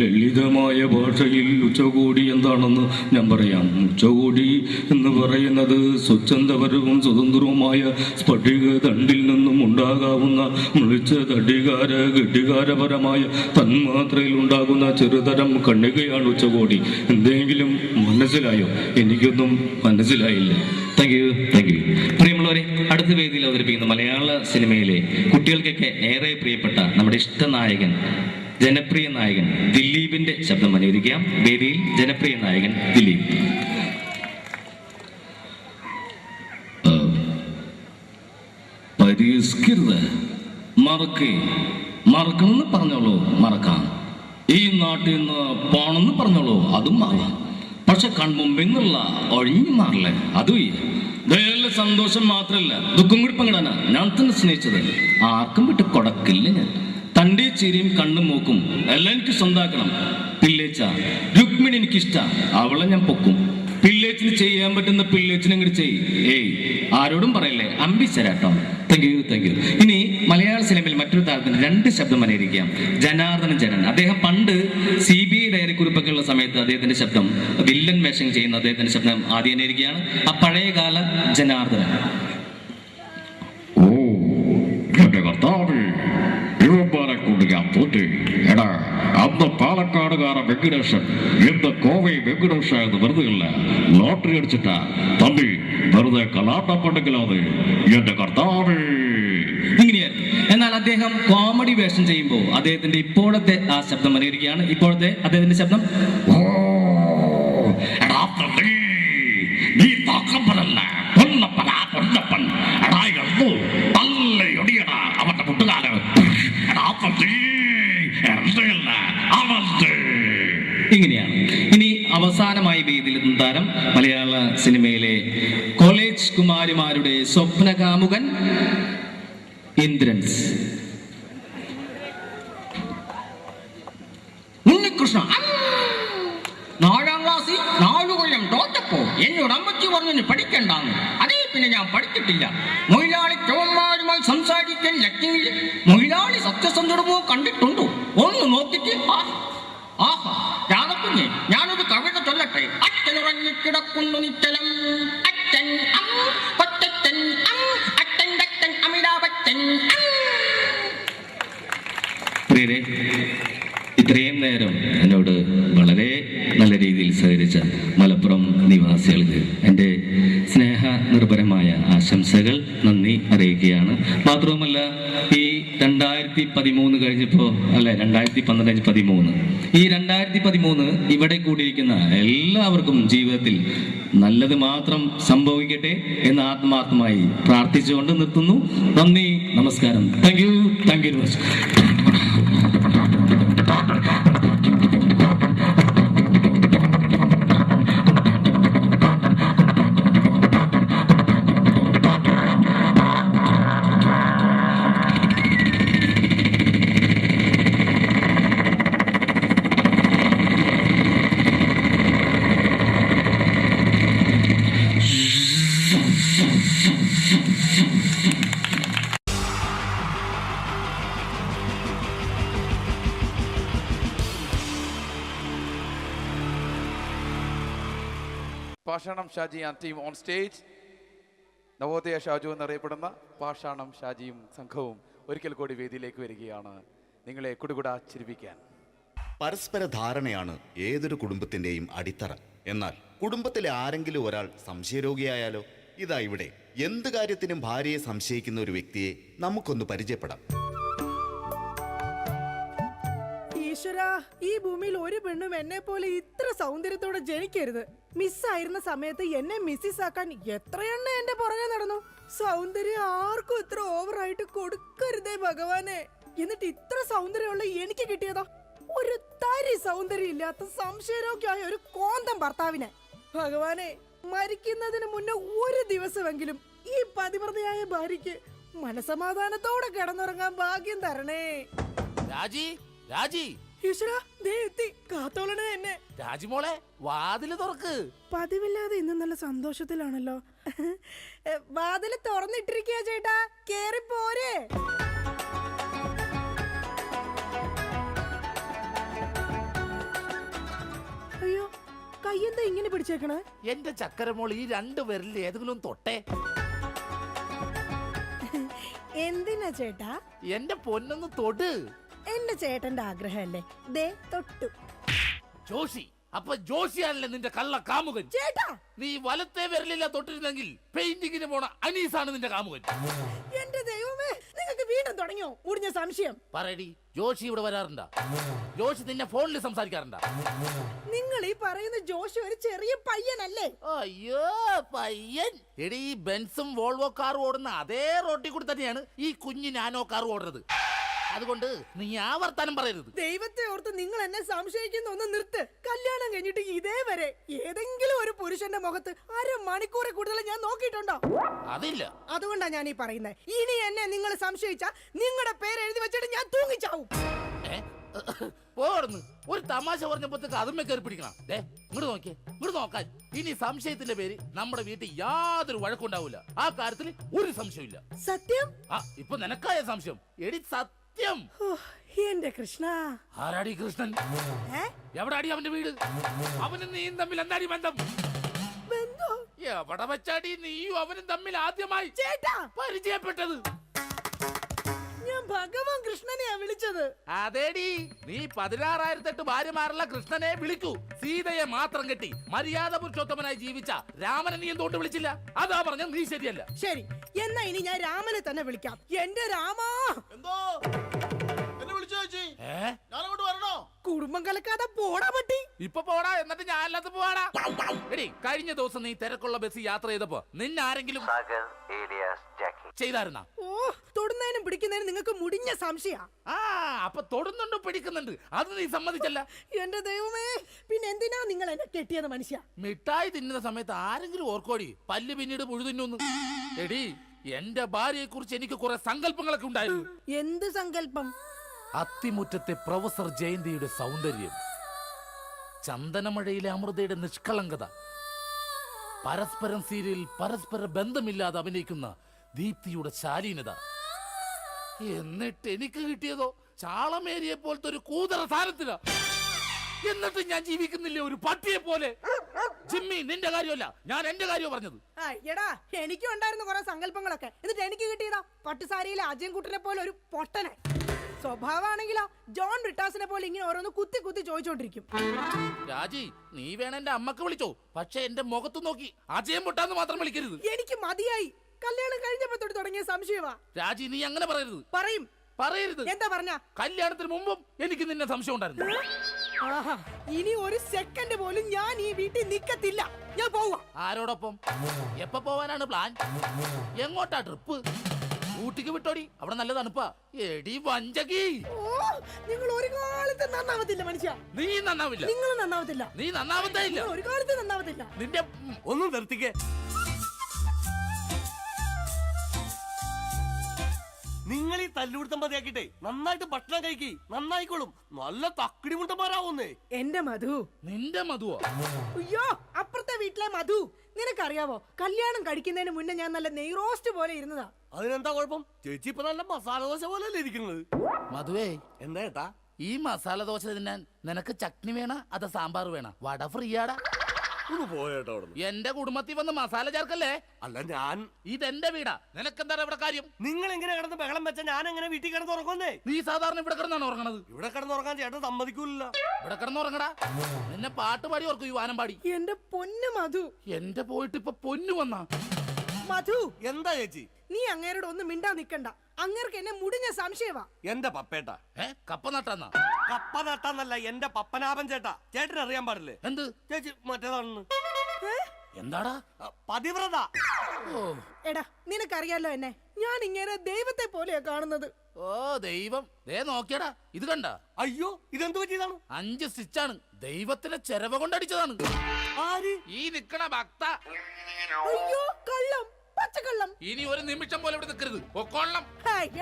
ലളിതമായ ഭാഷയിൽ ഉച്ചകോടി എന്താണെന്ന് ഞാൻ പറയാം. ഉച്ചകോടി എന്ന് പറയുന്നത് സ്വച്ഛന്തപരവും സ്വതന്ത്രവുമായ സ്ഫടിക ദണ്ടിൽ നിന്നും ഉണ്ടാകാവുന്ന മിളിച്ച ഘടികാരപരമായ തന്മാത്രയിൽ ഉണ്ടാകുന്ന ചെറുതരം കണ്ണികയാണ് ഉച്ചകോടി. എന്തെങ്കിലും മനസ്സിലായോ? എനിക്കൊന്നും മനസ്സിലായില്ല. Thank you, thank U. പ്രിയമുള്ളവരെ, അടുത്ത വേദിയിൽ അവതരിപ്പിക്കുന്ന മലയാള സിനിമയിലെ കുട്ടികൾക്കൊക്കെ ഏറെ പ്രിയപ്പെട്ട നമ്മുടെ ഇഷ്ടനായകൻ, ജനപ്രിയ നായകൻ ദിലീപിന്റെ ശബ്ദം അനുകരിക്കാം. വേദിയിൽ ജനപ്രിയ നായകൻ ദിലീപ്. പരിഷ്കൃത മറക്കണമെന്ന് പറഞ്ഞോളൂ, മറക്കാം. ഈ നാട്ടിൽ നിന്ന് പോണെന്ന് പറഞ്ഞോളൂ, അതും മാറാം. പക്ഷെ കൺമുമ്പിൽ നിന്നുള്ള ഒഴിഞ്ഞു മാറില്ലേ, അതും ദയല്ല. സന്തോഷം മാത്രമല്ല, ദുഃഖം കൂടി പങ്കിടാനാ ഞാൻ തന്നെ സ്നേഹിച്ചത്. ആർക്കും വിട്ട് കൊടക്കില്ല ഞാൻ. തൻ്റെ ചിരിയും കണ്ണും മൂക്കും എല്ലാം എനിക്ക് സ്വന്താക്കണം. പിള്ളേച്ച രുക്മിണി എനിക്കിഷ്ട, അവളെ ഞാൻ പൊക്കും. പിള്ളേച്ചിന് ചെയ്യാൻ പറ്റുന്ന പിള്ളേച്ചിനെ ഇങ്ങോട്ട് ചെയ്യ്. ആരോടും പറയല്ലേ, അമ്പിച്ചരാട്ടോ. Thank you, thank you. ഇനി മലയാള സിനിമയിൽ മറ്റൊരു താരത്തിന് രണ്ട് ശബ്ദം അനുകരിക്കാം. ജനാർദ്ദനൻ ജനൻ. അദ്ദേഹം പണ്ട് CBI ഡയറി കുറിപ്പൊക്കെ ഉള്ള സമയത്ത് അദ്ദേഹത്തിന്റെ ശബ്ദം, വില്ലൻ വേഷം ചെയ്യുന്ന അദ്ദേഹത്തിന്റെ ശബ്ദം ആദ്യം അനുകരിക്കുകയാണ്. ആ പഴയകാല ജനാർദ്ദനൻ. ഓ എന്റെ കർത്താവ്, ഇവന്മാരെ കൊണ്ട് ഞാൻ തോറ്റി. എടാ, അന്ന് പാലക്കാടുകാരൻ വെങ്കടേശൻ ഇന്ന് കോവൈ വെങ്കടേശ എന്ന് വെറുതെ ഇല്ല, ലോട്ടറി അടിച്ചിട്ടാ തമ്പി, വെറുതെ കലാട്ടപ്പെട്ടെങ്കിലാത്. എന്റെ കർത്താവ്. ഇങ്ങനെയായിരുന്നു. എന്നാൽ അദ്ദേഹം കോമഡി വേഷം ചെയ്യുമ്പോൾ അദ്ദേഹത്തിന്റെ ഇപ്പോഴത്തെ ആ ശബ്ദം അനുകരിക്കുകയാണ്. ഇപ്പോഴത്തെ അദ്ദേഹത്തിന്റെ ശബ്ദം. ഓ എടാ തമ്പി, നീ താക്കപ്പനല്ല, പൊന്നപ്പനാ പൊന്നപ്പൻ. എടാ അപ്പോ തല്ലയൊടിയടാ അവന്റെ മുട്ടുകാല്. എടാ പട്ടി, എന്തല്ല അവന്റെ. ഇങ്ങനെയാണ്. ഇനി അവസാനമായി വേദിയിലെത്തുന്ന താരം മലയാള സിനിമയിലെ കോളേജ് കുമാരിമാരുടെ സ്വപ്നകാമുകൻ ഇന്ദ്രൻസ്. ഉണ്ണികൃഷ്ണ 4ാം ക്ലാസ്സിൽ 4 കൊല്ലം തോറ്റപ്പോ എന്നോട് അമ്മച്ചി പറഞ്ഞു പഠിക്കണ്ടെന്ന്. അതേ പിന്നെ ഞാൻ പഠിച്ചിട്ടില്ല. മൊയിലാളി ചവന്മാരുമായി സംസാരിക്കാൻ ലക്ഷ്മിയിൽ മൊയിലാളി സത്യസന്ധമോ കണ്ടിട്ടുണ്ടോ? ഒന്ന് നോക്കിട്ട് ആഹാ രാധക്കുഞ്ഞെ, ഞാനൊരു കവിത ചൊല്ലട്ടെ. അച്ഛനുറങ്ങിക്കിടക്കുന്നു നിശ്ചലം, അച്ഛൻ കൊച്ചച്ഛൻ അച്ഛൻ അമിതാഭച്ചൻ. പ്രിയരെ, ഇത്രയും നേരം എന്നോട് വളരെ നല്ല രീതിയിൽ സഹകരിച്ച മലപ്പുറം നിവാസികൾക്ക് എൻ്റെ സ്നേഹ നിർഭരമായ ആശംസകൾ, നന്ദി അറിയിക്കുകയാണ്. മാത്രവുമല്ല, ഈ 2013 കഴിഞ്ഞപ്പോൾ, അല്ല 2012-13, ഈ 2013 ഇവിടെ കൂടിയിരിക്കുന്ന എല്ലാവർക്കും ജീവിതത്തിൽ നല്ലത് മാത്രം സംഭവിക്കട്ടെ എന്ന് ആത്മാർത്ഥമായി പ്രാർത്ഥിച്ചുകൊണ്ട് നിർത്തുന്നു. നന്ദി, നമസ്കാരം. Thank you very much. Pashanam Shaji and team on stage. Navodaya Shaju എന്നറിയപ്പെടുന്ന പാഷാണം ഷാജിയും സംഘവും ഒരിക്കൽ കൂടി വേദിയിലേക്ക് വരികയാണ് നിങ്ങളെ കുടുകുടാ ചിരിപ്പിക്കാൻ. പരസ്പര ധാരണയാണ് ഏതൊരു കുടുംബത്തിന്റെയും അടിത്തറ. എന്നാൽ കുടുംബത്തിലെ ആരെങ്കിലും ഒരാൾ സംശയരോഗിയായാലോ? ഇതാ ഇവിടെ എന്ത് കാര്യത്തിനും ഭാര്യയെ സംശയിക്കുന്ന ഒരു വ്യക്തിയെ നമുക്കൊന്ന് പരിചയപ്പെടാം. ഈശ്വരാ, ഈ ഭൂമിയിൽ ഒരു പെണ്ണും എന്നെ പോലെ ഇത്ര സൗന്ദര്യത്തോടെ ജനിക്കരുത്. മിസ്സായിരുന്ന സമയത്ത് എന്നെ മിസ്സിസ് ആക്കാൻ എത്രയെണ്ണ എന്റെ പുറകെ നടന്നു. സൗന്ദര്യം ആർക്കും ഇത്ര ഓവറായിട്ട് കൊടുക്കരുതേ ഭഗവാനെ. എന്നിട്ട് ഇത്ര സൗന്ദര്യമുള്ള എനിക്ക് കിട്ടിയതോ ഒരു തരി സൗന്ദര്യം ഇല്ലാത്ത സംശയരോഗ്യമായ ഒരു കോന്തം ഭർത്താവിനെ. ഭഗവാനെ, മരിക്കുന്നതിന് മുന്നേ ഒരു ദിവസമെങ്കിലും ഈ പതിവ്രതയായ ഭാര്യയ്ക്ക് മനസമാധാനത്തോടെ കിടന്നുറങ്ങാൻ ഭാഗ്യം തരണേ. രാജി, രാജി, ഈശ്വരാ, ദേ എത്തി. കാത്തോളണേ എന്നെ. രാജിമോളെ, വാതില് തുറക്ക്. പതിവില്ലാതെ ഇന്ന് നല്ല സന്തോഷത്തിലാണല്ലോ. വാതില് തുറന്നിട്ടിരിക്കുക ചേട്ടാ, കേറി പോരെ. അയ്യോ, കയ്യെന്താ ഇങ്ങനെ പിടിച്ചേക്കണേ? എന്റെ ചക്കരമോൾ, ഈ 2 വിരലിൽ ഏതെങ്കിലും തൊട്ടേ. എന്തിനാ ചേട്ടാ? എന്റെ പൊന്നൊന്ന് തൊട്. എന്റെ ചേട്ടന്റെ ആഗ്രഹമല്ലേ, ദേ തൊട്ടു. ജോഷി, അപ്പൊ ജോഷിയാണല്ലേ നിന്റെ കള്ള കാമുകൻ? ചേട്ടാ, നീ വലത്തെ വിരലില്ല തൊട്ടിരുന്നെങ്കിൽ പെയിന്റിങ്ങിന് പോണ അനീസാണ് നിന്റെ കാമുകൻ. എന്റെ ദൈവമേ, നിങ്ങൾക്ക് വീണ്ടും തുടങ്ങിയോ മുടിഞ്ഞ സംശയം? പറയടി, ജോഷി ഇവിടെ വരാറുണ്ടാ? ജോഷി നിന്നെ ഫോണിൽ സംസാരിക്കാറുണ്ടാ? നിങ്ങൾ ഈ പറയുന്ന ജോഷി ഒരു ചെറിയ പയ്യനല്ലേ? അയ്യോ, പയ്യൻ. എടി, ഈ ബെൻസും വോൾവോ കാറും ഓടുന്ന അതേ റോട്ടിൽ കൂടി തന്നെയാണ് ഈ കുഞ്ഞു നാനോ കാർ ഓടുന്നത്. അതുകൊണ്ട് നീ ആ വർത്താനം പറയരുത്. ദൈവത്തെ ഓർത്ത് നിങ്ങൾ എന്നെ സംശയിക്കുന്ന ഒന്ന് നിർത്ത്. കല്യാണം കഴിഞ്ഞിട്ട് ഇതേവരെ ഏതെങ്കിലും ഒരു പുരുഷന്റെ മുഖത്ത് 1/2 മണിക്കൂറിൽ കൂടുതൽ ഞാൻ നോക്കിയിട്ടുണ്ടോ? അതില്ല. അതുകൊണ്ടാ ഞാൻ ഈ പറയുന്നത്. ഇനി എന്നെ നിങ്ങൾ സംശയിച്ചാ നിങ്ങളുടെ പേര് എഴുതി വെച്ചിട്ട് ഞാൻ തൂങ്ങിച്ചാവും. പോടുന്നു. ഒരു തമാശ പറഞ്ഞപ്പോഴത്തേക്ക് അതുമ്മേ കയറി പിടിക്കണം. ഇങ്ങോട്ട് നോക്കിയേ, ഇങ്ങോട്ട് നോക്കാൻ. ഇനി സംശയത്തിന്റെ പേര് നമ്മുടെ വീട്ടിൽ യാതൊരു വഴക്കുണ്ടാവില്ല. ആ കാര്യത്തിൽ ഒരു സംശയമില്ല. സത്യം? ഇപ്പൊ നിനക്കായ സംശയം? എടി സത്യം. എന്റെ കൃഷ്ണ. ആരാടി കൃഷ്ണൻ? എവിടാടി അവന്റെ വീട്? അവനും നീയും തമ്മിൽ എന്താടി ബന്ധം? എവിടെ വെച്ചാടി നീയും അവനും തമ്മിൽ ആദ്യമായി പരിചയപ്പെട്ടത്? ഞാൻ ഭഗവാൻ കൃഷ്ണനെയാ വിളിച്ചത്. അതേടി, നീ 16,008 ഭാര്യമാരുള്ള കൃഷ്ണനെ വിളിക്കൂ. സീതയെ മാത്രം കെട്ടി മര്യാദ പുരുഷോത്തമനായി ജീവിച്ച രാമനെ നീ എന്തുകൊണ്ട് വിളിച്ചില്ല? അതാ പറഞ്ഞ നീ ശരിയല്ല. ശരി, എന്നാ ഇനി ഞാൻ രാമനെ തന്നെ വിളിക്കാം. എന്റെ രാമാ. എന്തോ എന്നെ വിളിച്ചു ചേച്ചി? ഞാനങ്ങോട്ട് വരണോ? കുടുംബം കലക്കാതെ പോടാ പട്ടി. ഇപ്പൊ പോടാ, എന്നിട്ട് ഞാൻ അല്ലാത്ത പോവാടാ. എടി, കഴിഞ്ഞ ദിവസം നീ തിരക്കുള്ള ബസ് യാത്ര ചെയ്തപ്പോ നിന്നെ ആരെങ്കിലും ചെയ്തായിരുന്ന? ഓ, തൊടുന്നതിനും പിടിക്കുന്നതിനും നിങ്ങൾക്ക് മുടിഞ്ഞ സംശയ. ആ, അപ്പൊ തൊടുന്നുണ്ട് പിടിക്കുന്നുണ്ട്, അത് നീ സമ്മതിച്ചല്ല. എന്റെ ദൈവമേ, പിന്നെ എന്തിനാ നിങ്ങൾ എന്നെ കെട്ടിയത് മനുഷ്യ? മിഠായി തിന്നുന്ന സമയത്ത് ആരെങ്കിലും ഓർക്കോടി പല്ല് പിന്നീട് പുഴുതിന്നു? എടി, എന്റെ ഭാര്യയെ കുറിച്ച് എനിക്ക് കുറെ സങ്കല്പങ്ങളൊക്കെ ഉണ്ടായിരുന്നു. എന്ത് സങ്കല്പം? അത്തിമുറ്റത്തെ പ്രൊഫസർ ജയന്തിയുടെ സൗന്ദര്യം, ചന്ദനമഴയിലെ അമൃതയുടെ നിഷ്കളങ്കത, പരസ്പരം സീരിയലിൽ പരസ്പര ബന്ധമില്ലാതെ അഭിനയിക്കുന്ന ദീപ്തിയുടെ ശാലീനത. എന്നിട്ട് എനിക്ക് കിട്ടിയതോ ചാളമേരിയെ പോലത്തെ ഒരു കൂതറ സാധനത്തില. എന്നിട്ട് ഞാൻ ജീവിക്കുന്നില്ലേ ഒരു പട്ടിയെ പോലെ? ജിമ്മി, നിന്റെ കാര്യമല്ല, ഞാൻ എന്റെ കാര്യം പറഞ്ഞത്. എടാ, എനിക്കും ഉണ്ടായിരുന്നു കുറെ സങ്കല്പങ്ങളൊക്കെ. എന്നിട്ട് എനിക്ക് കിട്ടിയതാ പട്ടുസാരിയിലെ അജയൻകുട്ടനെ പോലെ ഒരു പൊട്ടനെ. സ്വഭാവമാണെങ്കിലോ ജോൺ ബ്രിട്ടാസിനെ പോലെ ഇങ്ങനെ ഓരോന്ന് കുത്തി കുത്തി ചോദിച്ചോണ്ടിരിക്കും. രാജി, നീ വേണം എന്റെ അമ്മക്ക് വിളിച്ചോ, പക്ഷെ എന്റെ മുഖത്ത് നോക്കി അജയം പൊട്ടാന്ന് മാത്രം വിളിക്കരുത്. എനിക്ക് മതിയായി. കല്യാണം കഴിഞ്ഞപ്പോ തൊട്ട് തുടങ്ങിയ സംശയമാ. രാജി, നീ അങ്ങനെ പറയരുത്. പറയരുത്. എന്താ പറഞ്ഞ? കല്യാണത്തിന് മുമ്പും എനിക്ക് നിന്നെ സംശയം ഉണ്ടായിരുന്നു. ആഹാ, ഇനി ഒരു സെക്കൻഡ് പോലും ഞാൻ ഈ വീട്ടിൽ നിക്കത്തില്ല. ഞാൻ പോവാ. ആരോടൊപ്പം? എപ്പോ പോവാനാണ് പ്ലാൻ? എങ്ങോട്ടാ ട്രിപ്പ്? ഊട്ടിക്ക് വിട്ടോടി, അവിടെ നല്ല തണുപ്പാ. എടി വഞ്ചകി, നിങ്ങൾ ഒരു കാലത്ത് നന്നാവത്തില്ല മനുഷ്യ. നീ നന്നാവില്ല. നിങ്ങൾ നന്നാവത്തില്ല. നീ നന്നാവത്തേ ഇല്ല. ഒരു കാലത്ത് നന്നാവത്തില്ല. നിന്റെ ഒന്നും നിർത്തിക്കേ. നിങ്ങൾ ഈ തല്ലുപിടുത്തം മതിയാക്കിട്ടെ നന്നായിട്ട് ഭക്ഷണം കഴിക്കി, നന്നായിക്കോളും. നല്ല തക്കിടി മുണ്ടന്മാരാവുന്നേ. എന്റെ മധു. നിന്റെ മധുവോ? അയ്യോ, അപ്പുറത്തെ വീട്ടിലെ മധു. നിനക്കറിയാവോ, കല്യാണം കഴിക്കുന്നതിന് മുന്നേ ഞാൻ നല്ല നെയ് റോസ്റ്റ് പോലെ ഇരുന്നതാ. അതിനെന്താ കുഴപ്പം? ചേച്ചി ഇപ്പൊ നല്ല മസാല ദോശ പോലെ അല്ലേ ഇരിക്കുന്നത്? മധുവേ, എന്താ ഏട്ടാ? ഈ മസാല ദോശ തിന്നാൻ നിനക്ക് ചട്നി വേണ അതോ സാമ്പാർ വേണ? വട ഫ്രീയാടാ. ഒന്ന് പോയേട്ടോ. എന്റെ കുടുംബത്തിൽ വന്ന് മസാല ചേർക്കല്ലേ. അല്ല, ഞാൻ ഇതെന്റെ വീടാ, നിനക്കെന്താണ് ഇവിടെ കാര്യം? നിങ്ങൾ എങ്ങനെ കിടന്ന് ബഹളം വെച്ച ഞാൻ എങ്ങനെ വീട്ടിൽ കിടന്ന് ഉറങ്ങുന്നേ? നീ സാധാരണ ഇവിടെ കിടന്നാണ് ഉറങ്ങണത്. ഇവിടെ കിടന്നുറങ്ങാൻ ചേട്ടൻ സമ്മതിക്കൂല. ഇവിടെ കിടന്നുറങ്ങടാ. നിന്നെ പാട്ട് പാടി ഓർക്കും ഈ വാനം പാടി. എന്റെ പൊന്നു മധു. എന്റെ പോയിട്ട് ഇപ്പൊ പൊന്നു വന്നാ. മധു, എന്താ ചേച്ചി? നീ അങ്ങേരോട് ഒന്നും മിണ്ടാ നിക്കണ്ട. അങ്ങേർക്ക് എന്നെ മുടിഞ്ഞ സംശയവാ. എന്റെ പപ്പേട്ട കപ്പ നട്ടാന്നാ? കപ്പ നട്ടാന്നല്ല, എന്റെ പപ്പനാഭൻ ചേട്ടാ. ചേട്ടന് അറിയാൻ പാടില്ലേ? എന്ത്? ചേച്ചി മറ്റേതാണെന്ന്. എന്താടാ? പതിവ്രത. എടാ, നിനക്കറിയാലോ എന്നെ. ഞാൻ ഇങ്ങനെ ദൈവത്തെ പോലെയാ കാണുന്നത്. ഓ ദൈവം, ദേ നോക്കിയടാ, ഇത് കണ്ട? അയ്യോ, ഇതെന്ത് പറ്റിയതാണ്? 5 സ്റ്റിച്ചാണ്. ദൈവത്തിന്റെ ചെരവ കൊണ്ടടിച്ചതാണ്. ഈ നിക്കണ ഭക്ത. അയ്യോ, കള്ളം, പച്ചക്കള്ളം. ഇനി ഒരു നിമിഷം പോലെ ഇവിടെ നിൽക്കരുത്. പൊക്കോളണം.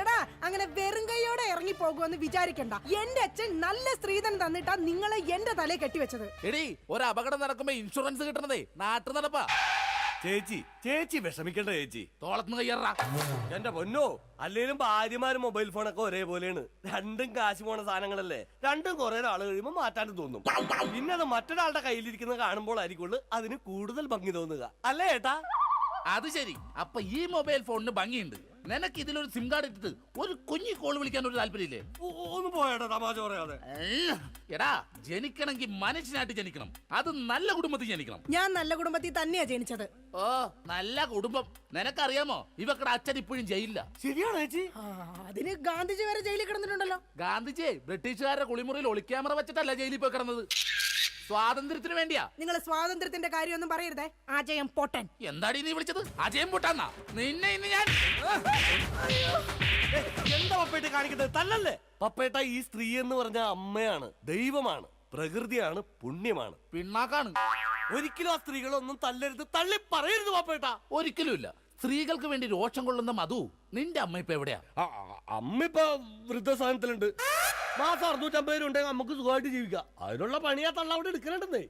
എടാ, അങ്ങനെ വെറും കൈയോടെ ഇറങ്ങി പോകുമെന്ന് വിചാരിക്കണ്ട. എന്റെ അച്ഛൻ നല്ല സ്ത്രീധനം തന്നിട്ടാ നിങ്ങളെ എന്റെ തലയെ കെട്ടിവെച്ചത്. എടി, ഒരു അപകടം നടക്കുമ്പോ ഇൻഷുറൻസ് കിട്ടണതേ നാട്ടു നടപ്പാ. ചേച്ചി വിഷമിക്കണ്ട ചേച്ചി. തോളത്തുനിന്ന് കയ്യറാ. എന്റെ പൊന്നോ, അല്ലേലും ഭാര്യമാരും മൊബൈൽ ഫോണൊക്കെ ഒരേപോലെയാണ്. രണ്ടും കാശ് പോണ സാധനങ്ങളല്ലേ. രണ്ടും കുറെ നാൾ കഴിയുമ്പോ മാറ്റാൻ തോന്നും. പിന്നെ അത് മറ്റൊരാളുടെ കയ്യിലിരിക്കുന്നത് കാണുമ്പോൾ ആയിരിക്കുള്ളൂ അതിന് കൂടുതൽ ഭംഗി തോന്നുക, അല്ലേ ഏട്ടാ? അത് ശരി. അപ്പൊ ഈ മൊബൈൽ ഫോണിന് ഭംഗിയുണ്ട്. നിനക്ക് ഇതിലൊരു സിം കാർഡ് ഇട്ടിട്ട് ഒരു കുഞ്ഞി കോൾ വിളിക്കാൻ ഒരു താല്പര്യമില്ലേ? ഒന്ന് പോയേട്ടാ, തമാശ പറയാതെ. എടാ, ജനിക്കണമെങ്കിൽ മനുഷ്യനായിട്ട് ജനിക്കണം. അത് നല്ല കുടുംബത്തിൽ ജനിക്കണം. ഞാൻ നല്ല കുടുംബത്തിൽ തന്നെയാ ജനിച്ചത്. ഓ, നല്ല കുടുംബം. നിനക്കറിയാമോ, ഇവക്കടെ അച്ഛൻ ഇപ്പോഴും ജയിലില്ല. ശരിയാണോ ചേച്ചി? അതിന് ഗാന്ധിജി വരെ ജയിലിൽ കിടന്നിട്ടുണ്ടല്ലോ. ഗാന്ധിജി ബ്രിട്ടീഷുകാരുടെ കുളിമുറിയിൽ ഒളിക്യാമറ വെച്ചിട്ടല്ല ജയിലിൽ പോയി കിടന്നത്. സ്വാതന്ത്ര്യത്തിന് വേണ്ടിയാ. നിങ്ങൾ സ്വാതന്ത്ര്യത്തിന്റെ കാര്യമൊന്നും പറയരുതേ. അജയം പൊട്ടൻ. എന്താടി നീ വിളിച്ചത്? അജയം പൊട്ടാന്നാ? നിന്നെ ഇന്ന് ഞാൻ. എന്താ പപ്പേട്ട കാണിക്കുന്നത്? തല്ലല്ലേ പപ്പേട്ട. ഈ സ്ത്രീ എന്ന് പറഞ്ഞ അമ്മയാണ്, ദൈവമാണ്, പ്രകൃതിയാണ്, പുണ്യമാണ്, പിണ്ണാക്കാണ്. ഒരിക്കലും ആ സ്ത്രീകളൊന്നും തല്ലരുത്, തള്ളി പറയരുത് പപ്പേട്ട. ഒരിക്കലും ഇല്ല. സ്ത്രീകൾക്ക് വേണ്ടി രോഷം കൊള്ളുന്ന മധു, നിന്റെ അമ്മ ഇപ്പൊ എവിടെയാ? അമ്മ ഇപ്പൊ വൃദ്ധസാധനത്തിലുണ്ട്. മാസം 650 രൂപ ഉണ്ടെങ്കിൽ നമുക്ക് സുഖമായിട്ട് ജീവിക്കാം. അതിനുള്ള പണിയാ തള്ള അവിടെ എടുക്കണുണ്ടെന്നേ.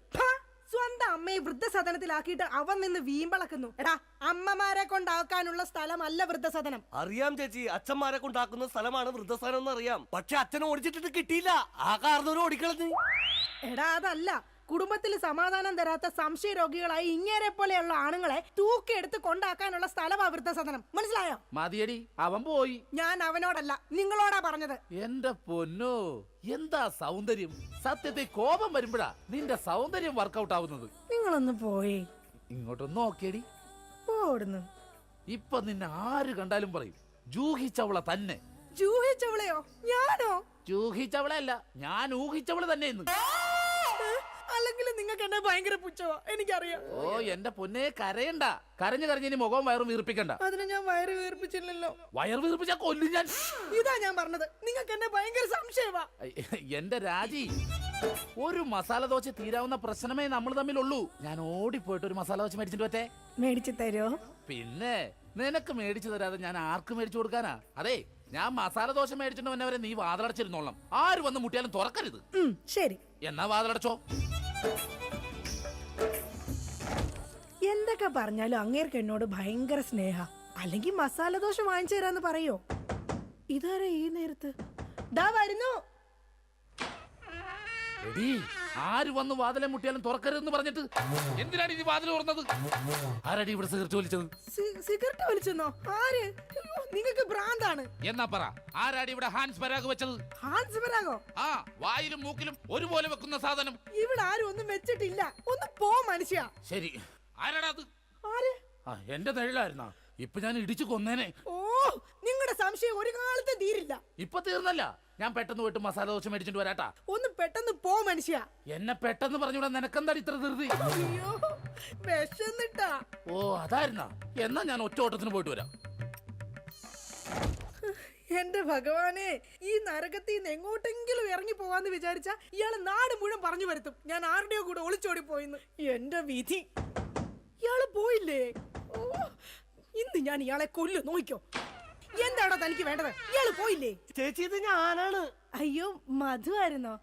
സ്വന്തം അമ്മയെ വൃദ്ധസദനത്തിലാക്കിയിട്ട് അവൻ നിന്ന് വീമ്പളക്കുന്നു. എടാ, അമ്മമാരെ കൊണ്ടാക്കാനുള്ള സ്ഥലമല്ല വൃദ്ധസദനം. അറിയാം ചേച്ചി, അച്ഛന്മാരെ കൊണ്ടാക്കുന്ന സ്ഥലമാണ് വൃദ്ധസദനം എന്ന് അറിയാം. പക്ഷെ അച്ഛനെ ഓടിച്ചിട്ട് കിട്ടിയില്ല. ആ കാരണവരും ഓടിക്കളഞ്ഞു. എടാ, അതല്ല. കുടുംബത്തിൽ സമാധാനം തരാത്ത സംശയ രോഗികളായി ഇങ്ങേരെ പോലെയുള്ള ആണുങ്ങളെ തൂക്കിയെടുത്ത് കൊണ്ടാക്കാനുള്ള സ്ഥലമാ വൃദ്ധസദനം. മനസ്സിലായോ? മതിയടി, അവൻ പോയി. ഞാൻ അവനോടല്ല, നിങ്ങളോടാ പറഞ്ഞത്. എന്റെ പൊന്നോ, എന്താ സൗന്ദര്യം! സത്യത്തെ കോപം വരുമ്പോഴാ നിന്റെ സൗന്ദര്യം വർക്കൗട്ട് ആവുന്നത്. നിങ്ങളൊന്ന് പോയി ഇങ്ങോട്ടൊന്ന് നോക്കിയടി. പോടുന്നു. ഇപ്പൊ നിന്നെ ആര് കണ്ടാലും പറയും ജൂഹിച്ചവള തന്നെ. ജൂഹിച്ചവളെയോ? ഞാനോ? ജൂഹിച്ചവളല്ല, ഞാൻ ഊഹിച്ചവള് തന്നെ. അല്ലെങ്കിൽ നിങ്ങൾക്ക് നിങ്ങൾക്ക് എന്നെ ഭയങ്കര പുച്ഛമാ, എനിക്കറിയാം. ഓ എന്റെ പൊന്നെ കരയണ്ട. കരഞ്ഞു കരഞ്ഞിനി മുഖവും വയറും വീർപ്പിക്കണ്ട. അതിന് ഞാൻ വയറ് വീർപ്പിച്ചില്ലല്ലോ. വയർ വീർപ്പിച്ചാ കൊല്ലും ഞാൻ. ഇതാ ഞാൻ പറഞ്ഞത്, നിങ്ങൾക്ക് എന്നെ ഭയങ്കര സംശയമാ. എന്റെ രാജി, ഒരു മസാല ദോശ തീരാവുന്ന പ്രശ്നമേ നമ്മൾ തമ്മിലുള്ളൂ. ഞാൻ ഓടിപ്പോയിട്ട് ഒരു മസാല ദോശ മേടിച്ചിട്ട് പറ്റേ? മേടിച്ചു തരോ? പിന്നെ നിനക്ക് മേടിച്ചു തരാതെ ഞാൻ ആർക്ക് മേടിച്ചു കൊടുക്കാനാ? അതെ, ഞാൻ മസാല ദോശ മേടിച്ചിട്ട് വന്നവരെ നീ വാതിലടച്ചിരുന്നോളാം. ആര് വന്ന് മുട്ടിയാലും തുറക്കരുത്. ശരി. എന്നാ വാതിലടച്ചോ. എന്തൊക്കെ പറഞ്ഞാലും അങ്ങേർക്ക് എന്നോട് ഭയങ്കര സ്നേഹ. അല്ലെങ്കിൽ മസാല ദോശ വാങ്ങിച്ചു തരാന്ന് പറയോ? ഇതാരാ ഈ നേരത്ത്? ദാ വരുന്നു. എടീ, ആര് വന്ന് വാതിലെ മുട്ടിയാലും തുറക്കരുതെന്ന് പറഞ്ഞിട്ട് എന്തിനാണ് ഈ വാതിൽ തുറന്നത്? ആരടി ഇവിടെ സിഗരറ്റ് വലിച്ചത്? സിഗരറ്റ് വലിച്ചെന്നോ? ആര്? നിങ്ങൾക്ക് ഭ്രാന്താണ്. എന്നാ പറ, ആരാടി ഇവിടെ ഹാൻസ് പരാഗ് വെച്ചത്? ഹാൻസ് പരാഗോ? ആ, വായിലും മൂക്കിലും ഒരുപോലെ വെക്കുന്ന സാധനം. ഇവിടെ ആരും ഒന്നും വെച്ചിട്ടില്ല. ഒന്ന് പോ മനുഷ്യ. ശരി, ആരാടാ അത്? ആര്? ആ, എന്റെ തൊഴിലായിരുന്നാ. ഇപ്പൊ ഞാൻ ഇടിച്ചു കൊന്നേനെ. ഓ, നിങ്ങളുടെ സംശയം ഒരു കാലത്ത് തീരില്ല. ഇപ്പൊ തീർന്നല്ല. ഞാൻ പെട്ടെന്ന് പോയിട്ട് മസാല ദോശ മേടിച്ചിട്ട് വരാട്ടാ. ഒന്ന് പെട്ടെന്ന് പോ മനുഷ്യ. എന്നെ പെട്ടെന്ന് പറഞ്ഞൂടാ, നിനക്കെന്താടി ഇത്ര ധൃതി? അയ്യോ, വിശന്നിട്ടാ. ഓ അതായിരുന്നാ. എന്നാ ഞാൻ ഒറ്റ ഓട്ടത്തിന് പോയിട്ട് വരാം. എന്റെ ഭഗവാനെ, ഈ നരകത്തിൽ നിന്ന് എങ്ങോട്ടെങ്കിലും ഇറങ്ങി പോവാന്ന് വിചാരിച്ച ഇയാള് നാട് മുഴുവൻ പറഞ്ഞു വരുത്തും ഞാൻ ആരുടെയോ കൂടെ ഒളിച്ചോടി പോയിന്ന്. എന്റെ വിധി, ഇയാള് പോയില്ലേ? ഓ, ഇന്ന് ഞാൻ ഇയാളെ കൊല്ലു, നോക്കിക്കോ. എന്താണോ തനിക്ക് വേണ്ടത്? ഇയാള് പോയില്ലേ? ചേച്ചി, ഇത് ഞാനാണ്. അയ്യോ, മധു ആയിരുന്നോ?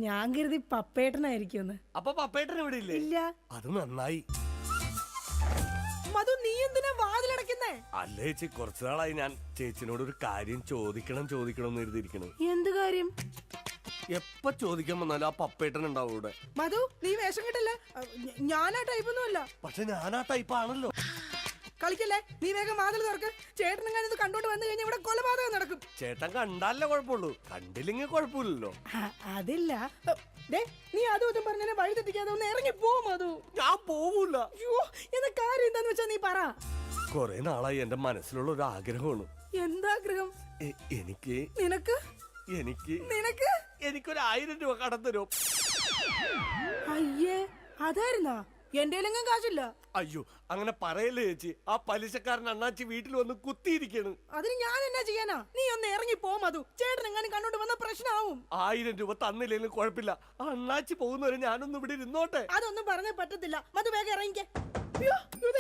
ഞാൻ കരുതി പപ്പേട്ടനായിരിക്കും. അപ്പൊ പപ്പേട്ടൻ ഇവിടെ ഇല്ലേ? ഇല്ല. അത് നന്നായി. മധു, നീ എന്തിനാ വാതിലടക്കുന്നേ? അല്ല ചേച്ചി, കുറച്ചു നാളായി ഞാൻ ചേച്ചിനോട് ഒരു കാര്യം ചോദിക്കണം എന്ന് എഴുതിയിരിക്കണേ. എന്ത് കാര്യം? എപ്പ ചോദിക്കാൻ വന്നാലും ആ പപ്പേട്ടൻ ഉണ്ടാവും ഇവിടെ. മധു, നീ വേഷം കിട്ടല്ലേ? ഞാനാ ടൈപ്പൊന്നും അല്ല. പക്ഷെ ഞാൻ ആ ടൈപ്പ് ആണല്ലോ. കളിക്കല്ലേ, നീ വേഗം വാതിൽ തുറക്ക്. ചേട്ടനും ഇത് കണ്ടോണ്ട് വന്നു കഴിഞ്ഞാൽ ഇവിടെ കൊലപാതകം നടക്കും. ചേട്ടൻ കണ്ടാലേ കുഴപ്പമുള്ളൂ, കണ്ടില്ലെങ്കിൽ കുഴപ്പമില്ലല്ലോ. അതില്ല. നീ അതും ഇതും പറഞ്ഞാൽ വഴി തെറ്റിക്കാതെ ഒന്ന് ഇറങ്ങി പോ മധു. ഞാൻ പോവൂല. എന്താ കാര്യം എന്താന്ന് വെച്ചാ നീ പറ. കൊറേ നാളായി എന്റെ മനസ്സിലുള്ള ഒരു ആഗ്രഹമാണ്. എന്താഗ്രഹം? എനിക്ക് നിനക്ക് എനിക്ക് നിനക്ക് എനിക്കൊരു 1000 രൂപ കടം തരും. അയ്യേ, അതായിരുന്നാ? എന്റെ കാശില്ല. അയ്യോ, അങ്ങനെ പറയല്ലേ ചേച്ചി. ആ പലിശക്കാരൻ അണ്ണാച്ചി വീട്ടിൽ വന്ന് കുത്തിയിരിക്കണ്. അതിന് ഞാൻ എന്നാ ചെയ്യാനാ? നീ ഒന്ന് ഇറങ്ങി പോ മധു. ചേട്ടൻ എങ്ങാനും കണ്ടോണ്ട് വന്ന പ്രശ്നമാവും. 1000 രൂപ തന്നില്ലെങ്കിലും കുഴപ്പമില്ല. അണ്ണാച്ചി പോകുന്നവരെ ഞാനൊന്നും ഇവിടെ ഇരുന്നോട്ടെ. അതൊന്നും പറഞ്ഞേ പറ്റത്തില്ല. മധു വേഗം ഇറങ്ങിക്കേ.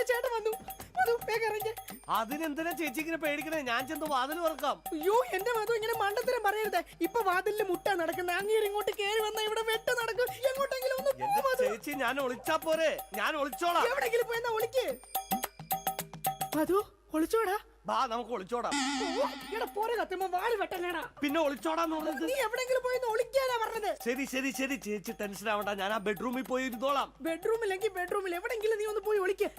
ചേട്ടൻ വന്നു. മധു വേഗം ഇറങ്ങിക്കേ. അതിനെന്തിനാ ചേച്ചി ഇങ്ങനെ പേടിക്കണേ? ഞാൻ ചെന്ന് വാതിൽ തുറക്കാം. അയ്യോ, എന്റെ മധു ഇങ്ങനെ മണ്ടത്തരം പറയരുത്. ഇപ്പൊ വാതിലിൽ മുട്ട നടക്കുന്ന അങ്ങേര് ഇങ്ങോട്ട് കേറി വന്ന ഇവിടെ വെട്ട് നടക്കും. എങ്ങോട്ടെങ്കിലും ഒന്ന് പോ മധു. ചേച്ചി, ഞാൻ ഒളിച്ചാ പോരെ? ഞാൻ ഒളിച്ചോളാം. എവിടെങ്കിലും പോയെന്നാ ഒളിക്ക്. മധു, ഒളിച്ചോടാ. ബാ, നമുക്ക് ഒളിച്ചോടാം. പോരെ കത്തുമ്പോ വാല് വെട്ടല്ലേടാ. പിന്നെ ഒളിച്ചോടാന്ന് പറഞ്ഞത്? നീ എവിടെങ്കിലും പോയി ഒളിക്കാനാ പറഞ്ഞത്. ശരി ശരി ശരി, ചേച്ചി ടെൻഷൻ ആവണ്ട. ഞാൻ ആ ബെഡ്റൂമിൽ പോയി ഇരുന്നോളാം. ബെഡ്റൂമിലെങ്കിൽ ബെഡ്റൂമിൽ എവിടെങ്കിലും നീ ഒന്ന് പോയി ഒളിക്കേ.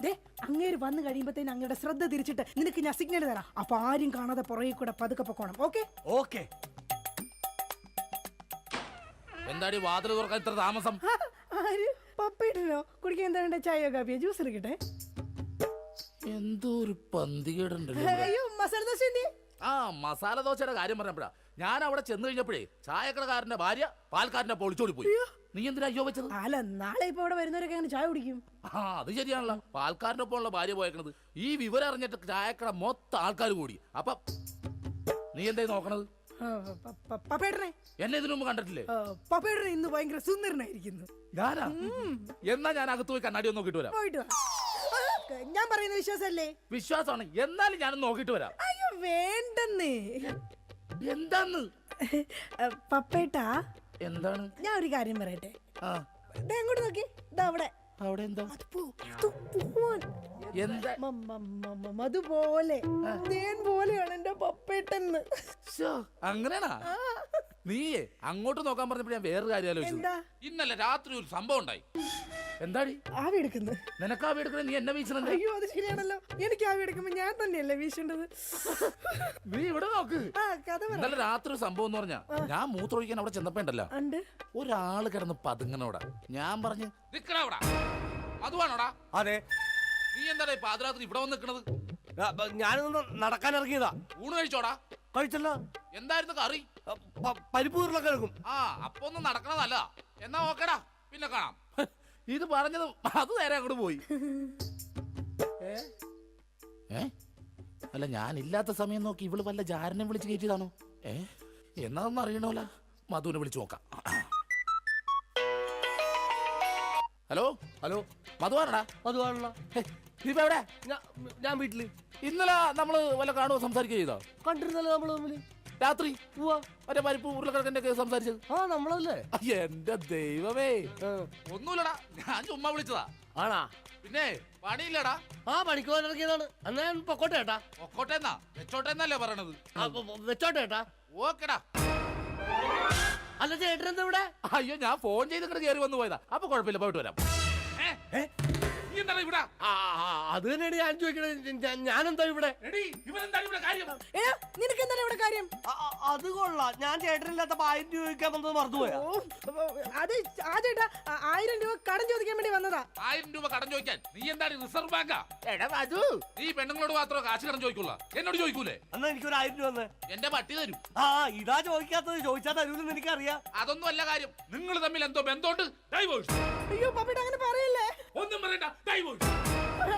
അങ്ങേര് വന്നു കഴിയുമ്പോഴത്തേന് അങ്ങയുടെ ശ്രദ്ധ തിരിച്ചിട്ട് നിനക്ക് ഞാൻ സിഗ്നൽ തരാം. അപ്പൊ ആരും കാണാതെ പുറകെ കൂടെ പതുക്കെ പൊക്കോണം. ഓക്കെ? ഓക്കെ. എന്താടി വാതിൽ തുറക്കാൻ ഇത്ര താമസം? ആര്? പപ്പയിട്ടോ? കുടിക്കാൻ എന്താ വേണ്ട? ചായയോ കാപ്പിയോ ജ്യൂസ് എടുക്കട്ടെ? എന്തോ ഒരു പന്തികേടുണ്ടല്ലോ. അയ്യോ, മസാല ദോശ എന്തി? ആ, മസാല ദോശയുടെ കാര്യം പറഞ്ഞപ്പോഴാ ഞാൻ അവിടെ ചെന്ന് കഴിഞ്ഞപ്പോഴേ ചായക്കടക്കാരന്റെ ഭാര്യ പാൽക്കാരന്റെ പൊളിച്ചോടി പോയി. നീ എന്തിനാ അയ്യോ വെച്ചത്? അല്ല, നാളെ ഇപ്പൊ ഇവിടെ വരുന്നവരൊക്കെ അങ്ങനെ ചായ കുടിക്കും. ആ, അത് ശരിയാണല്ലോ. പാൽക്കാരന്റെ ഒപ്പം ഉള്ള ഭാര്യ പോയേക്കണത്. ഈ വിവരം അറിഞ്ഞിട്ട് ചായക്കട മൊത്തം ആൾക്കാർ കൂടി. അപ്പൊ നീ എന്തായി നോക്കണത്? പപ്പേട്ടനെ എന്നെ ഇതിനു മുമ്പ് കണ്ടിട്ടില്ലേ? പപ്പേട്ടനെ ഇന്ന് ഭയങ്കര സുന്ദരനായിരിക്കുന്നു. ഞാനാ? എന്നാ ഞാൻ അകത്ത് പോയി കണ്ണാടി ഒന്ന് നോക്കിട്ട് വരാം. പോയിട്ട് വാ. ഞാൻ പറയുന്ന വിശ്വാസല്ലേ? വിശ്വാസമാണ്. എന്നാലും ഞാനൊന്ന് നോക്കിട്ട് വരാം. അയ്യോ, വേണ്ടെന്നേ. എന്താന്ന്? പപ്പേട്ടാ, എന്താണ്? ഞാൻ ഒരു കാര്യം പറയട്ടെ. ആ, അങ്ങോട്ട് നോക്കി. അവിടെ അവിടെ എന്താ? എന്താ? അതുപോലെ പോലെയാണ് എന്റെ പപ്പേട്ടെന്ന്. അങ്ങനെയാണാ? നീയേ അങ്ങോട്ട് നോക്കാൻ പറഞ്ഞപ്പോ ഞാൻ വേറൊരു കാര്യം ആലോചിച്ചു. ഇന്നലെ രാത്രി ഒരു സംഭവം ഉണ്ടായി. എന്താടി? ആവി എടുക്കുന്നത്. നിനക്ക് ആവി എടുക്കണേ? നീ എന്നെ വീശണേ? അയ്യോ, അത് ശരിയാണല്ലോ. എനിക്ക് ആവി എടുക്കുമ്പോ ഞാൻ തന്നെയല്ലേ വീശേണ്ടത്. നീ ഇവിടെ നോക്ക്. ഇന്നലെ രാത്രി സംഭവം എന്ന് പറഞ്ഞാ ഞാൻ മൂത്രമൊഴിക്കാൻ അവിടെ ചെന്നപ്പോ ഉണ്ടല്ലോ, ഒരാള് കിടന്ന് പതുങ്ങനോടാ. ഞാൻ പറഞ്ഞു നിക്കണോടാ. അതുവാണോടാ? അതെ. നീ എന്താടാ പാതിരാത്രി ഇവിടെ വന്ന് നിക്കണത്? ഞാനൊന്ന് നടക്കാൻ ഇറങ്ങിയതാ. ഊണ് കഴിച്ചോടാ? കഴിച്ചല്ലോ. എന്തായിരുന്നു കറി? പരിപ്പ് ഉരുളക്കിഴങ്ങും. ആ, അപ്പൊ ഒന്ന് നടക്കണതല്ല. എന്നാ ഓക്കേടാ, പിന്നെ കാണാം. ഇത് പറഞ്ഞത് അത് നേരെ അങ്ങോട്ട് പോയി. അല്ല ഞാൻ ഇല്ലാത്ത സമയം നോക്കി ഇവള് വല്ല ജാരനെ വിളിച്ച് കയറ്റിയതാണോ? എന്നാന്ന് അറിയണോല. മധുവിനെ വിളിച്ചു നോക്കാം. ഹലോ ഹലോ, മധുവാണടാ? മധുവാണല്ലോ. നീ ഇപ്പൊ എവിടെ? ഞാൻ വീട്ടില്. ഇന്നലെ നമ്മള് വല്ല കാണുമോ സംസാരിക്കുക ചെയ്തോ? കണ്ടിരുന്നല്ലോ നമ്മള് തമ്മില് രാത്രി. മറ്റേ പരിപ്പ് ഉരുളക്കിഴക്കിന്റെ ഒക്കെ സംസാരിച്ചത്. ആ നമ്മളല്ലേ? എന്റെ ദൈവമേ, ഒന്നുമില്ലടാ, ഞാൻ ചുമ്മാ വിളിച്ചതാ. ആണാ? പിന്നെ പണിയില്ലടാ. ആ പണിക്ക് പോകാനിറങ്ങിയതാണ്. എന്നാ ഞാൻ പൊക്കോട്ടെ ഏട്ടാ. പൊക്കോട്ടെ എന്നാ വെച്ചോട്ടെ എന്നല്ലേ പറയണത്? വെച്ചോട്ടെ ഏട്ടാ. ഓക്കെടാ. അല്ല ചേട്ടൻ എന്താ ഇവിടെ? അയ്യോ, ഞാൻ ഫോൺ ചെയ്ത് ഇങ്ങോട്ട് കയറി വന്നു പോയതാ. അപ്പൊ കുഴപ്പമില്ല, പോയിട്ട് വരാം. അത് തന്നെയാണ് ഞാൻ ചോദിക്കണത്. ഞാനെന്താ ഇവിടെ? നിനക്ക് എന്താണ് ഇവിടെ കാര്യം? അത് കൊള്ളാം. ഞാൻ ചേട്ടനില്ലാത്തപ്പോ 1000 രൂപ ചോദിക്കാൻ വന്നത് മറന്നുപോയാ? അത് ആ ചേട്ടാ 1000 രൂപ കടം ചോദിക്കാൻ വേണ്ടി വന്നതാ. 1000 രൂപ കടം ചോദിക്കാൻ? നീ എന്താണ് റിസർവ് ബാങ്കാ? നീ പെണ്ണുങ്ങളോട് മാത്രമേ കാശ് കടം ചോദിക്കുള്ള, എന്നോട് ചോദിക്കൂലേ? എന്നാ എനിക്കൊരു 1000 രൂപ തന്നെ. എന്റെ പട്ടി തരും. ആ ഇതാ ചോദിക്കാത്തത്. ചോദിച്ചാൽ തരൂലെന്ന് എനിക്കറിയാം. അതൊന്നും അല്ല കാര്യം. നിങ്ങൾ തമ്മിൽ എന്തോ ബന്ധമുണ്ട്. ഡൈവോഴ്സ്. അയ്യോ പപ്പിട്ട് അങ്ങനെ പറയല്ലേ. ഒന്നും പറയണ്ട. ഡൈവോഴ്സ്.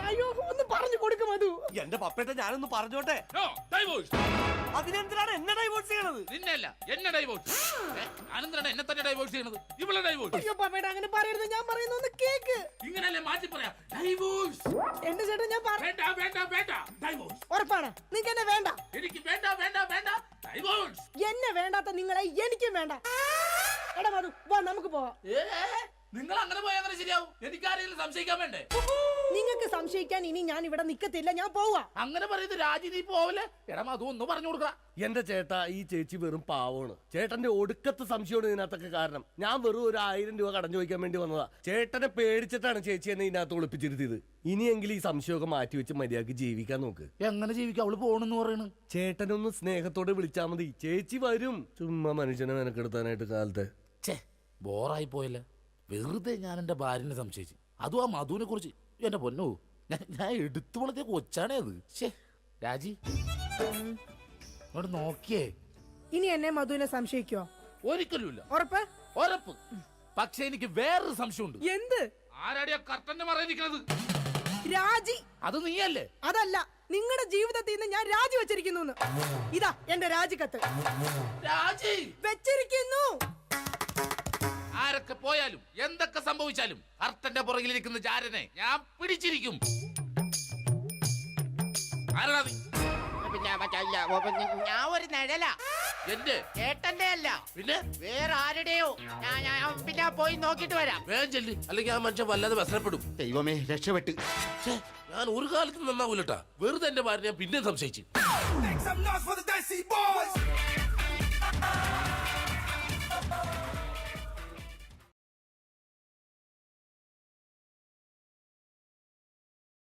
അയ്യോ ഒന്ന് പറഞ്ഞു കൊടുക്കും മധു. എന്റെ പപ്പേട്ട ഞാനൊന്ന് പറഞ്ഞോട്ടെ. ഡൈവോഴ്സ്. അതിനെന്തിനാണ് എന്നെ ഡൈവോഴ്സ് ചെയ്യണത്? നിന്നല്ല, എന്നെ ഡൈവോഴ്സ്. ഞാനെന്തിനാണ് എന്നെ തന്നെ ഡൈവോഴ്സ് ചെയ്യണത്? ഇവളെ ഡൈവോഴ്സ്. അയ്യോ പപ്പേട്ട അങ്ങനെ പറയരുത്. ഞാൻ പറയുന്ന ഒന്ന് കേക്ക്. ഇങ്ങനല്ലേ മാറ്റി പറയാ? ഡൈവോഴ്സ്. എന്റെ ചേട്ടൻ ഞാൻ വേണ്ട വേണ്ട വേണ്ട. ഡൈവോഴ്സ്. ഉറപ്പാണ്? നിനക്ക് എന്നെ വേണ്ട? എനിക്ക് വേണ്ട വേണ്ട വേണ്ട. ഡൈവോഴ്സ്. എന്നെ വേണ്ടാത്ത നിങ്ങളെ എനിക്കും വേണ്ട. എടാ മധു വാ നമുക്ക് പോവാം. നിങ്ങൾ അങ്ങനെ പോയാൽ അങ്ങനെ ശരിയാവും. എനിക്ക് ആരെങ്കിലും സംശയിക്കാൻ വേണ്ടേ? നിങ്ങൾക്ക് സംശയിക്കാൻ ഇനി ഞാൻ ഇവിടെ നിക്കത്തില്ല. ഞാൻ പോവാ. അങ്ങനെ പറയുന്നത് രാജി, നീ പോവല്ലേ? എടാ മധു ഒന്ന് പറഞ്ഞു കൊടുക്ക. എന്റെ ചേട്ടാ, ഈ ചേച്ചി വെറും പാവമാണ്. ചേട്ടന്റെ ഒടുക്കത്തെ സംശയമാണ് ഇതിനകത്തൊക്കെ കാരണം. ഞാൻ വെറും ഒരു 1000 രൂപ കടം ചോദിക്കാൻ വേണ്ടി വന്നതാ. ചേട്ടനെ പേടിച്ചിട്ടാണ് ചേച്ചി എന്നെ ഇതിനകത്ത് ഒളിപ്പിച്ചിരുത്തിയത്. ഇനിയെങ്കിലും ഈ സംശയമൊക്കെ മാറ്റി വെച്ച് മര്യാദക്ക് ജീവിക്കാൻ നോക്ക്. എങ്ങനെ ജീവിക്കാം? അവള് പോണെന്ന് പറയണു. ചേട്ടനൊന്ന് സ്നേഹത്തോടെ വിളിച്ചാ മതി, ചേച്ചി വരും. ചുമ്മാ മനുഷ്യനെ മെനക്കെടുത്താനായിട്ട് കാലത്ത്. ബോറായി പോയല്ലേ. വെറുതെ ഞാൻ എന്റെ ഭാര്യനെ സംശയിച്ചു. അതും ആ മധുവിനെ കുറിച്ച്. എന്റെ പൊന്നോ, ഞാൻ എടുത്തു വളർത്തിയ കൊച്ചാണേ അത്. രാജി ഇങ്ങോട്ട് നോക്കിയേ. ഇനി എന്നെ മധുവിനെ സംശയിക്കോ? ഒരിക്കലുമില്ല. ഉറപ്പ്? ഉറപ്പ്. പക്ഷെ എനിക്ക് വേറൊരു സംശയമുണ്ട്. എന്ത്? ആരാടിയ കർട്ടന്റെ മറയിരിക്കുന്നത്? രാജി. അത് നീയല്ലേ? അതല്ല, നിങ്ങളുടെ ജീവിതത്തിൽ നിന്ന് ഞാൻ രാജി വെച്ചിരിക്കുന്നു. ഇതാ എന്റെ രാജിക്കത്ത്. രാജി വെച്ചിരിക്കുന്നു. ആരൊക്കെ പോയാലും എന്തൊക്കെ സംഭവിച്ചാലും കർട്ടന്റെ പുറകിലിരിക്കുന്ന ജാരനെ ഞാൻ പിടിച്ചിരിക്കും. ആരാ നീ? ഞാൻ ഒരു നിഴല. എന്റെ ചേട്ടന്റെ അല്ല, പിന്നെ വേറെ ആരുടെയോ. പിന്നെ പോയി നോക്കിട്ട് വരാം. വേഗം ചെല്ലി, അല്ലെങ്കിൽ ആ മനുഷ്യൻ വല്ലാതെ വ്യസനപ്പെടും. ദൈവമേ, രക്ഷപ്പെട്ടു. ഞാൻ ഒരു കാലത്ത് നന്നാവൂലട്ടാ. വെറുതെ എന്റെ ഭാര്യ പിന്നെ സംശയിച്ചു.